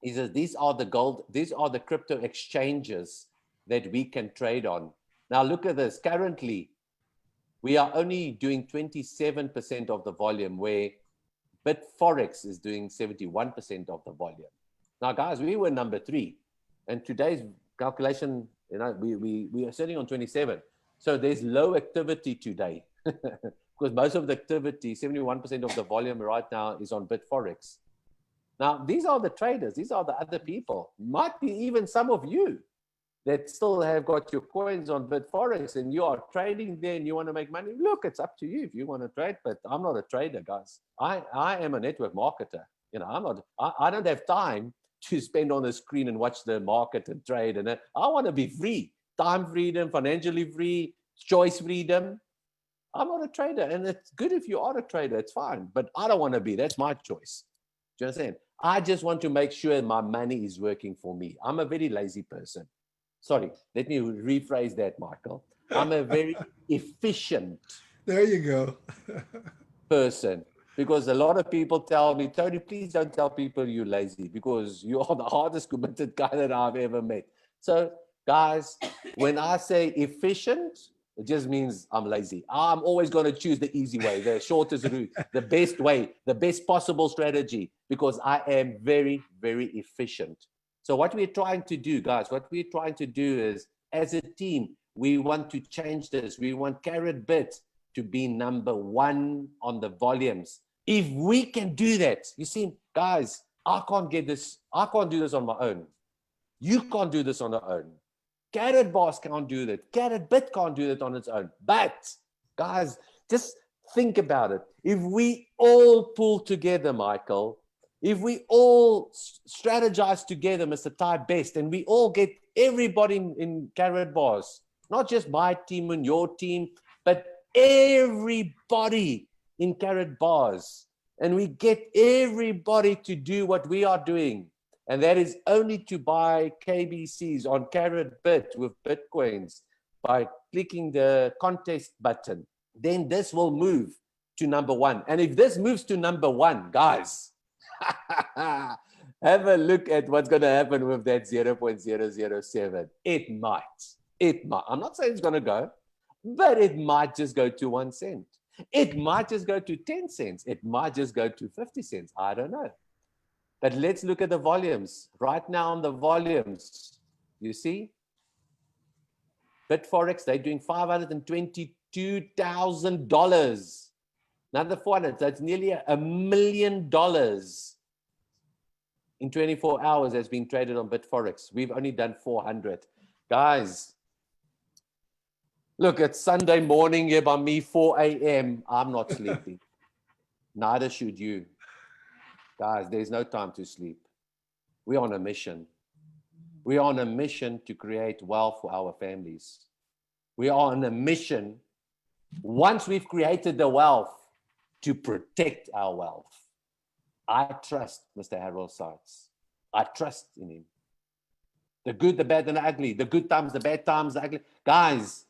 is that these are the crypto exchanges that we can trade on. Now look at this. Currently, we are only doing 27% of the volume, where Bitforex is doing 71% of the volume. Now, guys, we were number 3, and today's calculation, we are sitting on 27. So there's low activity today because most of the activity, 71% of the volume right now is on Bitforex. Now, these are the traders. These are the other people. Might be even some of you that still have got your coins on Bitforex and you are trading there and you want to make money. Look, it's up to you if you want to trade, but I'm not a trader, guys. I am a network marketer. You know, I don't have time to spend on the screen and watch the market and trade. And I want to be free. Time freedom, financially free, choice freedom. I'm not a trader, and it's good if you are a trader, it's fine, but I don't want to be. That's my choice. Do you understand? I just want to make sure my money is working for me. I'm a very lazy person. Sorry, let me rephrase that, Michael. I'm a very efficient
there you go.
person, because a lot of people tell me, Tony, please don't tell people you're lazy, because you are the hardest committed guy that I've ever met. So Guys, when I say efficient, it just means I'm lazy. I'm always going to choose the easy way, the shortest route, the best way, the best possible strategy, because I am very, very efficient. So what we're trying to do, guys, what we're trying to do is, as a team, we want to change this. We want Carrot-Bit to be #1 on the volumes. If we can do that, you see, guys, I can't get this. I can't do this on my own. You can't do this on your own. Karatbars can't do that. Carrot-Bit can't do that on its own. But, guys, just think about it. If we all pull together, Michael, if we all strategize together, Mr. Ty Best, and we all get everybody in Karatbars, not just my team and your team, but everybody in Karatbars, and we get everybody to do what we are doing, and that is only to buy KBCs on Carrot-Bit with Bitcoins by clicking the contest button, then this will move to #1. And if this moves to #1, guys, have a look at what's going to happen with that 0.007. It might. I'm not saying it's going to go, but it might just go to 1 cent. It might just go to 10 cents. It might just go to 50 cents. I don't know. But let's look at the volumes. Right now on the volumes, you see, Bitforex, they're doing $522,000. Another 400, that's nearly $1 million in 24 hours has been traded on Bitforex. We've only done 400. Guys, look, it's Sunday morning here by me, 4 a.m. I'm not sleeping. Neither should you. Guys, there's no time to sleep. We're on a mission. We're on a mission to create wealth for our families. We are on a mission, once we've created the wealth, to protect our wealth. I trust Mr. Harold Sykes. I trust in him. The good, the bad, and the ugly. The good times, the bad times, the ugly. Guys,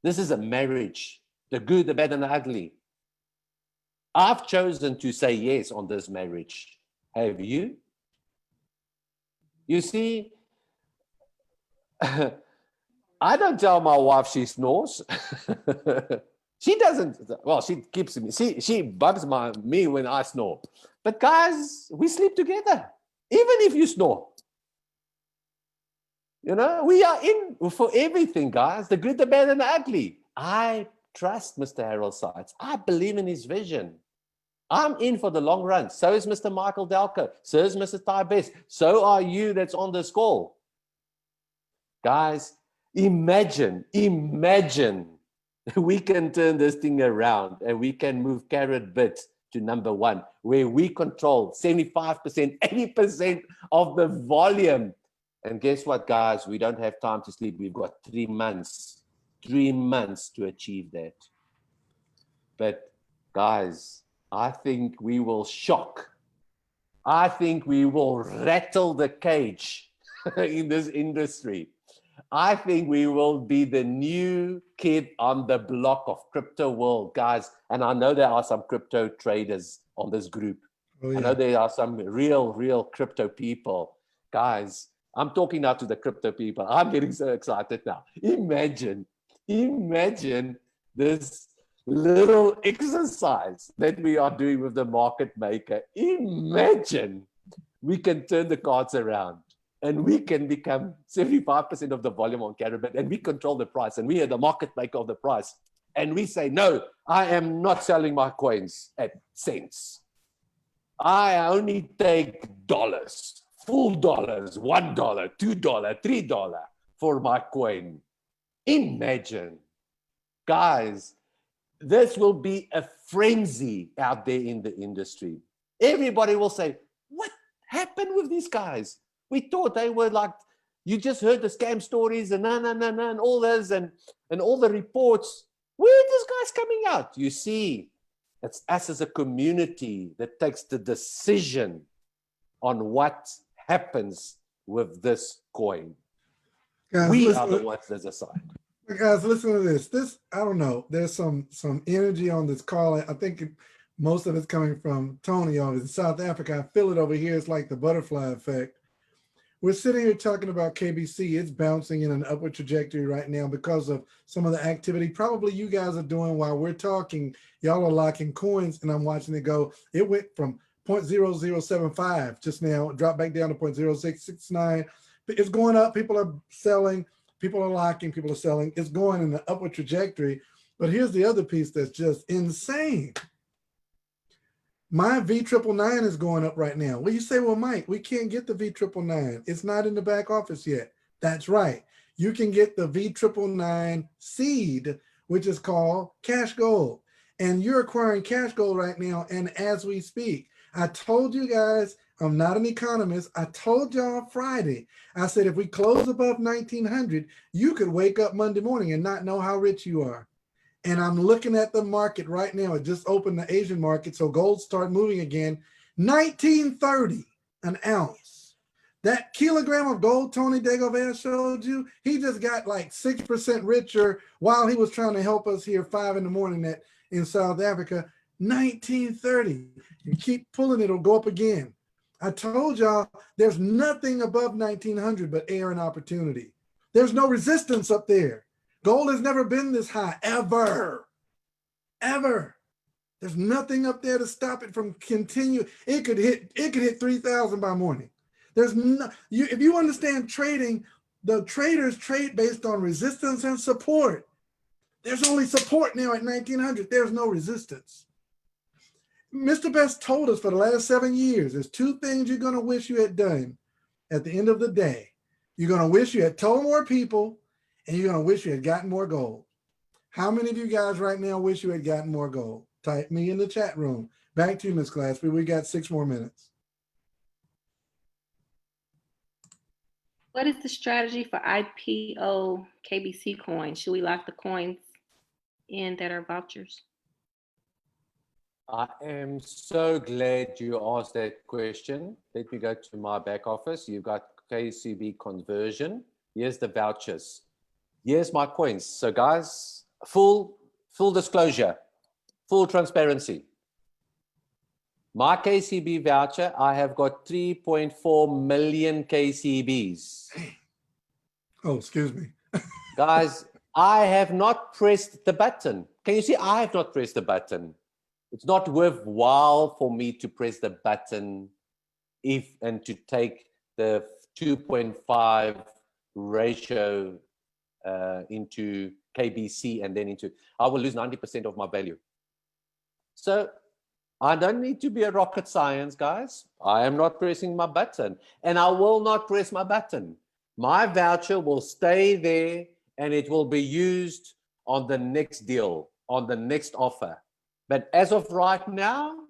this is a marriage. The good, the bad, and the ugly. I've chosen to say yes on this marriage. Have you? You see, I don't tell my wife she snores. She doesn't. Well, she keeps me. She bugs me when I snore. But guys, we sleep together, even if you snore. You know, we are in for everything, guys. The good, the bad, and the ugly. I trust Mr. Harold Sykes. I believe in his vision. I'm in for the long run. So is Mr. Michael Delco. So is Mr. Ty Best. So are you that's on this call. Guys, imagine we can turn this thing around and we can move Carrot-Bit to #1, where we control 75%, 80% of the volume. And guess what, guys? We don't have time to sleep. We've got 3 months to achieve that. But guys, I think we will shock. I think we will rattle the cage in this industry. I think we will be the new kid on the block of crypto world, guys. And I know there are some crypto traders on this group. Oh, yeah. I know there are some real crypto people. Guys, I'm talking now to the crypto people. I'm getting so excited now. Imagine this little exercise that we are doing with the market maker. Imagine we can turn the cards around and we can become 75% of the volume on Carrot-Bit, and we control the price, and we are the market maker of the price. And we say, no, I am not selling my coins at cents. I only take dollars, full dollars, $1, $2, $3 for my coin. Imagine, guys, this will be a frenzy out there in the industry. Everybody will say, what happened with these guys? We thought they were like, you just heard the scam stories and and all this and all the reports. Where are these guys coming out? You see, it's us as a community that takes the decision on what happens with this coin. Guys, we are the ones that decide.
Guys, listen to this. I don't know. There's some energy on this call. I think most of it's coming from Tony over in South Africa. I feel it over here. It's like the butterfly effect. we're sitting here talking about KBC. It's bouncing in an upward trajectory right now because of some of the activity probably you guys are doing while we're talking. Y'all are locking coins, and I'm watching it go. It went from 0.0075 just now, dropped back down to 0.0669. It's going up. People are selling. People are locking. People are selling. It's going in an upward trajectory. But here's the other piece that's just insane. My V999 is going up right now. Well, you say, well, Mike, we can't get the V999. It's not in the back office yet. That's right. You can get the V999 seed, which is called Cash Gold. And you're acquiring Cash Gold right now. And as we speak, I told you guys, I'm not an economist. I told y'all Friday, I said, if we close above 1900, you could wake up Monday morning and not know how rich you are. And I'm looking at the market right now. It just opened the Asian market, so gold started moving again. 1930 an ounce. That kilogram of gold Tony Dagovere showed you, he just got like 6% richer while he was trying to help us here 5 in the morning in South Africa. 1930. You keep pulling, it'll go up again. I told y'all there's nothing above 1900 but air and opportunity. There's no resistance up there. Gold has never been this high, ever, ever. There's nothing up there to stop it from continue. It could hit 3,000 by morning. There's no, if you understand trading, the traders trade based on resistance and support. There's only support now at 1900. There's no resistance. Mr. Best told us for the last 7 years, there's 2 things you're gonna wish you had done at the end of the day. You're gonna wish you had told more people, and you're going to wish you had gotten more gold. How many of you guys right now wish you had gotten more gold? Type me in the chat room. Back to you, Ms. Glassby. We got 6 more minutes.
What is the strategy for IPO KBC coins? Should we lock the coins in that are vouchers?
I am so glad you asked that question. Let me go to my back office. You've got KCB conversion. Here's the vouchers. Here's my coins. So guys, full disclosure, full transparency. My KCB voucher, I have got 3.4 million KCBs.
Oh, excuse me.
Guys, I have not pressed the button. Can you see? I have not pressed the button. It's not worthwhile for me to press the button and to take the 2.5 ratio into KBC and then I will lose 90% of my value. So I don't need to be a rocket science, guys. I am not pressing my button, and I will not press my button. My voucher will stay there and it will be used on the next deal, on the next offer. But as of right now,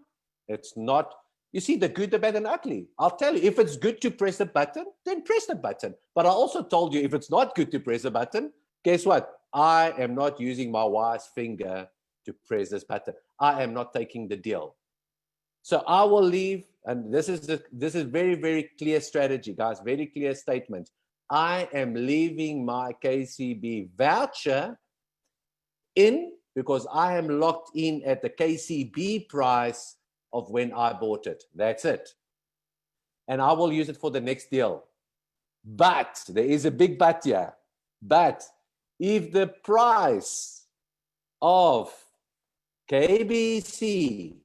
it's not. You see, the good, the bad, and ugly. I'll tell you, if it's good to press the button, then press the button. But I also told you, if it's not good to press the button, guess what? I am not using my wise finger to press this button. I am not taking the deal. So I will leave, and this is very, very clear strategy, guys, very clear statement. I am leaving my KCB voucher in because I am locked in at the KCB price of when I bought it. That's it. And I will use it for the next deal. But there is a big but here. But if the price of KBC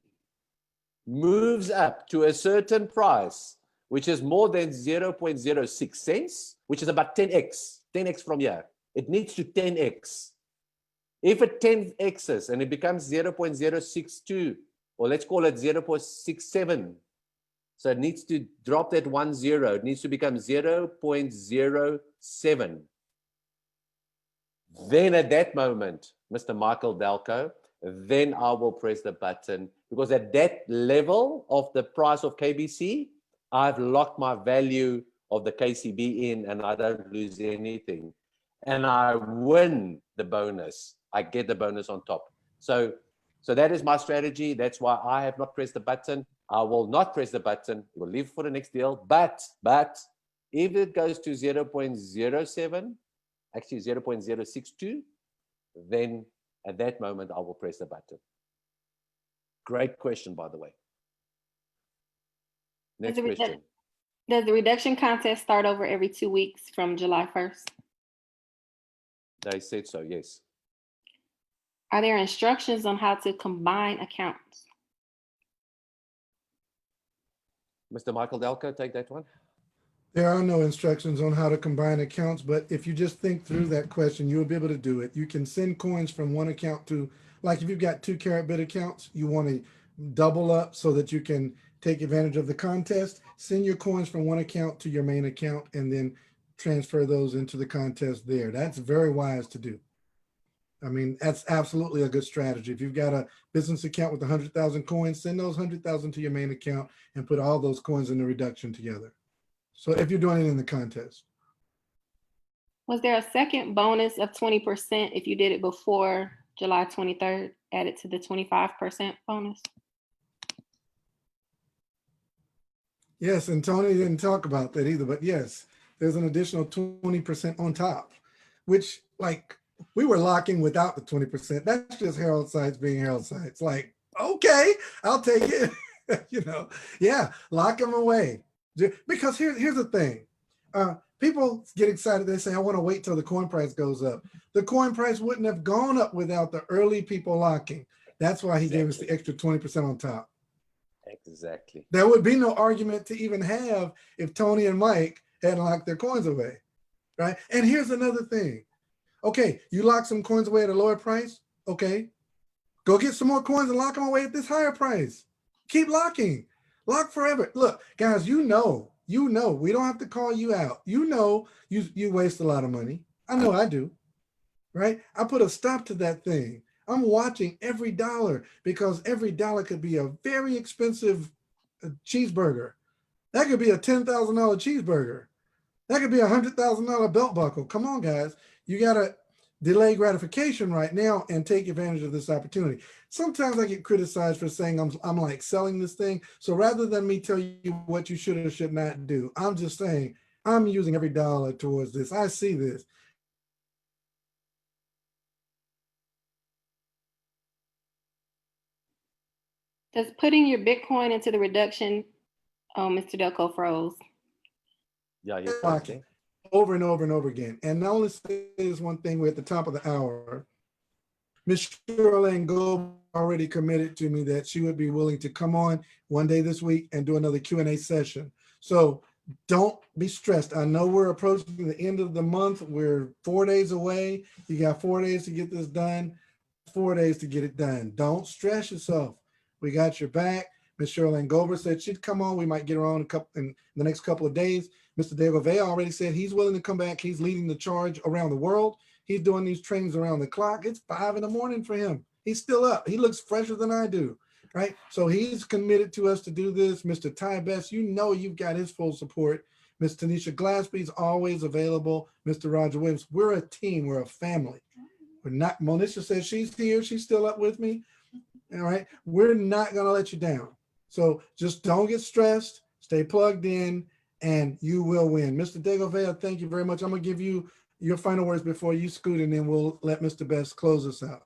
moves up to a certain price, which is more than 0.06 cents, which is about 10x from here. It needs to 10x. If it 10x's and it becomes 0.062, or let's call it 0.67. So it needs to drop that 1 0. It needs to become 0.07. Then at that moment, Mr. Michael Delco, then I will press the button, because at that level of the price of KBC, I've locked my value of the KCB in and I don't lose anything. And I win the bonus. I get the bonus on top. So that is my strategy. That's why I have not pressed the button. I will not press the button. We'll leave for the next deal. But if it goes to 0.07, actually 0.062, then at that moment I will press the button. Great question, by the way. Next question.
Does the reduction contest start over every 2 weeks from July 1st?
They said so, yes.
Are there instructions on how to combine accounts?
Mr. Michael Delco, take that one.
There are no instructions on how to combine accounts, but if you just think through that question, you'll be able to do it. You can send coins from one account to, like if you've got 2 Carrot Bit accounts, you want to double up so that you can take advantage of the contest. Send your coins from one account to your main account and then transfer those into the contest there. That's very wise to do. I mean, that's absolutely a good strategy. If you've got a business account with 100,000 coins, send those 100,000 to your main account and put all those coins in the reduction together. So if you're doing it in the contest.
Was there a second bonus of 20% if you did it before July 23rd, added to the 25% bonus?
Yes, and Tony didn't talk about that either, but yes, there's an additional 20% on top, which like we were locking without the 20%. That's just Herald Sites being Herald Sites. Like, okay, I'll take it. You know, yeah, lock them away. Because here's the thing. People get excited. They say, I want to wait till the coin price goes up. The coin price wouldn't have gone up without the early people locking. That's why he gave us the extra 20% on top.
Exactly.
There would be no argument to even have if Tony and Mike hadn't locked their coins away, right? And here's another thing. Okay, you lock some coins away at a lower price. Okay, go get some more coins and lock them away at this higher price. Keep locking. Lock forever. Look, guys, you know, we don't have to call you out. You know, you waste a lot of money. I know I do, right? I put a stop to that thing. I'm watching every dollar because every dollar could be a very expensive cheeseburger. That could be a $10,000 cheeseburger. That could be a $100,000 belt buckle. Come on, guys. You got to delay gratification right now and take advantage of this opportunity. Sometimes I get criticized for saying I'm like selling this thing. So rather than me tell you what you should or should not do, I'm just saying I'm using every dollar towards this. I see this.
Does putting your Bitcoin into the reduction, oh, Mr. Delco froze.
Yeah, you're
talking over and over and over again. And not only say this one thing, we're at the top of the hour. Ms. Shirley Gold already committed to me that she would be willing to come on one day this week and do another Q&A session. So don't be stressed. I know we're approaching the end of the month. We're 4 days away. You got 4 days to get this done, 4 days to get it done. Don't stress yourself. We got your back. Ms. Shirley Gover said she'd come on. We might get her on in the next couple of days. Mr. Diego Vea already said he's willing to come back. He's leading the charge around the world. He's doing these trainings around the clock. It's 5 in the morning for him. He's still up. He looks fresher than I do, right? So he's committed to us to do this. Mr. Ty Best, you know you've got his full support. Ms. Tanisha Glaspie's always available. Mr. Roger Williams, we're a team. We're a family. We're not, Monisha says she's here. She's still up with me. All right. We're not going to let you down. So just don't get stressed. Stay plugged in and you will win. Mr. Diego Vea, thank you very much. I'm going to give you your final words before you scoot, and then we'll let Mr. Best close us out.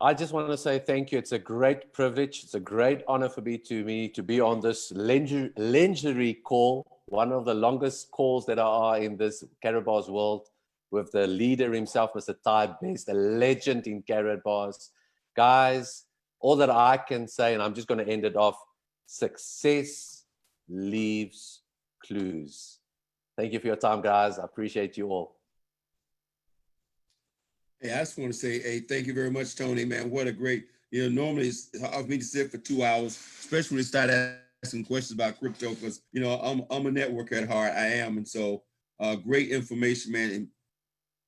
I just want to say thank you. It's a great privilege. It's a great honor for me to be on this lingerie call, one of the longest calls that are in this Karatbars world, with the leader himself, Mr. Ty Best, a legend in Karatbars. Guys, all that I can say, and I'm just going to end it off, success leaves clues. Thank you for your time, guys. I appreciate you all.
Hey, I just want to say, hey, thank you very much, Tony, man. What a great, normally it's hard for me to sit for 2 hours, especially when they start asking questions about crypto, because, I'm a networker at heart. I am. And so great information, man, and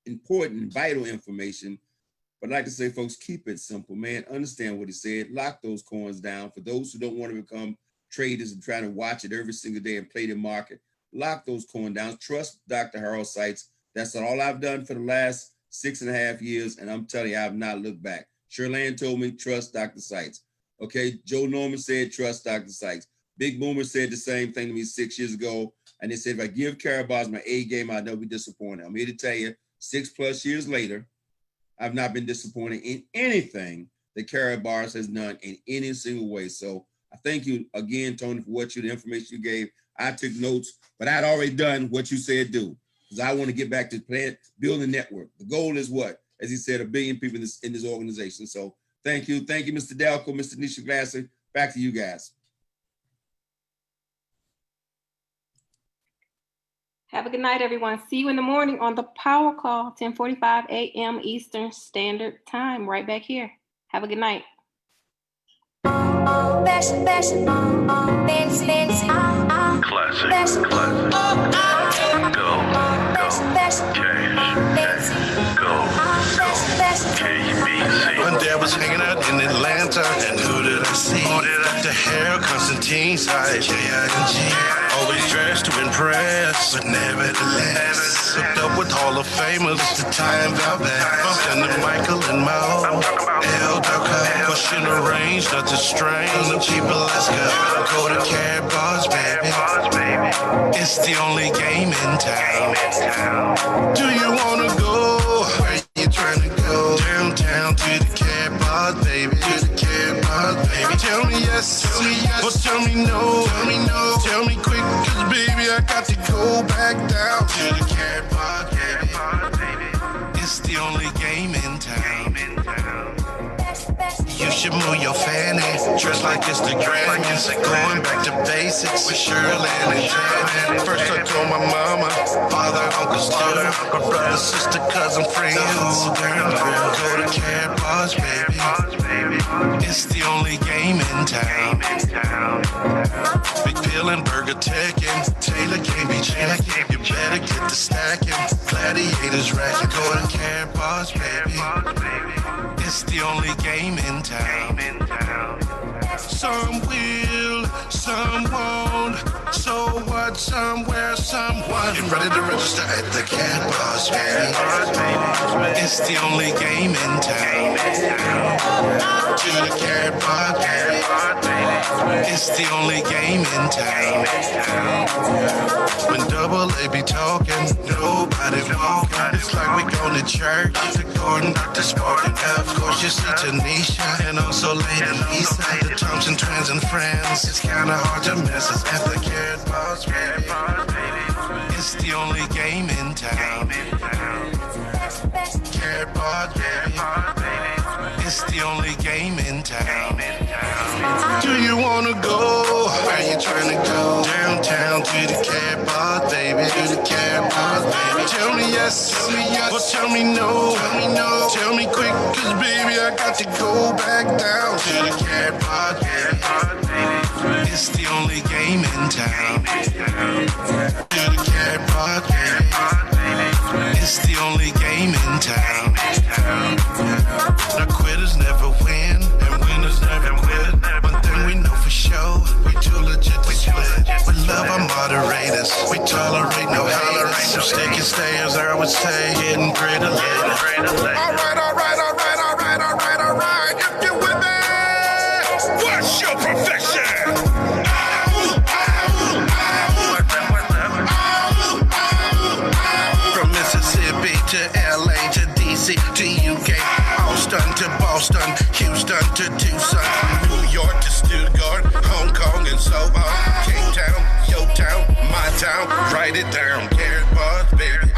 important, vital information. But I'd like to say, folks, keep it simple, man. Understand what he said. Lock those coins down. For those who don't want to become traders and try to watch it every single day and play the market, lock those coins down. Trust Dr. Herald Sites. That's all I've done for the last 6.5 years, and I'm telling you, I have not looked back. Shirlane told me, trust Dr. Sites. Okay, Joe Norman said, trust Dr. Sites. Big Boomer said the same thing to me 6 years ago, and they said, if I give Karatbars my A game, I'll never be disappointed. I'm here to tell you, 6+ years later, I've not been disappointed in anything that Karatbars has done in any single way. So
I thank you again, Tony, for the information you gave. I took notes, but I'd already done what you said do, because I want to get back to building a network. The goal is what? As he said, 1 billion people in this organization. So thank you. Thank you, Mr. Delco, Mr. Nisha Glasser. Back to you guys.
Have a good night, everyone. See you in the morning on the Power Call, 10:45 a.m. Eastern Standard Time, right back here. Have a good night.
Fashion, fancy, classic, go, KBC.
One day I was hanging out in Atlanta, and who did I see? The hair, Constantine side, J.I.N.G. Always dressed to impress, but nevertheless hooked up with Hall of Famers. The time out back, bumped into Michael and Mo. L. Delco, pushing the range, nothing strange. The people, let's go to Carrot Bars, baby. It's the only game in town. Do you wanna go? Where you trying to go? Downtown to the Carrot Bars, baby. To the Carrot Bars, baby. Tell me yes, or tell me no. Tell me quick, cause baby, I got to go back down to the Carrot Bars, baby. It's the only game in town. You should move your fanny, dress like it's the Grammys. Going back to basics with Shirley and Janet. First I told my mama, father, uncles too, my brother, sister, cousin, friends. Go to Carrot Bars, baby. It's the only game in town. Big Bill and Burger Techin', Taylor can't be checking. You better get the stacking. Gladiators racket. Go to Carrot Bars, baby. It's the only game in town. Some will, some won't. So what? Somewhere, someone. Get ready to register at the Carrot Bars, baby. It's the only game in town. To the Carrot Bars, baby. It's the only game in town. When Double A be talking, nobody walking. It's like we going to church. Dr. Gordon, Dr. Spartan. Of course you see Tanisha and also Lady Lisa, the Thompson twins and friends. It's kinda hard to miss us at the Carrot Bars, baby. It's the only game in town. Carrot Bars, baby. It's the only game in town. Do you wanna go? Where you trying to go? Downtown to the Carrot Bars, baby. To the Carrot Bars, baby. Tell me yes, or tell me no. Tell me quick, cause baby, I got to go back down to the Carrot Bars, baby. It's the only game in town. To the Carrot Bars, baby. It's the only game in town. Now quitters never win, and winners never quit. One thing we know for sure, we too legit to split. We love our moderators, we tolerate no haters. So stick and stay, as I would say, getting greater later. Alright, if you're with me, what's your profession? From Mississippi to LA to DC to UK, Austin to Boston, Houston to Tucson, New York to Stuttgart, Hong Kong and so on. Cape Town, your town, my town, write it down. Carrot Bars, baby.